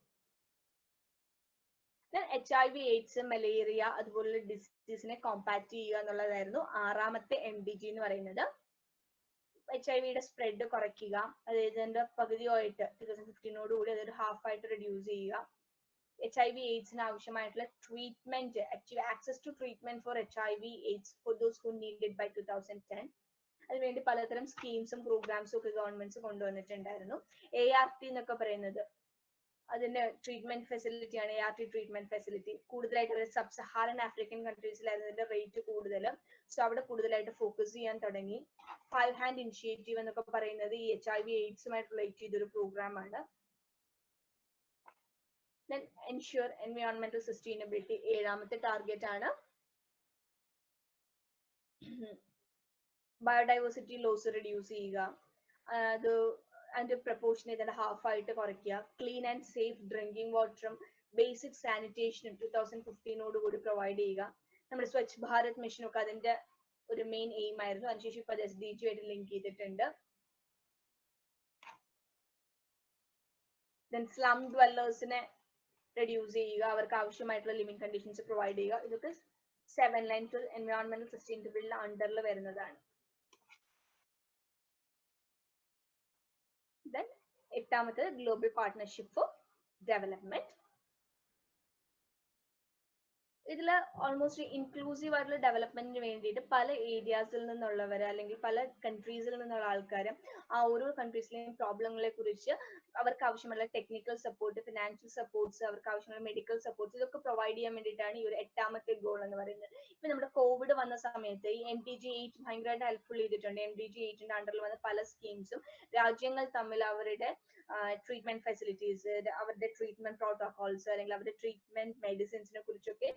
HIV, എയ്ഡ്സ്, മലേറിയ അതുപോലുള്ള ഡിസീസിനെ കോമ്പാറ്റ് ചെയ്യുക എന്നുള്ളതായിരുന്നു 6ാമത്തെ MDG എന്ന് പറയുന്നത്. HIV-യുടെ സ്പ്രെഡ് കുറയ്ക്കുക, അതായത് അതിന്റെ പകുതിയായിട്ട് 2015 അതൊരു ഹാഫ് ആയിട്ട് റെഡ്യൂസ് ചെയ്യുക. HIV, എയ്ഡ്സിന് ആവശ്യമായിട്ടുള്ള treatment, access to treatment for HIV, AIDS for those who needed by 2010. അതിനുവേണ്ടി പലതരം സ്കീംസും പ്രോഗ്രാംസും ഒക്കെ ഗവൺമെന്റ്സ് കൊണ്ടുവന്നിട്ടുണ്ടായിരുന്നു. ART എന്നൊക്കെ പറയുന്നത് അതിന്റെ ട്രീറ്റ്മെന്റ് ഫെസിലിറ്റി ആണ്. ART ട്രീറ്റ്മെന്റ് ഫെസിലിറ്റി കൂടുതലായിട്ട് സബ് സഹാറൻ ആഫ്രിക്കൻ കൺട്രീസിലായിരുന്നു ഇതിന്റെ റേറ്റ് കൂടുതൽ. സോ അവിടെ കൂടുതലായിട്ട് ഫോക്കസ് ചെയ്യാൻ തുടങ്ങി. 5 ഹാൻഡ് ഇനിഷ്യേറ്റീവ് എന്നൊക്കെ പറയുന്നത് ഈ HIV, എയ്ഡ്സുമായിട്ട് റിലേറ്റ് ചെയ്തൊരു പ്രോഗ്രാം ആണ്. Then ensure environmental sustainability 7ാമത്തെ ടാർഗറ്റ് ആണ്. ബയോഡൈവേഴ്സിറ്റി ലോസ് റെഡ്യൂസ് ചെയ്യുക, അത് അതിന്റെ പ്രപ്പോർഷൻ ഇതിന്റെ ഹാഫ് ആയിട്ട് കുറയ്ക്കുക. ക്ലീൻ ആൻഡ് സേഫ് ഡ്രിങ്കിങ് വാട്ടറും ബേസിക് സാനിറ്റേഷനും 2015 പ്രൊവൈഡ് ചെയ്യുക. നമ്മുടെ സ്വച്ഛ് ഭാരത് മിഷൻ ഒക്കെ അതിന്റെ ഒരു മെയിൻ എയിം ആയിരുന്നു. അതിനുശേഷം ഇപ്പൊ അത് SDG ആയിട്ട് ലിങ്ക് ചെയ്തിട്ടുണ്ട്. ദെൻ സ്ലം ഡ്വല്ലേഴ്സിനെ റെഡ്യൂസ് ചെയ്യുക, അവർക്ക് ആവശ്യമായിട്ടുള്ള ലിവിംഗ് കണ്ടീഷൻസ് പ്രൊവൈഡ് ചെയ്യുക. ഇതൊക്കെ 7 ലൈൻ ടു എൻവയോൺമെന്റൽ സസ്റ്റൈനബിലിറ്റി അണ്ടറിൽ വരുന്നതാണ്. Then 8ാമത്തെ ഗ്ലോബൽ പാർട്ട്ണർഷിപ്പ് ഫോർ ഡെവലപ്മെന്റ്. ഇതിൽ ഓൾമോസ്റ്റ് ഇൻക്ലൂസീവ് ആയിട്ടുള്ള ഡെവലപ്മെന്റിന് വേണ്ടിയിട്ട് പല ഏരിയാസിൽ നിന്നുള്ളവർ അല്ലെങ്കിൽ പല കൺട്രീസിൽ നിന്നുള്ള ആൾക്കാർ ആ ഓരോ കൺട്രീസിലെയും പ്രോബ്ലങ്ങളെ കുറിച്ച് അവർക്ക് ആവശ്യമുള്ള ടെക്നിക്കൽ സപ്പോർട്ട്, ഫിനാൻഷ്യൽ സപ്പോർട്ട്സ്, അവർക്ക് ആവശ്യമുള്ള മെഡിക്കൽ സപ്പോർട്ട്സ് ഇതൊക്കെ പ്രൊവൈഡ് ചെയ്യാൻ വേണ്ടിയിട്ടാണ് ഈ ഒരു 8ാമത്തെ ഗോൾ എന്ന് പറയുന്നത്. ഇപ്പൊ നമ്മുടെ കോവിഡ് വന്ന സമയത്ത് ഈ MDG 8 ഭയങ്കരമായിട്ട് ഹെൽപ്ഫുൾ ചെയ്തിട്ടുണ്ട്. MDG 8ന്റെ അണ്ടറിൽ വന്ന പല സ്കീംസും രാജ്യങ്ങൾ തമ്മിൽ അവരുടെ ട്രീറ്റ്മെന്റ് ഫെസിലിറ്റീസ്, അവരുടെ ട്രീറ്റ്മെന്റ് പ്രോട്ടോകോൾസ് അല്ലെങ്കിൽ അവരുടെ ട്രീറ്റ്മെന്റ് മെഡിസിൻസിനെ കുറിച്ചൊക്കെ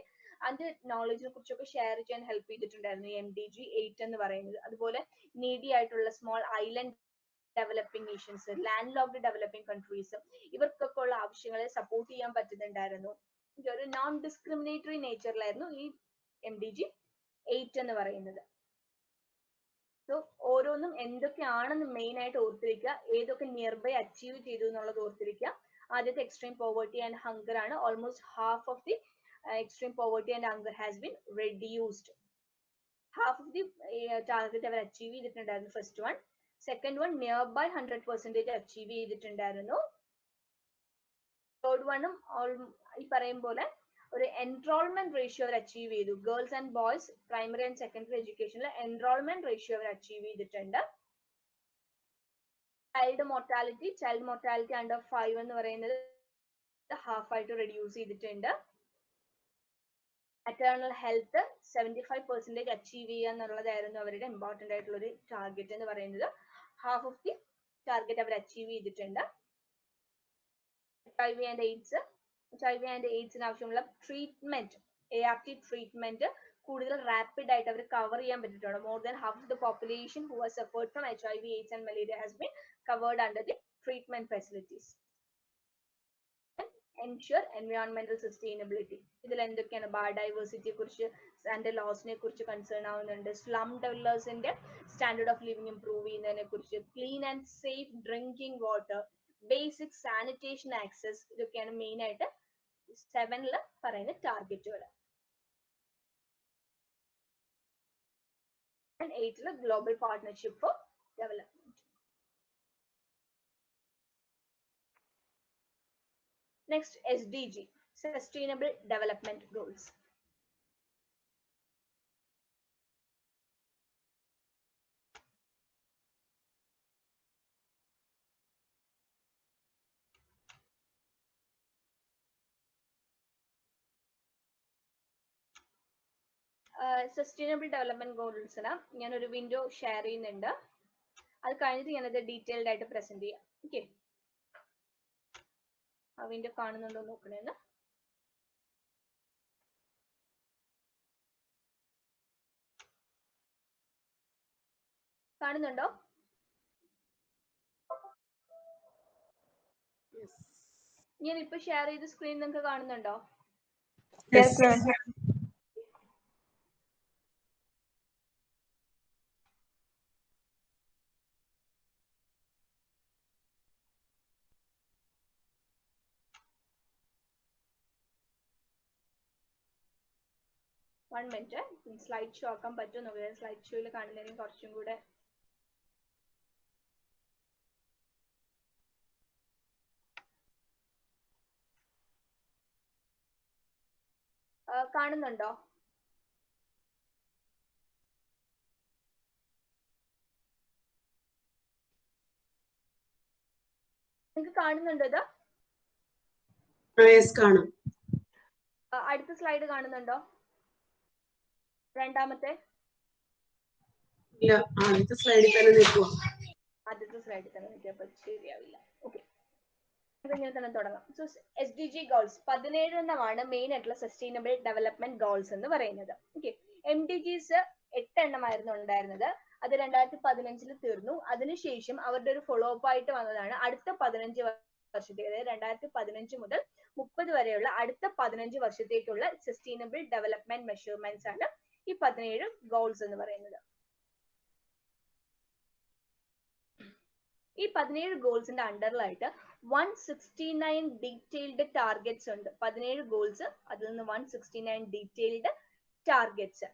അതിന്റെ നോളജിനെ കുറിച്ചൊക്കെ ഷെയർ ചെയ്യാൻ ഹെൽപ്പ് ചെയ്തിട്ടുണ്ടായിരുന്നു ഈ MDG 8 എന്ന് പറയുന്നത്. അതുപോലെ നീഡി ആയിട്ടുള്ള small island developing Nations, land locked developing countries ഇവർക്കൊക്കെ ഉള്ള ആവശ്യങ്ങളെ സപ്പോർട്ട് ചെയ്യാൻ പറ്റുന്നുണ്ടായിരുന്നു. ഒരു നോൺ ഡിസ്ക്രിമിനേറ്ററി നേച്ചറിലായിരുന്നു ഈ MDG 8 എന്ന് പറയുന്നത്. സോ ഓരോന്നും എന്തൊക്കെയാണെന്ന് മെയിൻ ആയിട്ട് ഓർത്തിരിക്കുക, ഏതൊക്കെ നിയർ ബൈ അച്ചീവ് ചെയ്തു എന്നുള്ളത് ഓർത്തിരിക്കുക. ആദ്യത്തെ എക്സ്ട്രീം പോവർട്ടി ആൻഡ് ഹങ്കർ ആണ്. Almost half of the extreme poverty and hunger has been reduced. Half of the target അവർ അച്ചീവ് ചെയ്തിട്ടുണ്ടായിരുന്നു first one. Second one near by 100% achieve ചെയ്തിട്ടുണ്ടായിരുന്നു. തേർഡ് വണ്ണും ഈ പറയും പോലെ ഒരു എൻറോൾമെന്റ് റേഷ്യോ അവർ അച്ചീവ് ചെയ്തു. Girls and boys primary and secondary എഡ്യൂക്കേഷനിൽ എൻറോൾമെന്റ് റേഷ്യോ അവർ അച്ചീവ് ചെയ്തിട്ടുണ്ട്. ചൈൽഡ് മോർട്ടാലിറ്റി അണ്ടർ 5 എന്ന് പറയുന്നത് ഹാഫ് ആയിട്ട് റെഡ്യൂസ് ചെയ്തിട്ടുണ്ട്. മാറ്റേണൽ ഹെൽത്ത് 75% അച്ചീവ് ചെയ്യുക എന്നുള്ളതായിരുന്നു അവരുടെ ഇമ്പോർട്ടന്റ് ആയിട്ടുള്ള ഒരു ടാർഗറ്റ് എന്ന് പറയുന്നത്. ഹാഫ് ഓഫ് ദി ടാർഗറ്റ് അവർ അച്ചീവ് ചെയ്തിട്ടുണ്ട്. HIV ആൻഡ് എയ്ഡ്സിന് ആവശ്യമുള്ള ട്രീറ്റ്മെന്റ്, ART ട്രീറ്റ്മെന്റ് കൂടുതൽ റാപ്പിഡ് ആയിട്ട് അവർ കവർ ചെയ്യാൻ പറ്റിയിട്ടുണ്ട്. More than half of the population who has suffered from HIV, AIDS and malaria has been covered under the treatment facilities. Ensure എൻവയോൺമെന്റൽ സസ്റ്റൈനബിലിറ്റി. ഇതിൽ എന്തൊക്കെയാണ്? ബയോഡൈവേഴ്സിറ്റിയെ കുറിച്ച് ആൻഡ് ലോസിനെ കുറിച്ച് കൺസേൺ ആവുന്നുണ്ട്. സ്ലം ഡെവലപ്പേഴ്സിന്റെ സ്റ്റാൻഡേർഡ് ഓഫ് ലിവിംഗ് ഇംപ്രൂവ് ചെയ്യുന്നതിനെ കുറിച്ച്, clean and safe drinking water, basic sanitation access, ഇതൊക്കെയാണ് മെയിൻ ആയിട്ട് 7ൽ പറയുന്ന ടാർഗറ്റുകൾ. 8ൽ global partnership for development. Next, SDG, Sustainable Development Goals. Sustainable development ഗോൾസിന് ഞാനൊരു വിൻഡോ ഷെയർ ചെയ്യുന്നുണ്ട്. അത് കഴിഞ്ഞിട്ട് ഞാനത് ഡീറ്റെയിൽഡ് ആയിട്ട് പ്രസന്റ് ചെയ്യാം. ഓക്കെ, ആ വിൻഡോ കാണുന്നുണ്ടോ നോക്കണേന്ന്. കാണുന്നുണ്ടോ? ഞാൻ ഇപ്പൊ ഷെയർ ചെയ്ത സ്ക്രീൻ നിങ്ങൾക്ക് കാണുന്നുണ്ടോ? വൺ മിനിറ്റ്, സ്ലൈഡ് ഷോ ആക്കാൻ പറ്റുമോ? സ്ലൈഡ് ഷോയിൽ കാണുന്നതിന് കുറച്ചും കൂടെ കാണുന്നുണ്ടോ? നിങ്ങൾക്ക് കാണുന്നുണ്ടോ ഇത്? കാണാം. അടുത്ത സ്ലൈഡ് കാണുന്നുണ്ടോ? രണ്ടാമത്തെ? ഇല്ല, ആദ്യത്തെ സ്ലൈഡിൽ തന്നെ നിൽക്കുക. ആദ്യത്തെ സ്ലൈഡിൽ തന്നെ നിൽക്കുക, ശരിയാവില്ല. ഓക്കെ, ഇങ്ങനെ തന്നെ തുടങ്ങാം. സോ SDG ഗോൾസ് 17 എണ്ണമാണ് മെയിൻ ആയിട്ടുള്ള സസ്റ്റൈനബിൾ ഡെവലപ്മെന്റ് ഗോൾസ് എന്ന് പറയുന്നത്. ഓക്കെ, MDGs 8 എണ്ണമായിരുന്നു ഉണ്ടായിരുന്നത്. അത് 2015 തീർന്നു. അതിനുശേഷം അവരുടെ ഒരു ഫോളോ അപ്പ് ആയിട്ട് വന്നതാണ് അടുത്ത 15 വർഷത്തേക്ക്, അതായത് 2015 മുതൽ 30 വരെയുള്ള അടുത്ത 15 വർഷത്തേക്കുള്ള സസ്റ്റൈനബിൾ ഡെവലപ്മെന്റ് മെഷർമെന്റ്സ് ആണ് ഈ 17 ഗോൾസ് എന്ന് പറയുന്നത്. ഈ 17 ഗോൾസിന്റെ അണ്ടറിലായിട്ട് 169 ഡീറ്റെയിൽഡ് ടാർഗറ്റ്സ് ഉണ്ട്. 17 ഗോൾസ്, അതിൽ നിന്ന് 169 ഡീറ്റെയിൽഡ് ടാർഗറ്റ്സ്.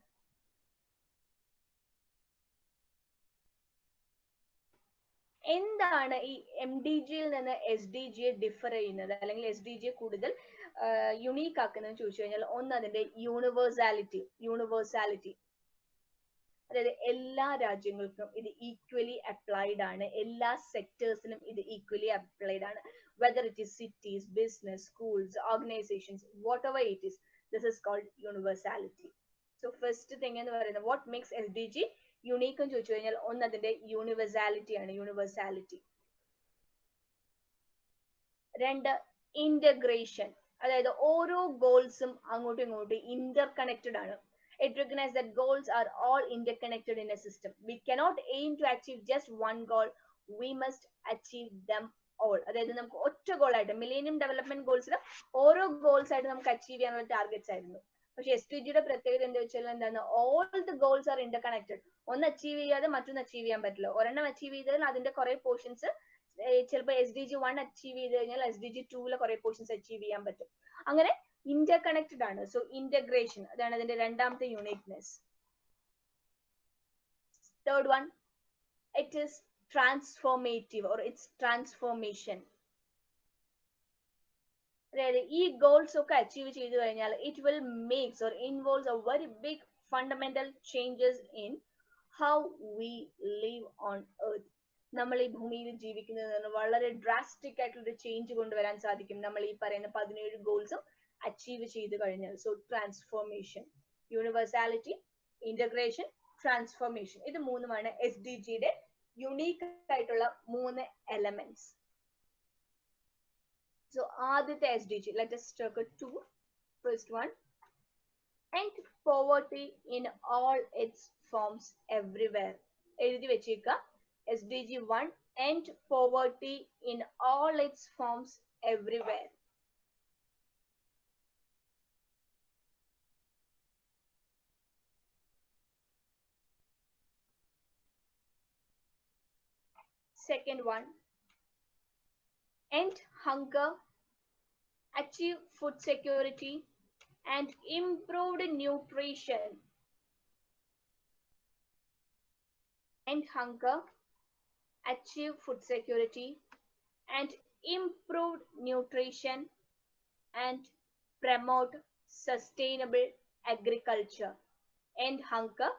എന്താണ് ഈ MDGയിൽ നിന്ന് SDG ഡിഫർ ചെയ്യുന്നത്, അല്ലെങ്കിൽ SDG കൂടുതൽ യുണീക്ക് ആക്കുന്നതെന്ന് ചോദിച്ചു കഴിഞ്ഞാൽ, ഒന്ന് അതിന്റെ യൂണിവേഴ്സാലിറ്റി. അതായത് എല്ലാ രാജ്യങ്ങൾക്കും ഇത് ഈക്വലി അപ്ലൈഡ് ആണ്. എല്ലാ സെക്ടേഴ്സിനും ഇത് ഈക്വലി അപ്ലൈഡ് ആണ്. Whether it is cities, business, schools, organisations, whatever it is, this is called universality. So first thing എന്ന് പറയുന്നത് വാട്ട് മേക്സ് SDG യുണീക്ക് എന്ന് ചോദിച്ചു കഴിഞ്ഞാൽ, ഒന്ന് അതിന്റെ യൂണിവേഴ്സാലിറ്റി ആണ്. യൂണിവേഴ്സാലിറ്റി. രണ്ട്, ഇന്റഗ്രേഷൻ. അതായത് ഓരോ ഗോൾസും അങ്ങോട്ടും ഇങ്ങോട്ടും ഇന്റർ കണക്റ്റഡ് ആണ്. It recognizes that goals are all interconnected in a system. We cannot aim to achieve just one goal. We must achieve them all. അതായത് നമുക്ക് ഒറ്റ ഗോൾ ആയിട്ട്, മില്ലേനിയം ഡെവലപ്മെന്റ് ഗോൾസിൽ ഓരോ ഗോൾസ് ആയിട്ട് നമുക്ക് അച്ചീവ് ചെയ്യാനുള്ള ടാർഗറ്റ്സ് ആയിരുന്നു. പക്ഷെ SDGയുടെ പ്രത്യേകത എന്താ വെച്ചാൽ എന്താണ്, all the goals R Inter connected. ഒന്ന് അച്ചീവ് ചെയ്യാതെ മറ്റൊന്ന് അച്ചീവ് ചെയ്യാൻ പറ്റില്ല. ഒരെണ്ണം അച്ചീവ് ചെയ്താൽ അതിന്റെ കുറെ പോർഷൻസ് ചിലപ്പോൾ SDG 1 അച്ചീവ് ചെയ്ത് കഴിഞ്ഞാൽ SDG 2 കുറെ പോർഷൻസ് അച്ചീവ് ചെയ്യാൻ പറ്റും. അങ്ങനെ ഇന്റർ കണക്റ്റഡ് ആണ്. സോ ഇന്റഗ്രേഷൻ, അതാണ് അതിന്റെ രണ്ടാമത്തെ uniqueness. Third one, it is transformative or its transformation. അതായത് ഈ ഗോൾസ് ഒക്കെ അച്ചീവ് ചെയ്തു കഴിഞ്ഞാൽ it will makes or involves a very big fundamental changes in how we live on earth. നമ്മൾ ഈ ഭൂമിയിൽ ജീവിക്കുന്നതിന് വളരെ ഡ്രാസ്റ്റിക് ആയിട്ടുള്ള ഒരു ചേഞ്ച് കൊണ്ടുവരാൻ സാധിക്കും നമ്മൾ ഈ പറയുന്ന 17 ഗോൾസും അച്ചീവ് ചെയ്തു കഴിഞ്ഞാൽ. So transformation, universality, integration, transformation, ഇത് മൂന്നുമാണ് SDGയുടെ യുണീക്ക് ആയിട്ടുള്ള 3 എലമെന്റ്സ്. So ആദ്യത്തെ SDG, let us take a tour. First one, end poverty in all its forms everywhere. എഴുതി വെച്ചേക്കുക. SDG 1, end poverty in all its forms everywhere. Second one, end hunger, achieve food security and improved nutrition. End hunger, achieve food security and improved nutrition and promote sustainable agriculture. End hunger,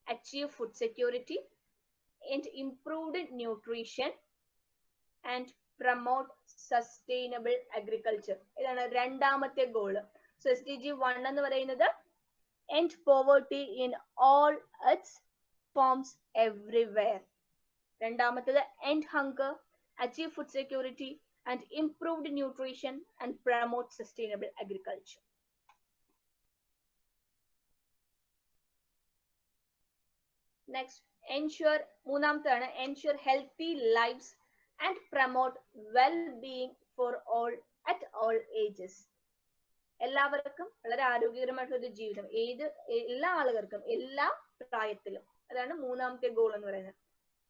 achieve food security and improved nutrition and promote sustainable agriculture. ഇതാണ് രണ്ടാമത്തെ ഗോള്. സോ SDG 1 എന്ന് പറയുന്നത് end poverty in all its forms everywhere. രണ്ടാമത്തേത് end hunger, achieve food security and improved nutrition and promote sustainable agriculture. Next, ensure, മൂന്നാമത്താണ് ensure healthy lives and promote well-being for all at all ages. എല്ലാവർക്കും വളരെ ആരോഗ്യകരമായിട്ടുള്ള ജീവിതം, എല്ലാ ആളുകൾക്കും എല്ലാ പ്രായത്തിലും. അതാണ് മൂന്നാമത്തെ ഗോൾ എന്ന് പറയുന്നത്.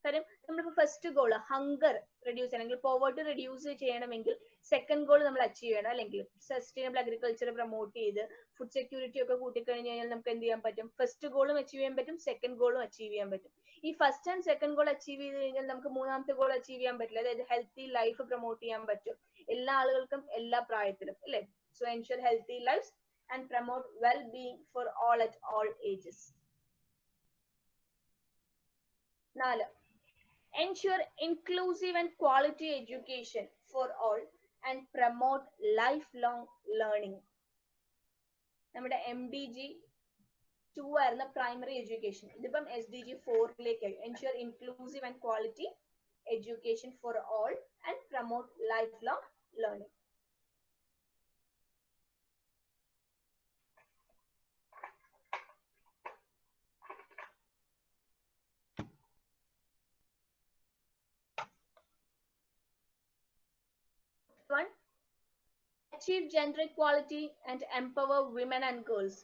കാര്യം നമ്മളിപ്പോ ഫസ്റ്റ് ഗോൾ ഹങ്കർ റെഡ്യൂസ് ചെയ്യണമെങ്കിൽ, പോവർട്ടി റെഡ്യൂസ് ചെയ്യണമെങ്കിൽ സെക്കൻഡ് ഗോൾ നമ്മൾ അച്ചീവ് ചെയ്യണം. അല്ലെങ്കിൽ സസ്റ്റൈനബിൾ അഗ്രികൾച്ചർ പ്രൊമോട്ട് ചെയ്ത് ഫുഡ് സെക്യൂരിറ്റി ഒക്കെ കൂട്ടിക്കഴിഞ്ഞ് കഴിഞ്ഞാൽ നമുക്ക് എന്ത് ചെയ്യാൻ പറ്റും? ഫസ്റ്റ് ഗോളും അച്ചീവ് ചെയ്യാൻ പറ്റും, സെക്കൻഡ് ഗോളും അച്ചീവ് ചെയ്യാൻ പറ്റും. ഈ first and second goal achieve ചെയ്ത് കഴിഞ്ഞാൽ നമുക്ക് മൂന്നാമത്തെ ഗോൾ അച്ചീവ് ചെയ്യാൻ പറ്റില്ല. അതായത് ഹെൽത്തി ലൈഫ് പ്രൊമോട്ട് ചെയ്യാൻ പറ്റും എല്ലാ ആളുകൾക്കും എല്ലാ പ്രായത്തിലും, അല്ലേ? So ensure healthy life and promote well being for all at all ages. 4, ensure inclusive and quality education for all and promote lifelong learning. നമ്മുടെ MDG 2 ആയിരുന്ന പ്രൈമറി എഡ്യൂക്കേഷൻ, ഇതിപ്പം SDG 4 ensure inclusive and quality education for all and promote lifelong learning. One, achieve gender equality and empower women and girls.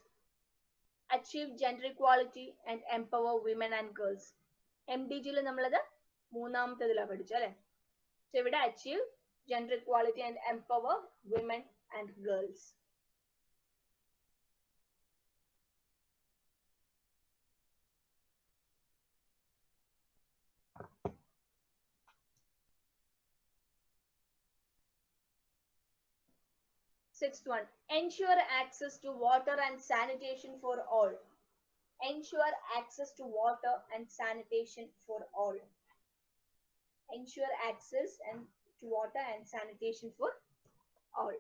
Achieve gender equality and empower women and girls. MDG യിൽ നമ്മളത് മൂന്നാമത്തേതിലാണ് പഠിച്ചു, അല്ലെ? സോ ഇവിടെ achieve gender equality and empower women and girls. Sixth one, ensure access to water and sanitation for all. Ensure access to water and sanitation for all. Ensure access to water and sanitation for all.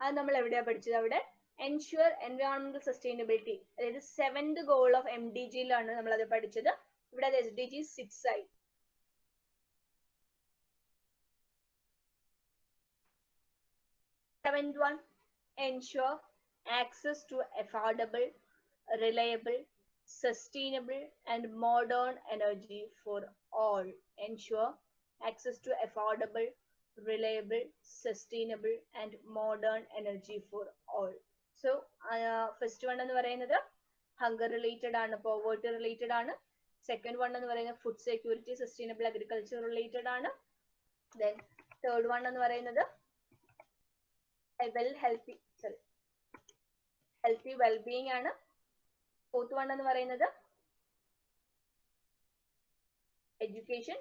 അത് നമ്മൾ എവിടെയാ പഠിച്ചത്? അവിടെ ensure environmental sustainability, അതായത് 7th goal of MDG യിലാണ് നമ്മൾ അത് പഠിച്ചത്. ഇവിടെ അത് SDG 6 ആയി. Seventh one, ensure access to affordable, reliable, sustainable and modern energy for all. Ensure access to affordable, reliable, sustainable and modern energy for all. So first one എന്ന് പറയുന്നത് ഹങ്കർ റിലേറ്റഡ് ആണ്, പോവേർട്ടി റിലേറ്റഡ് ആണ്. സെക്കൻഡ് വൺ എന്ന് പറയുന്നത് food security, sustainable agriculture related ആണ്. ദെൻ തേർഡ് വൺ എന്ന് പറയുന്നത് ഹെൽത്തി വെൽബീയിങ് ആണ്. ഫോർത്ത് വൺ എന്ന് പറയുന്നത് education.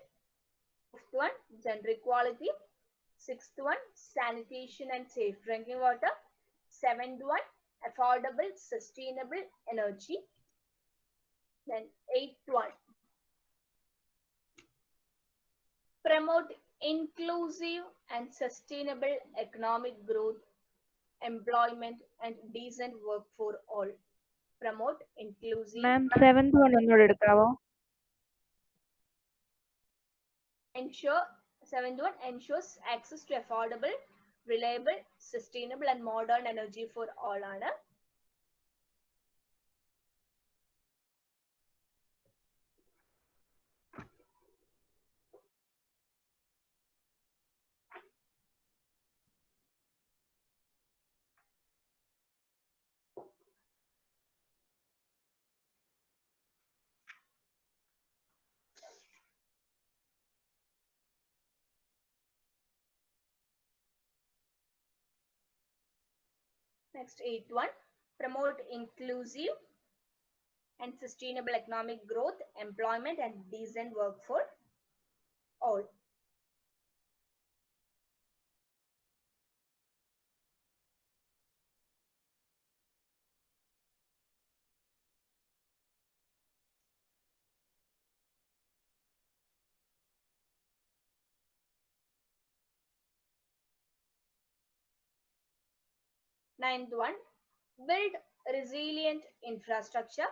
Fifth one gender equality. Sixth one sanitation and safe drinking water. Seventh one affordable sustainable energy. Then eighth one, promote inclusive and sustainable economic growth, employment and decent work for all. Promote inclusive. Ma'am, seventh one ഒന്നുകൂടെ എടുക്കാവോ? Seventh one ensures access to affordable, reliable, sustainable and modern energy for all ആണ്. Next, eighth one, promote inclusive and sustainable economic growth, employment and decent work for all. Ninth one, build resilient infrastructure,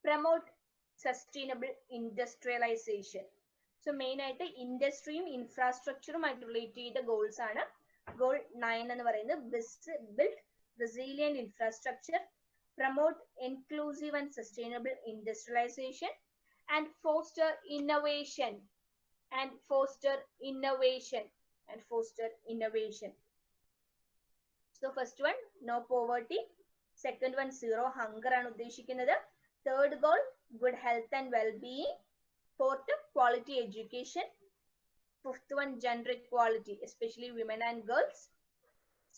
promote sustainable industrialization. So main ആയിട്ട് ഇൻഡസ്ട്രിയും ഇൻഫ്രാസ്ട്രക്ചറുമായിട്ട് റിലേറ്റ് ചെയ്ത ഗോൾസ് ആണ്. ഗോൾ 9 എന്ന് പറയുന്നത് build resilient infrastructure, promote inclusive and sustainable industrialization and foster innovation and foster innovation and foster innovation. So first one, no poverty. Second one, zero hunger ആണ് ഉദ്ദേശിക്കുന്നത്. Third goal, good health and well-being. Fourth, quality education. Fifth one, gender equality, especially women and girls.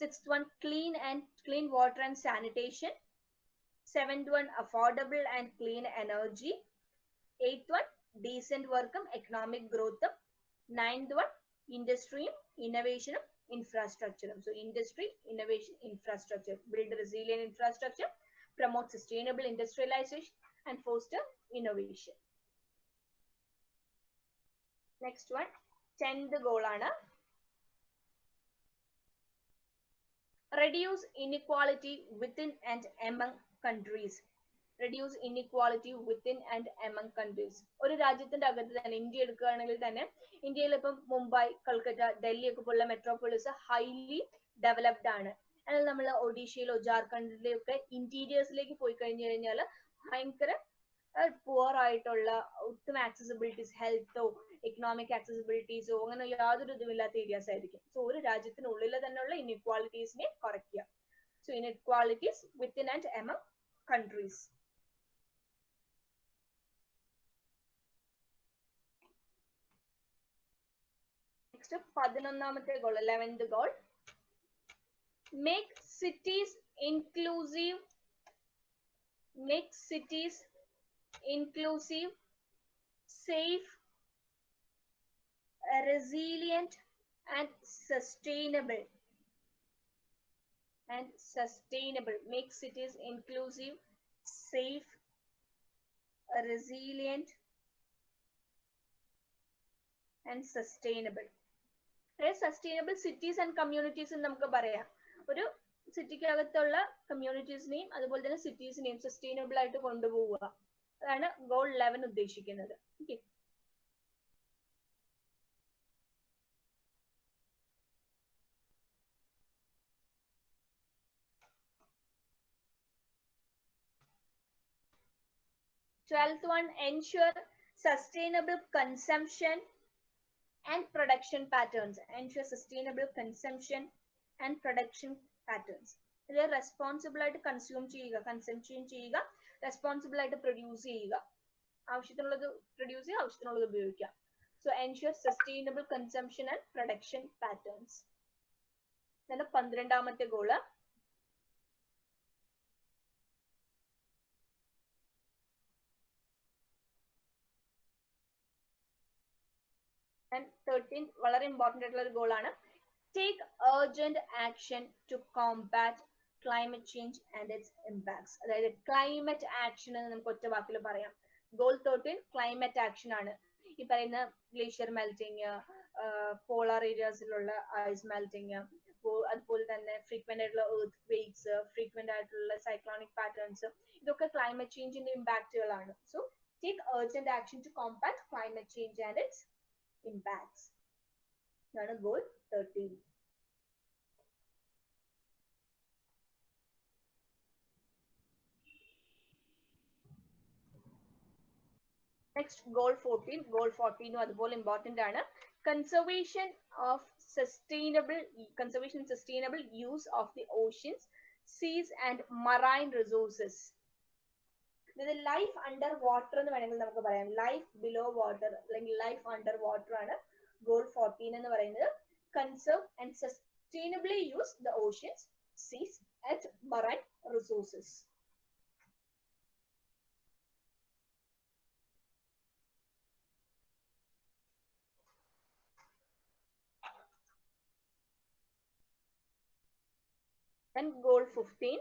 Sixth one, clean water and sanitation. Seventh one, affordable and clean energy. Eighth one, decent work, economic growth. Ninth one, industry, innovation, infrastructure. So industry, innovation, infrastructure. Build resilient infrastructure, promote sustainable industrialization and foster innovation. Next one, 10th goal ആണ് reduce inequality within and among countries. Reduce inequality within and among countries. ഒരു രാജ്യത്തിന്റെ അകത്ത് തന്നെ ഇന്ത്യ എടുക്കുകയാണെങ്കിൽ തന്നെ ഇന്ത്യയിൽ ഇപ്പം മുംബൈ, കൽക്കട്ട, ഡൽഹി ഒക്കെ പോലുള്ള മെട്രോപോളിസ് ഹൈലി ഡെവലപ്ഡ് ആണ്. എന്നാൽ നമ്മൾ ഒഡീഷയിലോ ജാർഖണ്ഡിലോ ഒക്കെ ഇന്റീരിയേഴ്സിലേക്ക് പോയി കഴിഞ്ഞു കഴിഞ്ഞാൽ ഭയങ്കര പുവർ ആയിട്ടുള്ള ഒട്ടും ആക്സസിബിലിറ്റീസ്, ഹെൽത്തോ എക്കണോമിക് ആക്സസിബിലിറ്റീസോ അങ്ങനെ യാതൊരു ഇതുമില്ലാത്ത ഏരിയാസ് ആയിരിക്കും. സോ ഒരു രാജ്യത്തിനുള്ളിൽ തന്നെയുള്ള ഇൻഇക്വാലിറ്റീസിനെ കുറയ്ക്കുക. So inequalities within and among countries. Next 11ാമത്തെ goal, 11th goal, make cities inclusive, safe, resilient and sustainable. Make cities inclusive, safe, resilient and sustainable. Sustainable cities and communities എന്ന് നമുക്ക് പറയാം. ഒരു സിറ്റിക്കകത്തുള്ള കമ്മ്യൂണിറ്റീസിനെയും അതുപോലെ തന്നെ സിറ്റീസിനെയും സസ്റ്റൈനബിൾ ആയിട്ട് കൊണ്ടുപോവുക. അതാണ് ഗോൾ 11 ഉദ്ദേശിക്കുന്നത്. Okay, Twelfth one, ensure sustainable consumption and production patterns. Ensure sustainable consumption and production patterns. ഇത് റെസ്പോൺസിബിൾ ആയിട്ട് കൺസ്യൂം ചെയ്യുക, റെസ്പോൺസിബിൾ ആയിട്ട് പ്രൊഡ്യൂസ് ചെയ്യുക, ആവശ്യത്തിനുള്ളത് പ്രൊഡ്യൂസ് ചെയ്യുക, ആവശ്യത്തിനുള്ളത് ഉപയോഗിക്കുക. So ensure sustainable consumption and production patterns. ഇതാണ് 12ാമത്തെ ഗോള്. ആൻഡ് 13 വളരെ ഇമ്പോർട്ടന്റ് ആയിട്ടുള്ള ഒരു ഗോളാണ്. Take urgent action to combat climate change and its impacts. അതായത് ക്ലൈമറ്റ് ആക്ഷൻ എന്ന് നമുക്ക് ഒറ്റ വാക്കിൽ പറയാം. ഗോൾ 13 ക്ലൈമറ്റ് ആക്ഷൻ ആണ്. ഈ പറയുന്ന ഗ്ലേഷ്യർ മെൽറ്റിങ്, പോളാർ ഏരിയാസിലുള്ള ഐസ് മെൽറ്റിങ്, അതുപോലെ തന്നെ ഫ്രീക്വന്റ് ആയിട്ടുള്ള എർത്ത് ക്വേക്സ്, ഫ്രീക്വന്റ് ആയിട്ടുള്ള സൈക്ലോണിക് പാറ്റേൺസ്, ഇതൊക്കെ ക്ലൈമറ്റ് ചേഞ്ചിന്റെ ഇമ്പാക്റ്റുകളാണ്. So take urgent action to combat climate change and its impacts. That's goal 13. Next, goal 14. Goal 14 അതുപോലെ important ആണ്. Conservation and sustainable use of the oceans, seas and marine resources. ഇത് ലൈഫ് അണ്ടർ വാട്ടർ എന്ന് വേണമെങ്കിൽ നമുക്ക് പറയാം. ലൈഫ് ബിലോ വാട്ടർ അല്ലെങ്കിൽ ലൈഫ് അണ്ടർ വാട്ടർ ആണ് ഗോൾ 14 എന്ന് പറയുന്നത്. Conserve and sustainably use the oceans, seas and marine resources. Then goal 15.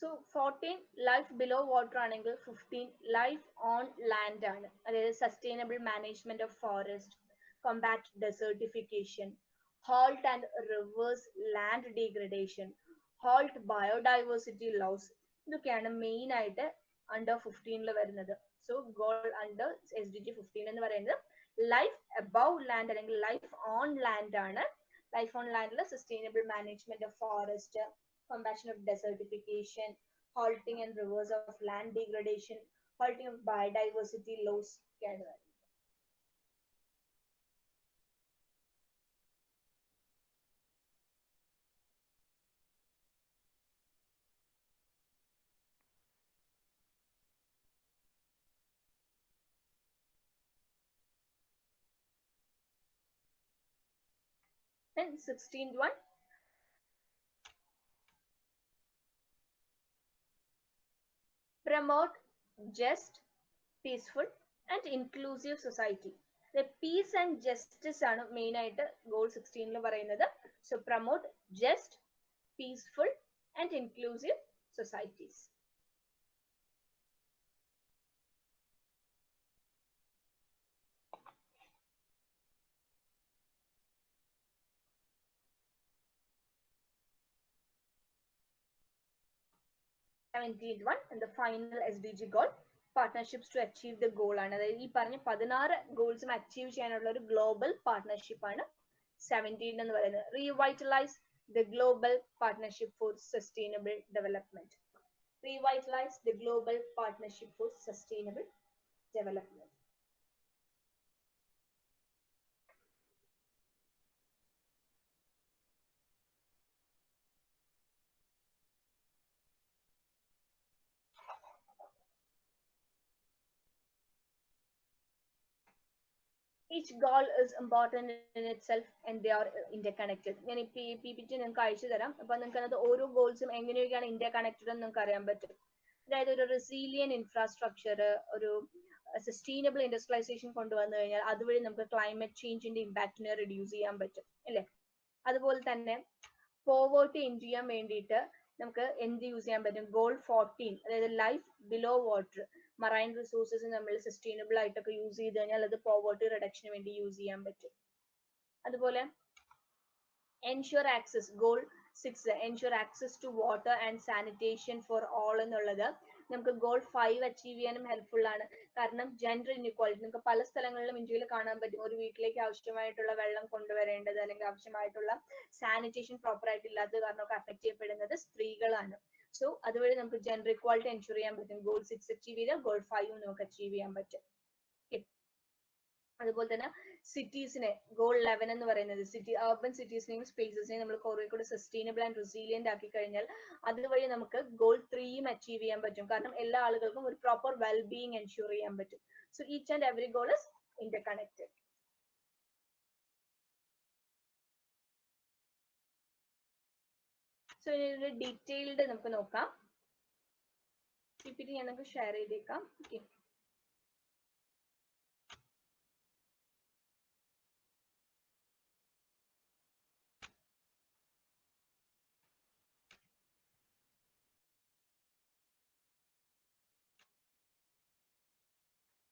So 14 life below water ആണെങ്കിൽ 15 life on land ആണ്. അതായത് sustainable management of forest, combat desertification, halt and reverse land degradation, halt biodiversity loss. ഇതൊക്കെയാണ് മെയിൻ ആയിട്ട് അണ്ടർ 15 വരുന്നത്. സോ ഗോൾ അണ്ടർ SDG 15 എന്ന് പറയുന്നത് ലൈഫ് അബവ് ലാൻഡ് അല്ലെങ്കിൽ ലൈഫ് ഓൺ ലാൻഡ് ആണ്. ലൈഫ് ഓൺ ലാൻഡിൽ sustainable management of forest, combation of desertification, halting and reverse of land degradation, halting of biodiversity loss. And 16th one, promote just, peaceful and inclusive society. The peace and justice ആണ് മെയിൻ ആയിട്ട് ഗോൾ 16 പറയുന്നത്. So promote just, peaceful and inclusive societies. one and the final SDG goal, partnerships to achieve the goal ആണ്. അതായത് ഈ പറഞ്ഞ 16 ഗോൾസും അച്ചീവ് ചെയ്യാനുള്ള ഒരു ഗ്ലോബൽ പാർട്ട്ണർഷിപ്പ് ആണ് 17 എന്ന് പറയുന്നത്. Revitalise the global partnership four sustainable development. Revitalise the global partnership four sustainable development. Each goal is important in itself and they are interconnected. ഞാൻ ഈ PPT നിങ്ങൾക്ക് അയച്ചു തരാം. അപ്പൊ നിങ്ങൾക്ക് അത് ഓരോ ഗോൾസും എങ്ങനെയൊക്കെയാണ് ഇന്റർകണക്റ്റഡ് എന്ന് നിങ്ങൾക്ക് അറിയാൻ പറ്റും. അതായത് ഒരു റെസിലിയൻ ഇൻഫ്രാസ്ട്രക്ചർ, ഒരു സസ്റ്റൈനബിൾ ഇൻഡസ്ട്രിയലൈസേഷൻ കൊണ്ടുവന്നു കഴിഞ്ഞാൽ അതുവഴി നമുക്ക് ക്ലൈമറ്റ് ചേഞ്ചിന്റെ ഇമ്പാക്റ്റിനെ റിഡ്യൂസ് ചെയ്യാൻ പറ്റും അല്ലേ. അതുപോലെ തന്നെ പോവേർട്ടി എൻഡ് ചെയ്യാൻ വേണ്ടിയിട്ട് നമുക്ക് എന്ത് യൂസ് ചെയ്യാൻ പറ്റും? ഗോൾ 14 അതായത് life below water, marine resources നമ്മൾ സസ്റ്റൈനബിൾ ആയിട്ടൊക്കെ യൂസ് ചെയ്ത് കഴിഞ്ഞാൽ അത് പോവേർട്ടി റിഡക്ഷന് വേണ്ടി യൂസ് ചെയ്യാൻ പറ്റും. അതുപോലെ ensure access, goal 6 ensure access to water and sanitation for all എന്നുള്ളത് നമുക്ക് ഗോൾ 5 അച്ചീവ് ചെയ്യാനും ഹെൽപ്ഫുൾ ആണ്. കാരണം ജെൻഡർ ഇൻഇക്വാലിറ്റി നമുക്ക് പല സ്ഥലങ്ങളിലും ഇന്ത്യയിൽ കാണാൻ പറ്റും. ഒരു വീട്ടിലേക്ക് ആവശ്യമായിട്ടുള്ള വെള്ളം കൊണ്ടുവരേണ്ടത് അല്ലെങ്കിൽ ആവശ്യമായിട്ടുള്ള സാനിറ്റേഷൻ പ്രോപ്പർ ആയിട്ട് ഇല്ലാത്തത് കാരണമൊക്കെ അഫക്ട് ചെയ്യപ്പെടുന്നത് സ്ത്രീകളാണ്. സോ അതുവഴി നമുക്ക് ജെൻഡർ ഇക്വാലിറ്റി എൻഷുർ ചെയ്യാൻ പറ്റും. ഗോൾ 6 അച്ചീവ് ചെയ്താൽ ഗോൾ 5 നമുക്ക് അച്ചീവ് ചെയ്യാൻ പറ്റും. അതുപോലെ തന്നെ സിറ്റീസിനെ ഗോൾ 11 എന്ന് പറയുന്നത് സിറ്റി അർബൻ സിറ്റീസിനെയും സ്പേസസിനെയും നമ്മൾ കുറെ കൂടെ സസ്റ്റൈനബിൾ ആൻഡ് റെസിലിയന്റ് ആക്കി കഴിഞ്ഞാൽ അതുവഴി നമുക്ക് ഗോൾ 3യും അച്ചീവ് ചെയ്യാൻ പറ്റും. കാരണം എല്ലാ ആളുകൾക്കും ഒരു പ്രോപ്പർ വെൽബീയിങ് എൻഷുർ ചെയ്യാൻ പറ്റും. So each and every goal is interconnected. So ഇതിന്റെ ഡീറ്റെയിൽഡ് നമുക്ക് നോക്കാം. പിപിടി ഞാൻ നമുക്ക് ഷെയർ ചെയ്തേക്കാം. Okay,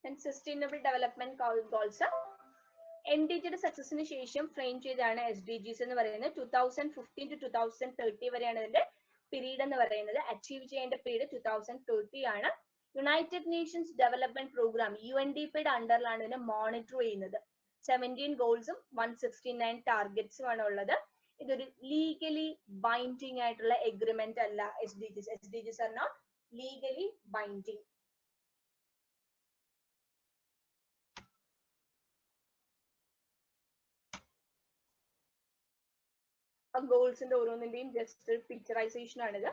and sustainable development goals NDGയുടെ സക്സസിന് ശേഷം ഫ്രെയിം ചെയ്താണ് SDGs എന്ന് പറയുന്നത്. 2015 to 2030 വരെയാണ് ഇതിന്റെ പീരീഡ് എന്ന് പറയുന്നത്. അച്ചീവ് ചെയ്യേണ്ട പീരീഡ് 2030 ആണ്. യുണൈറ്റഡ് നേഷൻസ് ഡെവലപ്മെന്റ് പ്രോഗ്രാം UNDPയുടെ അണ്ടറിലാണ് ഇതിനെ മോണിറ്റർ ചെയ്യുന്നത്. 17 ഗോൾസും 169 ടാർഗറ്റ്സും ആണ് ഉള്ളത്. ഇതൊരു ലീഗലി ബൈൻഡിങ് ആയിട്ടുള്ള എഗ്രിമെന്റ് അല്ല. SDGs are not legally binding. ഗോൾസിന്റെ ഓരോന്നിന്റെയും ജസ്റ്റ് പിക്ചറൈസേഷൻ ആണിത്.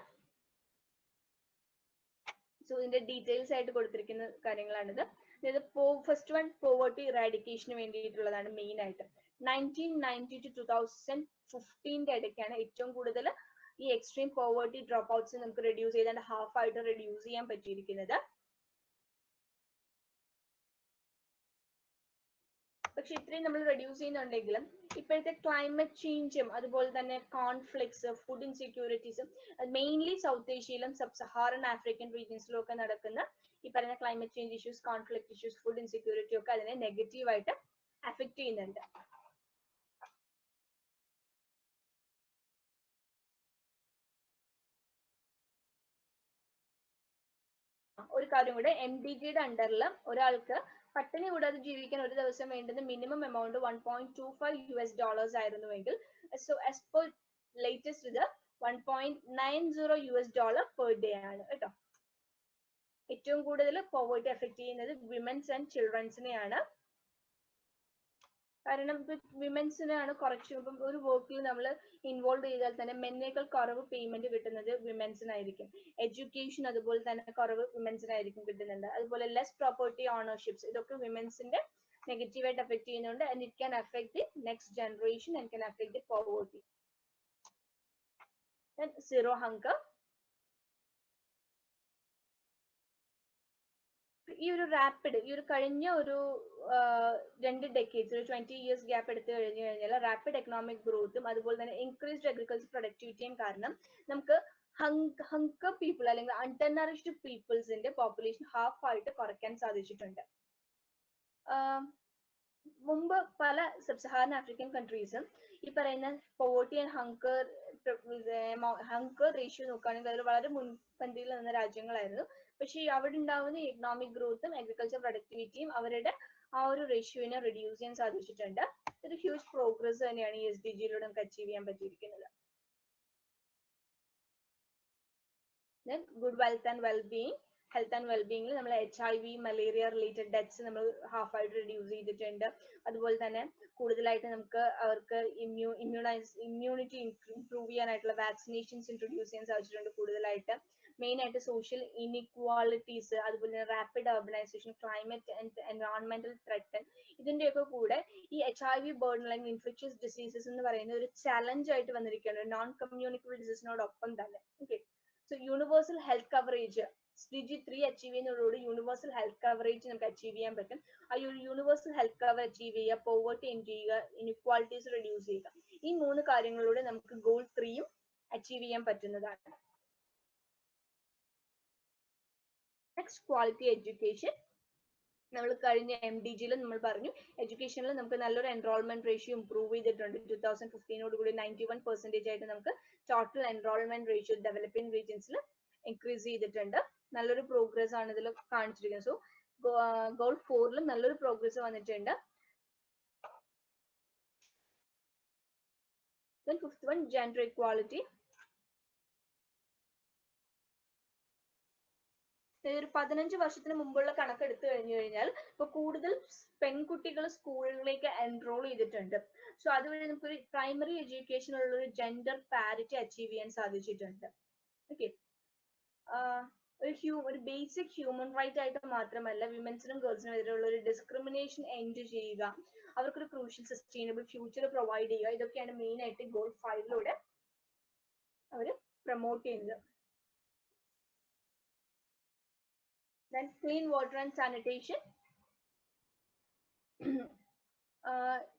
സോ ഇതിന്റെ ഡീറ്റെയിൽസ് ആയിട്ട് കൊടുത്തിരിക്കുന്ന കാര്യങ്ങളാണിത്. ഇത് ഫസ്റ്റ് വൺ പോവർട്ടി ഇറാഡിക്കേഷന് വേണ്ടിയിട്ടുള്ളതാണ് മെയിൻ ആയിട്ട്. 1990 to 2015 ഇടയ്ക്കാണ് ഏറ്റവും കൂടുതൽ ഈ എക്സ്ട്രീം പോവർട്ടി ഡ്രോപ്പ് ഔട്ട്സ് നമുക്ക് റെഡ്യൂസ് ചെയ്താണ്ട് ഹാഫ് ആയിട്ട് റെഡ്യൂസ് ചെയ്യാൻ പറ്റിയിരിക്കുന്നത്. പക്ഷെ ഇത്രയും നമ്മൾ റെഡ്യൂസ് ചെയ്യുന്നുണ്ടെങ്കിലും ഇപ്പോഴത്തെ ക്ലൈമറ്റ് ചേഞ്ചും അതുപോലെ തന്നെ കോൺഫ്ലിക്ട്സ്, ഫുഡ് ഇൻസെക്യൂരിറ്റീസും മെയിൻലി സൗത്ത് ഏഷ്യയിലും സബ് സഹാറൻ ആഫ്രിക്കൻ റീജിയൻസിലും ഒക്കെ നടക്കുന്ന ഈ പറയുന്ന climate change issues, conflict issues, food insecurity ഒക്കെ അതിനെ നെഗറ്റീവായിട്ട് അഫക്ട് ചെയ്യുന്നുണ്ട്. ഒരു കാര്യം കൂടെ, MDGയുടെ അണ്ടറിൽ ഒരാൾക്ക് പട്ടിണി കൂടാതെ ജീവിക്കാൻ ഒരു ദിവസം വേണ്ടുന്ന മിനിമം എമൗണ്ട് $1.25 ആയിരുന്നുവെങ്കിൽ സോ ആസ് പെർ ലേറ്റസ്റ്റ് ഇത് $1.90 പെർ ഡേ ആണ് കേട്ടോ. ഏറ്റവും കൂടുതൽ പോവർട്ടി എഫക്ട് ചെയ്യുന്നത് വിമൻസ് ആൻഡ് ചിൽഡ്രൻസിനെയാണ്. കാരണം വിമൻസിനാണ് കുറച്ച് ഇപ്പം ഒരു വർക്കിൽ നമ്മൾ ഇൻവോൾവ് ചെയ്താൽ തന്നെ മെന്നേക്കാൾ കുറവ് പേയ്മെന്റ് കിട്ടുന്നത് വിമൻസിനായിരിക്കും. എഡ്യൂക്കേഷൻ അതുപോലെ തന്നെ കുറവ് വിമൻസിനായിരിക്കും കിട്ടുന്നുണ്ട്. അതുപോലെ ലെസ് പ്രോപ്പർട്ടി ഓണർഷിപ്സ്, ഇതൊക്കെ വിമൻസിന്റെ നെഗറ്റീവായിട്ട് എഫക്ട് ചെയ്യുന്നുണ്ട്. And it can affect the next generation and can affect the poverty. Zero hunger. ഈ ഒരു റാപ്പിഡ് ഈ ഒരു കഴിഞ്ഞ ഒരു 2 ഡെക്കേഡ്സ്, ഒരു 20 years ഗ്യാപ്പ് എടുത്തു കഴിഞ്ഞു കഴിഞ്ഞാൽ റാപ്പിഡ് എക്കണോമിക് ഗ്രോത്തും അതുപോലെ തന്നെ ഇൻക്രീസ്ഡ് അഗ്രികൾച്ചർ പ്രൊഡക്ടിവിറ്റിയും കാരണം നമുക്ക് ഹങ്കർ പീപ്പിൾ അല്ലെങ്കിൽ അൺനറിഷ്ഡ് പീപ്പിൾസിന്റെ പോപ്പുലേഷൻ ഹാഫ് ആയിട്ട് കുറയ്ക്കാൻ സാധിച്ചിട്ടുണ്ട്. മുമ്പ് പല സബ് സഹാറൻ ആഫ്രിക്കൻ കൺട്രീസും ഈ പറയുന്ന പോവർട്ടി ആൻഡ് ഹങ്കർ റേഷ്യോ നോക്കുകയാണെങ്കിൽ അതിൽ വളരെ മുൻപന്തിയിൽ നിന്ന രാജ്യങ്ങളായിരുന്നു. പക്ഷേ അവിടെ ഉണ്ടാവുന്ന എക്കണോമിക് ഗ്രോത്തും അഗ്രികൾച്ചർ പ്രൊഡക്ടിവിറ്റിയും അവരുടെ ആ ഒരു റേഷ്യോനെ റെഡ്യൂസ് ചെയ്യാൻ സാധിച്ചിട്ടുണ്ട്. ഒരു ഹ്യൂജ് പ്രോഗ്രസ് തന്നെയാണ് ഈ SDGയിലൂടെ നമുക്ക് അച്ചീവ് ചെയ്യാൻ പറ്റിയിരിക്കുന്നത്. Good wealth and wellbeing. Health and വെൽബീയിങ്ങിൽ നമ്മൾ HIV, മലേറിയ റിലേറ്റഡ് ഡെത്ത്സ് നമ്മൾ ഹാഫ് ആയിട്ട് റെഡ്യൂസ് ചെയ്തിട്ടുണ്ട്. അതുപോലെ തന്നെ കൂടുതലായിട്ട് നമുക്ക് അവർക്ക് ഇമ്മ്യൂണിറ്റി ഇംപ്രൂവ് ചെയ്യാനായിട്ടുള്ള വാക്സിനേഷൻസ് ഇൻട്രൊഡ്യൂസ് ചെയ്യാൻ സാധിച്ചിട്ടുണ്ട്. കൂടുതലായിട്ട് മെയിൻ ആയിട്ട് സോഷ്യൽ ഇൻഇക്വാളിറ്റീസ്, അതുപോലെ തന്നെ റാപ്പിഡ് അർബനൈസേഷൻ, ക്ലൈമറ്റ് ആൻഡ് എൻവയോൺമെന്റൽ ത്രെറ്റ്, ഇതിന്റെയൊക്കെ കൂടെ ഈ HIV ബേർഡൻ അല്ലെങ്കിൽ ഇൻഫെക്ഷ്യസ് ഡിസീസസ് എന്ന് പറയുന്ന ഒരു ചലഞ്ച് ആയിട്ട് വന്നിരിക്കുകയാണ് നോൺ കമ്മ്യൂണിക്കബിൾ ഡിസീസിനോടൊപ്പം തന്നെ. Okay, so universal health coverage SDG 3 achieve ചെയ്യുന്നതോടുകൂടി യൂണിവേഴ്സൽ ഹെൽത്ത് കവറേജ് നമുക്ക് അച്ചീവ് ചെയ്യാൻ പറ്റും. ആ യൂണിവേഴ്സൽ ഹെൽത്ത് കവർ അച്ചീവ് ചെയ്യുക, പോവർട്ടി എൻഡ് ചെയ്യുക, ഇൻഇക്വാളിറ്റീസ് റെഡ്യൂസ് ചെയ്യുക, ഈ 3 കാര്യങ്ങളിലൂടെ നമുക്ക് ഗോൾ 3യും അച്ചീവ് ചെയ്യാൻ പറ്റുന്നതാണ്. Next, quality education. നമ്മൾ കഴിഞ്ഞ MDGയിൽ നമ്മൾ പറഞ്ഞു എഡ്യൂക്കേഷനിൽ നമുക്ക് നല്ലൊരു എൻറോൾമെന്റ് റേഷ്യോ ഇംപ്രൂവ് ചെയ്തിട്ടുണ്ട്. 2015 91% ആയിട്ട് നമുക്ക് ടോട്ടൽ എൻറോൾമെന്റ് റേഷ്യോ ഡെവലപ്പിംഗ് റീജിയൻസിൽ ഇൻക്രീസ് ചെയ്തിട്ടുണ്ട്. നല്ലൊരു പ്രോഗ്രസ് ആണ് ഇതിൽ കാണിച്ചിരിക്കുന്നത്. സോ ഗോൾ 4ലും നല്ലൊരു പ്രോഗ്രസ് വന്നിട്ടുണ്ട്. Then 5th one, gender equality. ഒരു 15 വർഷത്തിന് മുമ്പുള്ള കണക്ക് എടുത്തു കഴിഞ്ഞു കഴിഞ്ഞാൽ ഇപ്പൊ കൂടുതൽ പെൺകുട്ടികൾ സ്കൂളുകളിലേക്ക് എൻറോൾ ചെയ്തിട്ടുണ്ട്. സോ അതുവഴി നമുക്ക് ഒരു പ്രൈമറി എഡ്യൂക്കേഷനുള്ള ഒരു ജെൻഡർ പാരിറ്റി അച്ചീവ് ചെയ്യാൻ സാധിച്ചിട്ടുണ്ട്. ഓക്കെ, ഒരു ബേസിക് ഹ്യൂമൻ റൈറ്റ് ആയിട്ട് മാത്രമല്ല വിമൻസിനും ഗേൾസിനും എതിരെയുള്ള ഒരു ഡിസ്ക്രിമിനേഷൻ എൻഡ് ചെയ്യുക, അവർക്കൊരു ക്രൂഷ്യൽ സസ്റ്റൈനബിൾ ഫ്യൂച്ചർ പ്രൊവൈഡ് ചെയ്യുക, ഇതൊക്കെയാണ് മെയിൻ ആയിട്ട് ഗോൾ 5 അവർ പ്രൊമോട്ട് ചെയ്യുന്നത്. Then clean water and sanitation.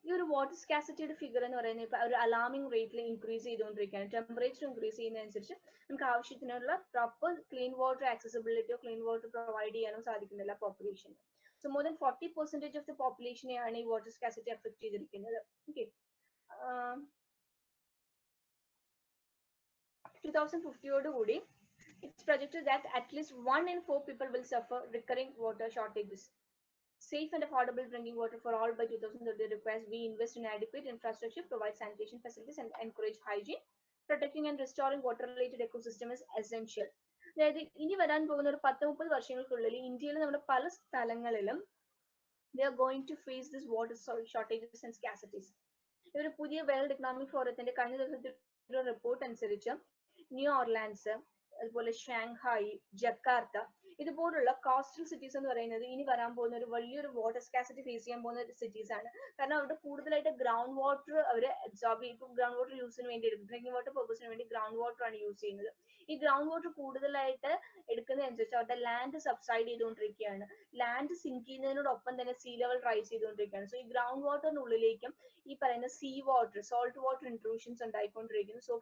ഈ ഒരു വാട്ടർ സ്കാസിറ്റിയുടെ ഫിഗർ എന്ന് പറയുന്നത് ഇപ്പൊ ഒരു അലാമിംഗ് റേറ്റിൽ ഇൻക്രീസ് ചെയ്തുകൊണ്ടിരിക്കുകയാണ്. ടെമ്പറേച്ചർ ഇൻക്രീസ് ചെയ്യുന്നതനുസരിച്ച് നമുക്ക് ആവശ്യത്തിനുള്ള പ്രോപ്പർ ക്ലീൻ വാട്ടർ ആക്സസിബിലിറ്റിയോ ക്ലീൻ വാട്ടർ പ്രൊവൈഡ് ചെയ്യാനോ സാധിക്കുന്നില്ല population. So more than 40% of the പോപ്പുലേഷനെയാണ് ഈ വാട്ടർ സ്കാസിറ്റി അഫക്ട് ചെയ്തിരിക്കുന്നത്. Okay, 2050 it's projected that at least 1 in 4 people will suffer recurring water shortages. Safe and affordable drinking water for all by 2030 requires we invest in adequate infrastructure, provide sanitation facilities, and encourage hygiene. Protecting and restoring water-related ecosystem is essential. അതായത് ഇനി വരാൻ പോകുന്ന ഒരു 10-30 വർഷങ്ങൾക്കുള്ളിൽ ഇന്ത്യയിൽ നമ്മുടെ പല സ്ഥലങ്ങളിലും they are going to face this water shortages and scarcities. ഒരു പുതിയ വേൾഡ് ഇക്കണോമിക് ഫോറത്തിന്റെ കഴിഞ്ഞ ദിവസത്തെ ഒരു റിപ്പോർട്ട് അനുസരിച്ച് ന്യൂ ഓർലാൻഡ്സ്, അതുപോലെ ഷാങ്ഹായ്, ജക്കാർത്ത ഇതുപോലുള്ള കോസ്റ്റൽ സിറ്റീസ് എന്ന് പറയുന്നത് ഇനി വരാൻ പോകുന്ന ഒരു വലിയൊരു വാട്ടർ സ്കാസിറ്റി ഫേസ് ചെയ്യാൻ പോകുന്ന സിറ്റീസ് ആണ്. കാരണം അവിടെ കൂടുതലായിട്ട് ഗ്രൗണ്ട് വാട്ടർ അവർ അബ്സോർബ് ചെയ്യും. ഗ്രൗണ്ട് വാട്ടർ യൂസിന് വേണ്ടി ഡ്രിങ്കിങ് വാട്ടർ പർപ്പസിന് വേണ്ടി ഗ്രൗണ്ട് വാട്ടർ ആണ് യൂസ് ചെയ്യുന്നത്. ഈ ഗ്രൗണ്ട് വാട്ടർ കൂടുതലായിട്ട് എടുക്കുന്നതനുസരിച്ച് അവരുടെ ലാൻഡ് സബ്സൈഡ് ചെയ്തുകൊണ്ടിരിക്കുകയാണ്. ലാൻഡ് സിങ്ക് ചെയ്യുന്നതിനോടൊപ്പം തന്നെ സീ ലെവൽ റൈസ് ചെയ്തുകൊണ്ടിരിക്കുകയാണ്. സോ ഈ ഗ്രൗണ്ട് വാട്ടറിനുള്ളിലേക്കും ഈ പറയുന്ന sea water, salt water intrusions ഉണ്ടായിക്കൊണ്ടിരിക്കുന്നു. സോ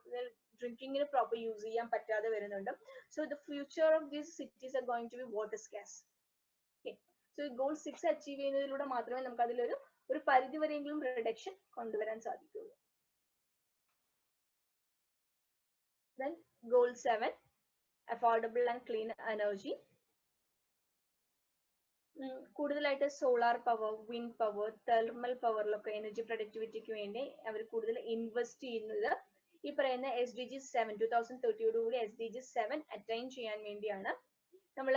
ഡ്രിങ്കിങ്ങിന് പ്രോപ്പർ യൂസ് ചെയ്യാൻ പറ്റാതെ വരുന്നുണ്ട്. So the future of these cities are going to be water scarce. Okay, so goal 6 achieve ചെയ്യുന്നതിലൂടെ മാത്രമേ നമുക്ക് അതിലൊരു പരിധി വരെയെങ്കിലും റിഡക്ഷൻ കൊണ്ടുവരാൻ സാധിക്കുള്ളൂ. Then goal 7, affordable and clean energy. കൂടുതലായിട്ട് solar power, wind power, thermal പവറിലൊക്കെ എനർജി പ്രൊഡക്ടിവിറ്റിക്ക് വേണ്ടി അവർ കൂടുതൽ ഇൻവെസ്റ്റ് ചെയ്യുന്നത് ഈ പറയുന്ന SDG 7 2030 SDG 7 അറ്റൈൻ ചെയ്യാൻ വേണ്ടിയാണ്. നമ്മൾ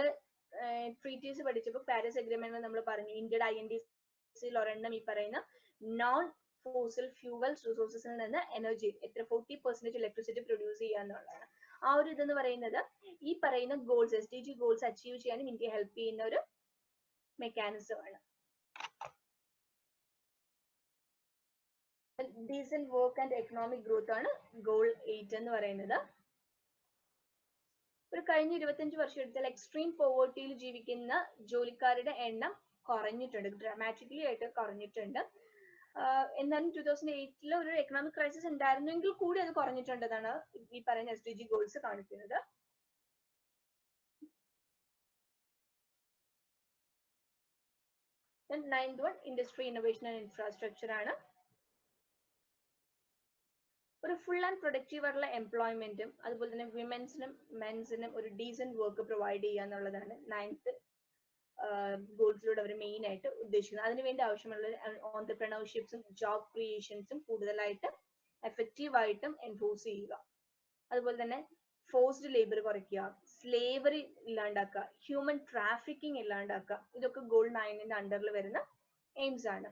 ട്രീറ്റീസ് പഠിച്ചപ്പോൾ പാരീസ് അഗ്രിമെന്റ് നമ്മൾ പറഞ്ഞു ഇന്ത്യയുടെ INDCയിൽ ഒരെണ്ണം ഈ പറയുന്ന നോൺ ഫോസിൽ ഫ്യൂവൽസ് റിസോഴ്സസിൽ നിന്ന് എനർജി എത്ര 40% ഇലക്ട്രിസിറ്റി പ്രൊഡ്യൂസ് ചെയ്യുക എന്നുള്ളതാണ്. ആ ഒരു ഇതെന്ന് പറയുന്നത് ഈ പറയുന്ന ഗോൾസ് SDG ഗോൾസ് അച്ചീവ് ചെയ്യാനും ഇന്ത്യ ഹെൽപ്പ് ചെയ്യുന്ന ഒരു മെക്കാനിസം ആണ്. Decent work and economic growth ആണ് ഗോൾ 8 എന്ന് പറയുന്നത്. ഒരു കഴിഞ്ഞ 25 വർഷം എടുത്താൽ എക്സ്ട്രീം പോവേർട്ടിയിൽ ജീവിക്കുന്ന ജോലിക്കാരുടെ എണ്ണം കുറഞ്ഞിട്ടുണ്ട്, ഡ്രാമാറ്റിക്കലി ആയിട്ട് കുറഞ്ഞിട്ടുണ്ട്. എന്നാലും 2008 ഒരു എക്കണോമിക് ക്രൈസിസ് ഉണ്ടായിരുന്നെങ്കിൽ കൂടി അത് കുറഞ്ഞിട്ടുണ്ടെന്നാണ് ഈ പറയുന്ന SDG ഗോൾസ് കാണിക്കുന്നത്. Ninth one, industry innovation and infrastructure ആണ്. ഒരു ഫുൾ ആൻഡ് പ്രൊഡക്റ്റീവ് ആയിട്ടുള്ള എംപ്ലോയ്മെന്റും അതുപോലെ തന്നെ വിമൻസിനും മെൻസിനും ഒരു ഡീസന്റ് വർക്ക് പ്രൊവൈഡ് ചെയ്യുക എന്നുള്ളതാണ് 9th ഗോൾസിലൂടെ അവർ മെയിൻ ആയിട്ട് ഉദ്ദേശിക്കുന്നത്. അതിനുവേണ്ടി ആവശ്യമുള്ള ഓൺടർപ്രണർഷിപ്സും ജോബ് ക്രിയേഷൻസും കൂടുതലായിട്ട് എഫക്റ്റീവായിട്ടും എൻഫോഴ്സ് ചെയ്യുക. അതുപോലെ തന്നെ ഫോഴ്സ്ഡ് ലേബർ കുറയ്ക്കുക, സ്ലേവറി ഇല്ലാണ്ടാക്കുക, ഹ്യൂമൻ ട്രാഫിക്കിംഗ് ഇല്ലാണ്ടാക്കുക. ഇതൊക്കെ ഗോൾ 9 അണ്ടറിൽ വരുന്ന എയിംസ് ആണ്.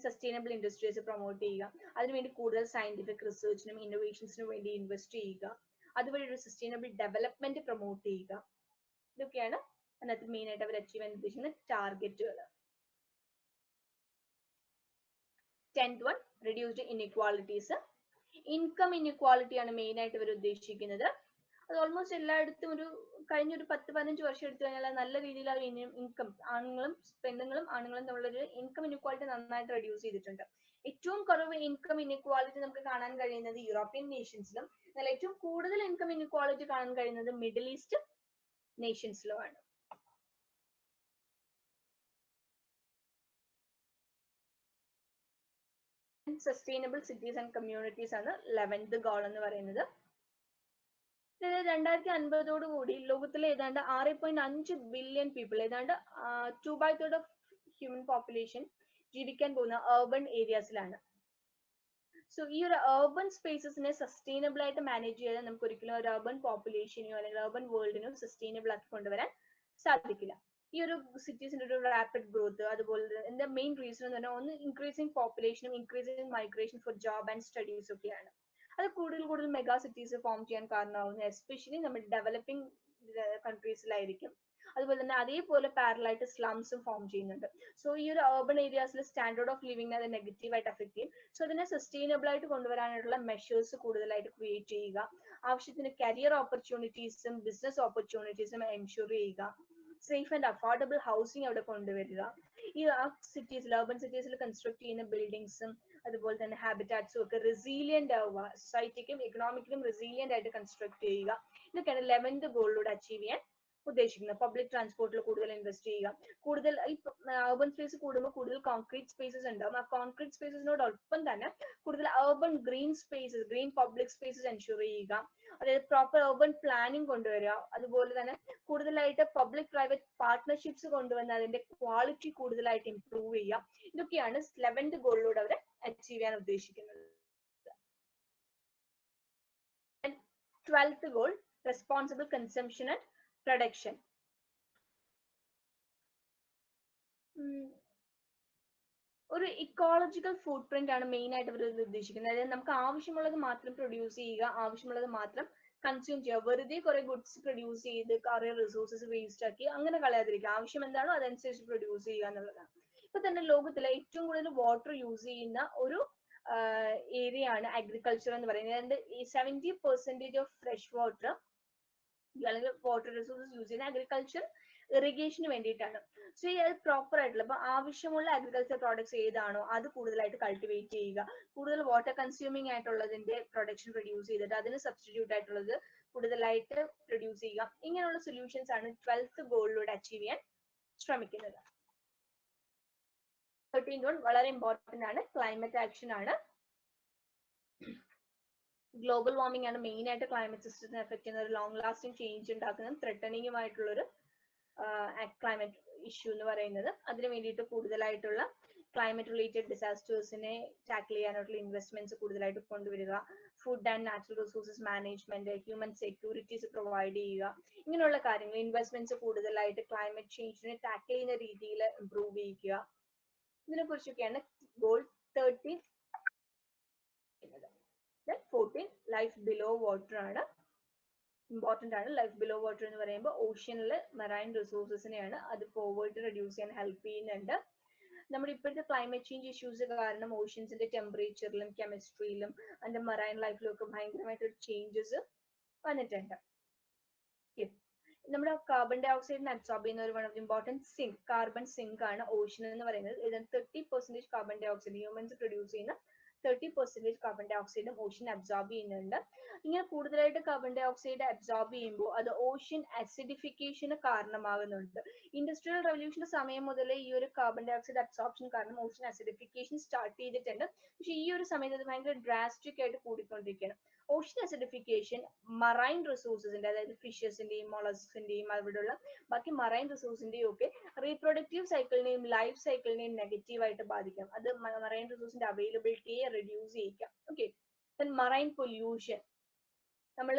സസ്റ്റൈനബിൾ ഇൻഡസ്ട്രീസ് പ്രൊമോട്ട് ചെയ്യുക, അതിനുവേണ്ടി കൂടുതൽ സയന്റിഫിക് റിസർച്ചിനും ഇന്നോവേഷൻസിനും വേണ്ടി ഇൻവെസ്റ്റ് ചെയ്യുക, അതുവഴി ഒരു സസ്റ്റൈനബിൾ ഡെവലപ്മെന്റ് പ്രൊമോട്ട് ചെയ്യുക. ഇതൊക്കെയാണ് അതിനകത്ത് മെയിൻ ആയിട്ട് അവർ അച്ചീവ് ചെയ്യാൻ ഉദ്ദേശിക്കുന്ന ടാർഗറ്റുകൾ. 10th one, reduced inequalities. Income inequality ആണ് മെയിൻ ആയിട്ട് ഇവർ ഉദ്ദേശിക്കുന്നത്. അത് ഓൾമോസ്റ്റ് എല്ലായിടത്തും ഒരു കഴിഞ്ഞൊരു 10-15 വർഷം എടുത്തു കഴിഞ്ഞാൽ നല്ല രീതിയിൽ ആ ഇൻകം പെണ്ണുങ്ങളും ആണുങ്ങളും തമ്മിലൊരു ഇൻകം ഇൻഇക്വാളിറ്റി നന്നായിട്ട് റെഡ്യൂസ് ചെയ്തിട്ടുണ്ട്. ഏറ്റവും കുറവ് ഇൻകം ഇൻഇക്വാളിറ്റി നമുക്ക് കാണാൻ കഴിയുന്നത് യൂറോപ്യൻ നേഷൻസിലും, എന്നാൽ ഏറ്റവും കൂടുതൽ ഇൻകം ഇൻഇക്വാളിറ്റി കാണാൻ കഴിയുന്നത് മിഡിൽ ഈസ്റ്റ് നേഷൻസിലുമാണ്. സസ്റ്റൈനബിൾ സിറ്റീസ് ആൻഡ് കമ്മ്യൂണിറ്റീസ് ആണ് 11th ഗോൾ എന്ന് പറയുന്നത്. 2050 ലോകത്തിലെ ഏതാണ്ട് 6.5 ബില്യൺ പീപ്പിൾ, ഏതാണ്ട് 2/3 ഓഫ് ഹ്യൂമൻ പോപ്പുലേഷൻ ജീവിക്കാൻ പോകുന്ന അർബൻ ഏരിയാസിലാണ്. സോ ഈ ഒരു urban സ്പേസസിനെ സസ്റ്റൈനബിൾ ആയിട്ട് മാനേജ് ചെയ്യാതെ നമുക്ക് ഒരിക്കലും ഒരു urban പോപ്പുലേഷനെയോ അല്ലെങ്കിൽ urban വേൾഡിനോ സസ്റ്റൈനബിൾ ആക്കി കൊണ്ടുവരാൻ സാധിക്കില്ല. ഈ ഒരു സിറ്റീസിന്റെ ഒരു റാപ്പിഡ് ഗ്രോത്ത്, അതുപോലെ ഇതിന്റെ മെയിൻ റീസൺ എന്ന് പറഞ്ഞാൽ ഒന്ന് ഇൻക്രീസിങ് പോപ്പുലേഷനും increasing migration for job and studies ഒക്കെയാണ്. അത് കൂടുതൽ മെഗാ സിറ്റീസ് ഫോം ചെയ്യാൻ കാരണമാവുന്നത് എസ്പെഷ്യലി നമ്മുടെ ഡെവലപ്പിംഗ് കൺട്രീസിലായിരിക്കും. അതുപോലെ തന്നെ അതേപോലെ പാരലായിട്ട് സ്ലംസും ഫോം ചെയ്യുന്നുണ്ട്. സോ ഈ ഒരു urban ഏരിയാസിൽ സ്റ്റാൻഡേർഡ് ഓഫ് ലിവിംഗ് അത് നെഗറ്റീവായിട്ട് അഫക്ട് ചെയ്യും. സോ അതിനെ സസ്റ്റൈനബിൾ ആയിട്ട് കൊണ്ടുവരാനുള്ള മെഷേഴ്സ് കൂടുതലായിട്ട് ക്രിയേറ്റ് ചെയ്യുക, ആവശ്യത്തിന് കരിയർ ഓപ്പർച്യൂണിറ്റീസും ബിസിനസ് ഓപ്പർച്യൂണിറ്റീസും എൻഷുർ ചെയ്യുക, സേഫ് ആൻഡ് അഫോർഡബിൾ ഹൗസിംഗ് അവിടെ കൊണ്ടുവരിക, ഈ സിറ്റീസിൽ urban സിറ്റീസിൽ കൺസ്ട്രക്ട് ചെയ്യുന്ന ബിൽഡിങ്സും അതുപോലെ തന്നെ ഹാബിറ്റാറ്റ്സും ഒക്കെ റെസീലിയന്റ് ആവുക, സൊസൈറ്റിക്കും എക്കണോമിക്കലും റെസീലിയന്റ് ആയിട്ട് കൺസ്ട്രക്ട് ചെയ്യുക. ഇതൊക്കെയാണ് 11th ഗോളിലൂടെ അച്ചീവ് ചെയ്യാൻ ഉദ്ദേശിക്കുന്നത്. പബ്ലിക് ട്രാൻസ്പോർട്ടിൽ കൂടുതൽ ഇൻവെസ്റ്റ് ചെയ്യുക, കൂടുതൽ ഈ urban സ്പേസ് കൂടുമ്പോൾ കൂടുതൽ കോൺക്രീറ്റ് സ്പേസസ് ഉണ്ടാവും. ആ കോൺക്രീറ്റ് സ്പേസസിനോടൊപ്പം തന്നെ കൂടുതൽ urban green spaces, green public spaces ensure ചെയ്യുക, അതായത് പ്രോപ്പർ urban പ്ലാനിങ് കൊണ്ടുവരിക, അതുപോലെ തന്നെ കൂടുതലായിട്ട് പബ്ലിക് പ്രൈവറ്റ് പാർട്ട്ണർഷിപ്സ് കൊണ്ടുവന്ന് അതിന്റെ ക്വാളിറ്റി കൂടുതലായിട്ട് ഇംപ്രൂവ് ചെയ്യുക. ഇതൊക്കെയാണ് 11th ഗോളിലൂടെ അവർ അച്ചീവ് ചെയ്യാൻ ഉദ്ദേശിക്കുന്നത്. 12th goal, responsible consumption and production. ഒരു ഇക്കോളജിക്കൽ ഫുഡ് പ്രിന്റ് ആണ് മെയിൻ ആയിട്ട് ഇവർ ഉദ്ദേശിക്കുന്നത്. അതായത് നമുക്ക് ആവശ്യമുള്ളത് മാത്രം പ്രൊഡ്യൂസ് ചെയ്യുക, ആവശ്യമുള്ളത് മാത്രം കൺസ്യൂം ചെയ്യുക, വെറുതെ കുറെ ഗുഡ്സ് പ്രൊഡ്യൂസ് ചെയ്ത് കുറെ റിസോഴ്സസ് വേസ്റ്റ് ആക്കി അങ്ങനെ കളയാതിരിക്കുക, ആവശ്യം എന്താണോ അതനുസരിച്ച് പ്രൊഡ്യൂസ് ചെയ്യുക എന്നുള്ളതാണ്. ഇപ്പൊ തന്നെ ലോകത്തിലെ ഏറ്റവും കൂടുതൽ വാട്ടർ യൂസ് ചെയ്യുന്ന ഒരു ഏരിയ ആണ് അഗ്രികൾച്ചർ എന്ന് പറയുന്നത്. അതായത് 70% ഓഫ് ഫ്രഷ് വാട്ടർ അല്ലെങ്കിൽ വാട്ടർ റിസോഴ്സസ് യൂസ് ചെയ്യുന്ന അഗ്രികൾച്ചർ ഇറിഗേഷന് വേണ്ടിയിട്ടാണ്. സോ ഈ അത് പ്രോപ്പർ ആയിട്ടുള്ള ഇപ്പൊ ആവശ്യമുള്ള അഗ്രികൾച്ചർ പ്രോഡക്ട്സ് ഏതാണോ അത് കൂടുതലായിട്ട് കൾട്ടിവേറ്റ് ചെയ്യുക, കൂടുതൽ വാട്ടർ കൺസ്യൂമിങ് ആയിട്ടുള്ളതിന്റെ പ്രൊഡക്ഷൻ പ്രൊഡ്യൂസ് ചെയ്തിട്ട് അതിന് സബ്സ്റ്റിറ്റ്യൂട്ട് ആയിട്ടുള്ളത് കൂടുതലായിട്ട് പ്രൊഡ്യൂസ് ചെയ്യുക. ഇങ്ങനെയുള്ള സൊല്യൂഷൻസ് ആണ് 12th ഗോളിലൂടെ അച്ചീവ് ചെയ്യാൻ ശ്രമിക്കുന്നത്. 13th one വളരെ ഇമ്പോർട്ടന്റ് ആണ്, ക്ലൈമറ്റ് ആക്ഷൻ ആണ്. ഗ്ലോബൽ വാർമിംഗ് ആണ് മെയിൻ ആയിട്ട് ക്ലൈമറ്റ് സിസ്റ്റത്തിനെ എഫക്ട് ചെയ്യുന്ന ഒരു ലോങ് ലാസ്റ്റിംഗ് ചേഞ്ച് ഉണ്ടാക്കുന്നതും ത്രെട്ടനിങ്ങുമായിട്ടുള്ള ഒരു ക്ലൈമറ്റ് ഇഷ്യൂ എന്ന് പറയുന്നത്. അതിന് വേണ്ടിയിട്ട് കൂടുതലായിട്ടുള്ള ക്ലൈമറ്റ് റിലേറ്റഡ് ഡിസാസ്റ്റേഴ്സിനെ ടാക്കിൾ ചെയ്യാനായിട്ടുള്ള ഇൻവെസ്റ്റ്മെന്റ്സ് കൂടുതലായിട്ട് കൊണ്ടുവരിക, food and natural resources management, human securities provide ചെയ്യുക, ഇങ്ങനെയുള്ള കാര്യങ്ങൾ ഇൻവെസ്റ്റ്മെന്റ്സ് കൂടുതലായിട്ട് ക്ലൈമറ്റ് ചേഞ്ചിനെ ടാക്കിൾ ചെയ്യുന്ന രീതിയിൽ ഇംപ്രൂവ് ചെയ്യിക്കുക. ഇതിനെ കുറിച്ചൊക്കെയാണ് ഗോൾ 13. 14 ലൈഫ് ബിലോ വാട്ടർ ആണ്, ഇമ്പോർട്ടന്റ് ആണ്. ലൈഫ് ബിലോ വാട്ടർ എന്ന് പറയുമ്പോൾ ഓഷ്യനിലെ മറൈൻ റിസോഴ്സസിനെയാണ് അത് പോവേർട്ടി റെഡ്യൂസ് ചെയ്യാൻ ഹെൽപ്പ് ചെയ്യുന്നുണ്ട്. നമ്മുടെ ഇപ്പോഴത്തെ ക്ലൈമറ്റ് ചേഞ്ച് ഇഷ്യൂസ് കാരണം ഓഷ്യൻസിന്റെ ടെമ്പറേച്ചറിലും കെമിസ്ട്രിയിലും അതിന്റെ മറൈൻ ലൈഫിലും ഒക്കെ ഭയങ്കരമായിട്ടൊരു ചേഞ്ചസ് വന്നിട്ടുണ്ട്. നമ്മുടെ കാർബൺ ഡൈ ഓക്സൈഡിനെ അബ്സോർബ് ചെയ്യുന്ന ഒരു one of important sink, carbon sink ആണ് ഓഷ്യൻ എന്ന് പറയുന്നത്. ഇതിന് 30% carbon dioxide humans produce ചെയ്യുന്ന 30% കാർബൺ ഡൈ ഓക്സൈഡും ഓഷ്യൻ അബ്സോർബ് ചെയ്യുന്നുണ്ട്. ഇങ്ങനെ കൂടുതലായിട്ട് കാർബൺ ഡൈ ഓക്സൈഡ് അബ്സോർബ് ചെയ്യുമ്പോൾ അത് ഓഷ്യൻ അസിഡിഫിക്കേഷന് കാരണമാകുന്നുണ്ട്. ഇൻഡസ്ട്രിയൽ റവല്യൂഷന്റെ സമയം മുതലേ ഈ ഒരു കാർബൺ ഡൈ ഓക്സൈഡ് അബ്സോർപ്ഷൻ കാരണം ഓഷ്യൻ അസിഡിഫിക്കേഷൻ സ്റ്റാർട്ട് ചെയ്തിട്ടുണ്ട്. പക്ഷെ ഈ ഒരു സമയത്ത് അത് ഭയങ്കര ഡ്രാസ്റ്റിക് ആയിട്ട് കൂടിക്കൊണ്ടിരിക്കുകയാണ്. ഓഷ്യൻ അസിഡിഫിക്കേഷൻ മറൈൻ റിസോഴ്സസിന്റെ, അതായത് ഫിഷസിന്റെയും മൊളസ്കിന്റെയും അവിടെയുള്ള ബാക്കി മറൈൻ റിസോഴ്സിന്റെയും ഒക്കെ റീപ്രൊഡക്റ്റീവ് സൈക്കിളിനെയും ലൈഫ് സൈക്കിളിനെയും നെഗറ്റീവായിട്ട് ബാധിക്കാം. അത് മറൈൻ റിസോഴ്സിന്റെ അവൈലബിലിറ്റിയെ റെഡ്യൂസ് ചെയ്യിക്കാം. ഓക്കെ, മറൈൻ പൊല്യൂഷൻ, നമ്മൾ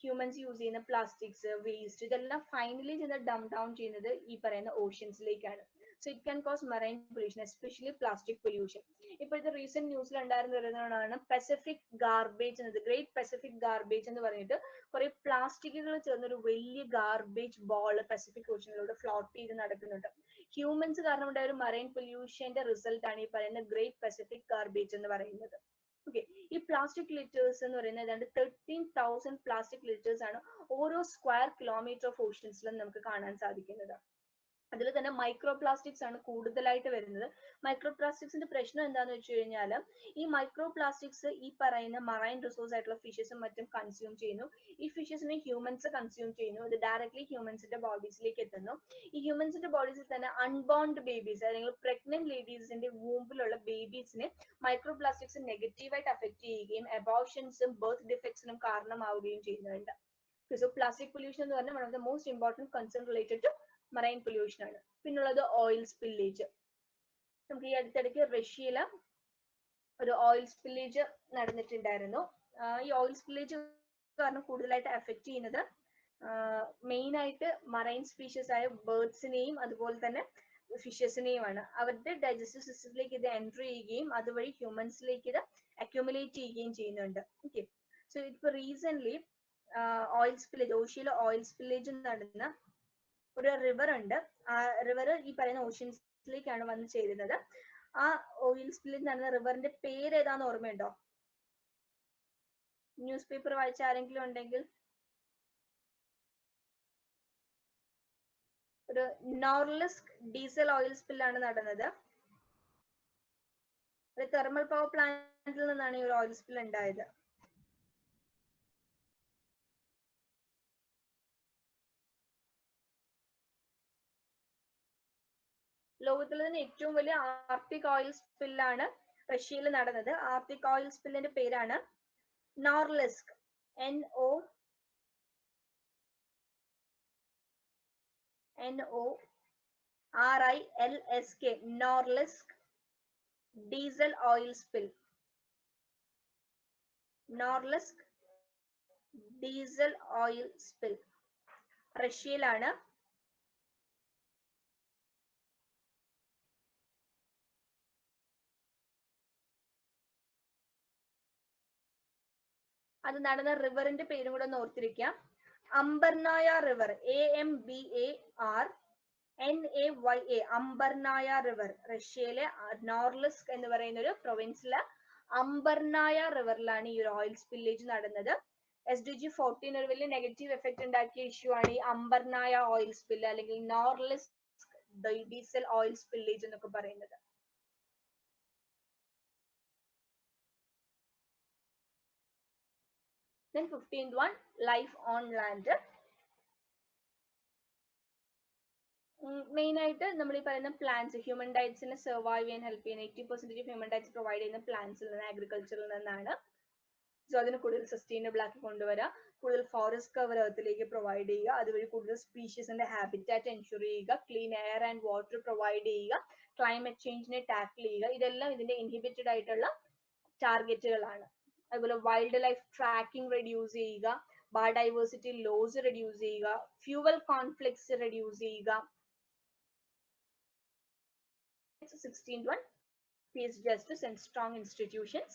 ഹ്യൂമൻസ് യൂസ് ചെയ്യുന്ന പ്ലാസ്റ്റിക്സ്, വേസ്റ്റ്, ഇതെല്ലാം ഫൈനലി ചെന്ന് ഡംപ് ഡൗൺ ചെയ്യുന്നത് ഈ പറയുന്ന ഓഷ്യൻസിലേക്കാണ്. So it can cause marine pollution, especially plastic pollution. ഇപ്പോഴത്തെ റീസെന്റ് ന്യൂസിൽ ഉണ്ടായിരുന്നതാണ് പസഫിക് ഗാർബേജ് എന്നത്, ഗ്രേറ്റ് പസഫിക് ഗാർബേജ് എന്ന് പറഞ്ഞിട്ട് കുറെ പ്ലാസ്റ്റിക്കുകൾ ചേർന്നൊരു വലിയ ഗാർബേജ് ബോൾ പസഫിക് ഓഷ്യനിലൂടെ ഫ്ലോട്ട് ചെയ്ത് നടക്കുന്നുണ്ട്. ഹ്യൂമൻസ് കാരണം ഉണ്ടായ ഒരു മറൈൻ പൊല്യൂഷന്റെ റിസൾട്ട് ആണ് ഈ പറയുന്ന ഗ്രേറ്റ് പസഫിക് ഗാർബേജ് എന്ന് പറയുന്നത്. ഓക്കെ, ഈ പ്ലാസ്റ്റിക് ലിറ്റേഴ്സ് എന്ന് പറയുന്നത് ഏതാണ്ട് 13,000 പ്ലാസ്റ്റിക് ലിറ്റേഴ്സ് ആണ് ഓരോ സ്ക്വയർ കിലോമീറ്റർ ഓഫ് ഓഷ്യൻസിലും നമുക്ക് കാണാൻ സാധിക്കുന്നത്. അതിൽ തന്നെ മൈക്രോ പ്ലാസ്റ്റിക്സ് ആണ് കൂടുതലായിട്ട് വരുന്നത്. മൈക്രോ പ്ലാസ്റ്റിക്സിന്റെ പ്രശ്നം എന്താന്ന് വെച്ച് കഴിഞ്ഞാൽ ഈ മൈക്രോ പ്ലാസ്റ്റിക്സ് ഈ പറയുന്ന മറൈൻ റിസോഴ്സ് ആയിട്ടുള്ള ഫിഷസും മറ്റും കൺസ്യൂം ചെയ്യുന്നു. ഈ ഫിഷസിനെ ഹ്യൂമൻസ് കൺസ്യൂം ചെയ്യുന്നു. ഇത് ഡയറക്ട്ലി ഹ്യൂമൻസിന്റെ ബോഡീസിലേക്ക് എത്തുന്നു. ഈ ഹ്യൂമൻസിന്റെ ബോഡീസിൽ തന്നെ അൺബോൺഡ് ബേബീസ് അല്ലെങ്കിൽ പ്രഗ്നന്റ് ലേഡീസിന്റെ വൂമ്പിലുള്ള ബേബീസിനെ മൈക്രോ പ്ലാസ്റ്റിക്സ് നെഗറ്റീവായിട്ട് അഫക്ട് ചെയ്യുകയും അബോർഷൻസും ബർത്ത് ഡിഫക്ട്സിനും കാരണമാവുകയും ചെയ്യുന്നുണ്ട്. സോ പ്ലാസ്റ്റിക് പൊല്യൂഷൻ എന്ന് പറഞ്ഞാൽ one of the most important concern related to marine pollution ആണ്. പിന്നുള്ളത് ഓയിൽ സ്പില്ലേജ്. നമുക്ക് ഈ അടുത്തിടയ്ക്ക് റഷ്യയിലെ ഒരു ഓയിൽ സ്പില്ലേജ് നടന്നിട്ടുണ്ടായിരുന്നു. ഈ ഓയിൽ സ്പില്ലേജ് കാരണം കൂടുതലായിട്ട് എഫക്ട് ചെയ്യുന്നത് മെയിൻ ആയിട്ട് മറൈൻ സ്പീഷീസ് ആയ ബേർഡ്സിനെയും അതുപോലെ തന്നെ ഫിഷസിനെയുമാണ്. അവരുടെ ഡൈജസ്റ്റീവ് സിസ്റ്റത്തിലേക്ക് ഇത് എൻറ്റർ ചെയ്യുകയും അതുവഴി ഹ്യൂമൻസിലേക്ക് ഇത് അക്യുമുലേറ്റ് ചെയ്യുകയും ചെയ്യുന്നുണ്ട്. ഓക്കെ, സോ ഇപ്പൊ റീസെന്റ് ഓയിൽ സ്പില്ലേജ്, ഓഷ്യയിലെ ഓയിൽ സ്പില്ലേജ് നടന്ന ഒരു റിവർ ഉണ്ട്. ആ റിവർ ഈ പറയുന്ന ഓഷ്യൻസിലേക്കാണ് വന്ന് ചേരുന്നത്. ആ ഓയിൽ സ്പില്ലേജ് നടന്ന റിവറിന്റെ പേര് ഏതാന്ന് ഓർമ്മയുണ്ടോ? ന്യൂസ് പേപ്പർ വായിച്ച ആരെങ്കിലും ഉണ്ടെങ്കിൽ. ഒരു നോർലിസ്ക് ഡീസൽ ഓയിൽ സ്പില്ലാണ് നടന്നത്. ഒരു തെർമൽ പവർ പ്ലാന്റിൽ നിന്നാണ് ഈ ഒരു ഓയിൽ സ്പിൽ ഉണ്ടായത്. ലോകത്തിലെ തന്നെ ഏറ്റവും വലിയ ആർട്ടിക് ഓയിൽ സ്പില്ലാണ് റഷ്യയിൽ നടന്നത്. ആർട്ടിക് ഓയിൽ സ്പില്ലിന്റെ പേരാണ് Norilsk, NORILSK, Norilsk diesel oil spill. Norilsk diesel oil spill റഷ്യയിലാണ്. അത് നടന്ന റിവറിന്റെ പേരും കൂടെ ഒന്ന് ഓർത്തിരിക്കാം. Ambarnaya river, AMBARNAYA, Ambarnaya river. റഷ്യയിലെ നോർലിസ്ക് എന്ന് പറയുന്ന ഒരു പ്രൊവിൻസിലെ അംബർനായ റിവറിലാണ് ഈ ഒരു ഓയിൽ സ്പില്ലേജ് നടന്നത്. SDG 14 ഒരു വലിയ നെഗറ്റീവ് എഫക്ട് ഉണ്ടാക്കിയ ഇഷ്യൂ ആണ് ഈ അംബർനായ ഓയിൽ സ്പില്ല് അല്ലെങ്കിൽ നോർലിസ്ക് ഡീസൽ ഓയിൽ സ്പില്ലേജ് എന്നൊക്കെ പറയുന്നത്. Then 15th one, life on land. Main ആയിട്ട് നമ്മൾ ഈ പറയുന്ന പ്ലാന്റ്സ്, ഹ്യൂമൻ ഡൈറ്റ്സിനെ സർവൈവ് ചെയ്യാൻ ഹെൽപ്പ് ചെയ്യുന്ന 80% ഓഫ് ഹ്യൂമൻ ഡൈറ്റ്സ് പ്രൊവൈഡ് ചെയ്യുന്ന പ്ലാന്റ്സിൽ നിന്ന്, അഗ്രികൾച്ചറിൽ നിന്നാണ്. സോ അതിന് കൂടുതൽ സസ്റ്റൈനബിൾ ആക്കി കൊണ്ടുവരിക, കൂടുതൽ ഫോറസ്റ്റ് കവർ എർത്തിലേക്ക് പ്രൊവൈഡ് ചെയ്യുക, അതുവഴി കൂടുതൽ സ്പീഷീസിന്റെ ഹാബിറ്റാറ്റ് എൻഷുർ ചെയ്യുക, clean air and water provide ചെയ്യുക, ക്ലൈമറ്റ് ചേഞ്ചിനെ ടാക്കിൾ ചെയ്യുക. ഇതെല്ലാം ഇതിന്റെ ഇൻഹിബിറ്റഡ് ആയിട്ടുള്ള ടാർഗറ്റുകളാണ്. അതുപോലെ വൈൽഡ് ലൈഫ് ട്രാക്കിംഗ് റെഡ്യൂസ് ചെയ്യുക, ബയോഡൈവേഴ്സിറ്റി ലോസ് റെഡ്യൂസ് ചെയ്യുക, ഫ്യൂവൽ കോൺഫ്ലിക്ട്സ് റെഡ്യൂസ് ചെയ്യുക. 16th one, peace, justice and strong institutions.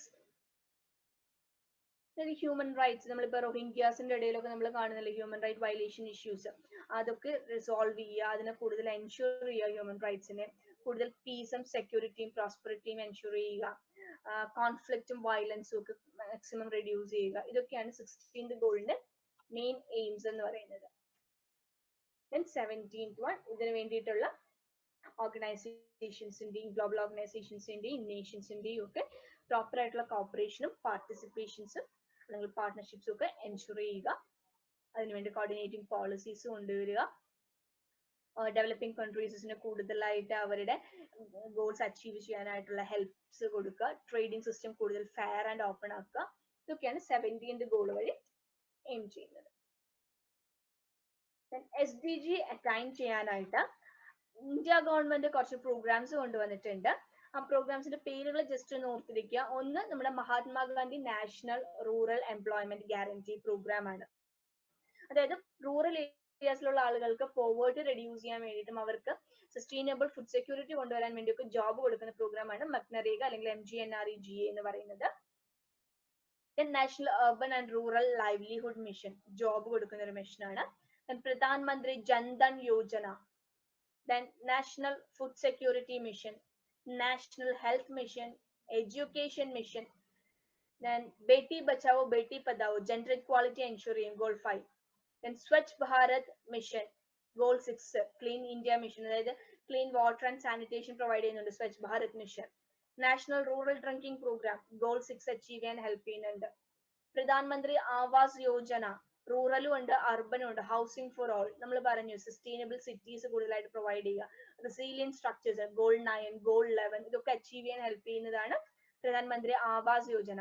Human rights, നമ്മളിപ്പോ റോഹിംഗ്യാസിന്റെ ഇടയിലൊക്കെ നമ്മൾ കാണുന്നില്ല ഹ്യൂമൻ റൈറ്റ് വയലേഷൻ ഇഷ്യൂസ്, അതൊക്കെ റിസോൾവ് ചെയ്യുക, അതിനെ കൂടുതൽ എൻഷുർ ചെയ്യുക, ഹ്യൂമൻ റൈറ്റ്സിനെ കൂടുതൽ പീസും സെക്യൂരിറ്റിയും പ്രോസ്പെറിറ്റിയും എൻഷുർ ചെയ്യുക, കോൺഫ്ലിക്റ്റും വയലൻസും ഒക്കെ മാക്സിമം റെഡ്യൂസ് ചെയ്യുക. ഇതൊക്കെയാണ് 16th ഗോളിന്റെ മെയിൻ എയിംസ് എന്ന് പറയുന്നത്. Then 17th one, ഇതിനു വേണ്ടിയിട്ടുള്ള ഓർഗനൈസേഷൻസിന്റെയും ഗ്ലോബൽ ഓർഗനൈസേഷൻസിന്റെയും നേഷൻസിന്റെയും ഒക്കെ പ്രോപ്പർ ആയിട്ടുള്ള കോപ്പറേഷനും പാർട്ടിസിപ്പേഷൻസും അല്ലെങ്കിൽ പാർട്ട്ണർഷിപ്സും ഒക്കെ എൻഷുർ ചെയ്യുക. അതിനുവേണ്ടി കോർഡിനേറ്റിംഗ് പോളിസീസ് കൊണ്ടുവരിക. ഡെവലപ്പിംഗ് കൺട്രീസിന് കൂടുതലായിട്ട് അവരുടെ ഗോൾസ് അച്ചീവ് ചെയ്യാനായിട്ടുള്ള ഹെൽപ്സ് കൊടുക്കുക. ട്രേഡിംഗ് സിസ്റ്റം കൂടുതൽ ഫെയർ ആൻഡ് ഓപ്പൺ ആക്കുക. ഇതൊക്കെയാണ് 17th ഗോൾ വഴി എയിം ചെയ്യുന്നത്. SDG അറ്റൈൻ ചെയ്യാനായിട്ട് ഇന്ത്യ ഗവൺമെന്റ് കുറച്ച് പ്രോഗ്രാംസ് കൊണ്ടുവന്നിട്ടുണ്ട്. ആ പ്രോഗ്രാംസിന്റെ പേരുകൾ ജസ്റ്റ് ഒന്ന് ഓർത്തിരിക്കുക. ഒന്ന് നമ്മുടെ Mahatma Gandhi national rural employment guarantee programme ആണ്. അതായത് റൂറൽ ഏരിയാസിലുള്ള ആളുകൾക്ക് പോവേർട്ടി റെഡ്യൂസ് ചെയ്യാൻ വേണ്ടിയിട്ടും അവർക്ക് സസ്റ്റൈനബിൾ ഫുഡ് സെക്യൂരിറ്റി കൊണ്ടുവരാൻ വേണ്ടിയൊക്കെ ജോബ് കൊടുക്കുന്ന പ്രോഗ്രാമാണ് മക്നരേഗ അല്ലെങ്കിൽ MGNREGA എന്ന് പറയുന്നത്. National urban and rural livelihood mission, job കൊടുക്കുന്ന ഒരു മിഷനാണ്. പ്രധാൻ മന്ത്രി Jan Dhan Yojana, then National Food Security Mission, National Health Mission, Education Mission, then Beti Bachao Beti Padhao, Gender Equality Ensuring, Goal 5, then Swachh Bharat Mission, Goal 6, Clean India Mission, അതായത് clean water and sanitation provide ചെയ്യുന്നുണ്ട് Swachh Bharat Mission, National Rural Drinking Program, Goal 6 achieve ചെയ്യാൻ help ചെയ്യുന്നുണ്ട്. പ്രധാൻ മന്ത്രി ആവാസ് യോജന, റൂറലും ഉണ്ട് അർബനും ഉണ്ട്, ഹൗസിംഗ് ഫോർ ഓൾ. നമ്മൾ പറഞ്ഞു സസ്റ്റൈനബിൾ സിറ്റീസ് കൂടുതലായിട്ട് പ്രൊവൈഡ് ചെയ്യുക, റെസിലിയന്റ് സ്ട്രക്ചേഴ്സ്, ഗോൾ 9, ഗോൾ 11 ഇതൊക്കെ അച്ചീവ് ചെയ്യാൻ ഹെൽപ്പ് ചെയ്യുന്നതാണ് പ്രധാൻ മന്ത്രി ആവാസ് യോജന.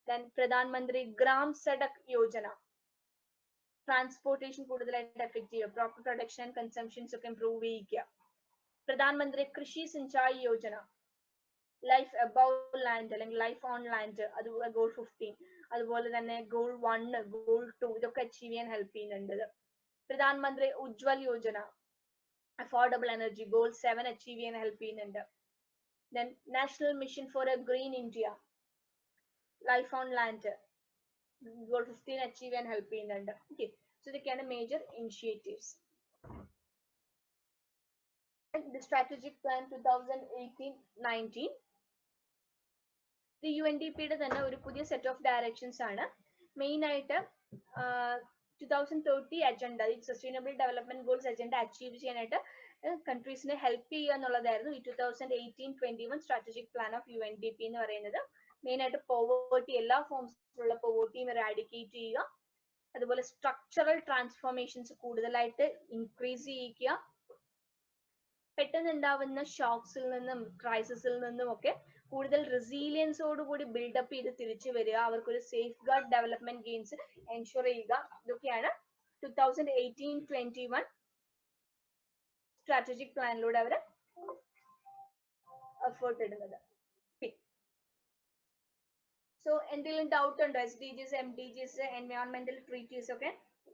ദെൻ പ്രധാൻ മന്ത്രി ഗ്രാം സഡക് യോജന, ട്രാൻസ്പോർട്ടേഷൻ കൂടുതലായിട്ട് എഫക്ട് ചെയ്യുക, പ്രോപ്പർ പ്രൊഡക്ഷൻ ആൻഡ് കൺസംഷൻസ് ഒക്കെ ഇംപ്രൂവ് ചെയ്യിക്കുക. പ്രധാൻ മന്ത്രി കൃഷി Sinchayee Yojana, life above land അല്ലെങ്കിൽ ലൈഫ് ഓൺ ലാൻഡ്, അത് ഗോൾ 15. അതുപോലെ തന്നെ ഗോൾ 1, ഗോൾ 2 ഇതൊക്കെ അച്ചീവ് ചെയ്യാൻ ഹെൽപ്പ് ചെയ്യുന്നുണ്ട്. പ്രധാൻ മന്ത്രി Ujjwal Yojana, affordable energy, goal 7 achieve ചെയ്യാൻ ഹെൽപ്പ് ചെയ്യുന്നുണ്ട്. Then national mission four A green India, life on land, goal 15 achieve ചെയ്യാൻ ഹെൽപ്പ് ചെയ്യുന്നുണ്ട്. ഓക്കെ, സോ ഇതൊക്കെയാണ് major initiatives. The strategic plan 2018-19, UNDP യുടെ തന്നെ ഒരു പുതിയ സെറ്റ് ഓഫ് ഡയറക്ഷൻസ് ആണ്. മെയിൻ ആയിട്ട് 2030 agenda, sustainable development goals agenda achieve ചെയ്യാനായിട്ട് കൺട്രീസിനെ ഹെൽപ്പ് ചെയ്യുക എന്നുള്ളതായിരുന്നു ഈ 2018-21 സ്ട്രാറ്റജിക് പ്ലാൻ ഓഫ് UNDP എന്ന് പറയുന്നത്. മെയിൻ ആയിട്ട് പോവേർട്ടി, എല്ലാ ഫോംസിലുള്ള പോവേർട്ടിയും എറാഡിക്കേറ്റ് ചെയ്യുക, അതുപോലെ സ്ട്രക്ചറൽ ട്രാൻസ്ഫോർമേഷൻസ് കൂടുതലായിട്ട് ഇൻക്രീസ് ചെയ്യിക്കുക, പെട്ടെന്ന് ഉണ്ടാവുന്ന ഷോക്സിൽ നിന്നും ക്രൈസിസിൽ നിന്നും ഒക്കെ കൂടുതൽ റെസീലിയൻസോടുകൂടി ബിൽഡപ്പ് ചെയ്ത് തിരിച്ചു വരിക, അവർക്കൊരു safe guard development games ensure ചെയ്യുക. ഇതൊക്കെയാണ് 2018-21 സ്ട്രാറ്റജിക് പ്ലാനിലൂടെ അവർ എഫേർട്ട് ഇടുന്നത്. സോ എന്തെങ്കിലും ഡൗട്ട് ഉണ്ടോ? SDGs, MDGs, എൻവയോൺമെന്റൽ ട്രീറ്റീസ് ഒക്കെ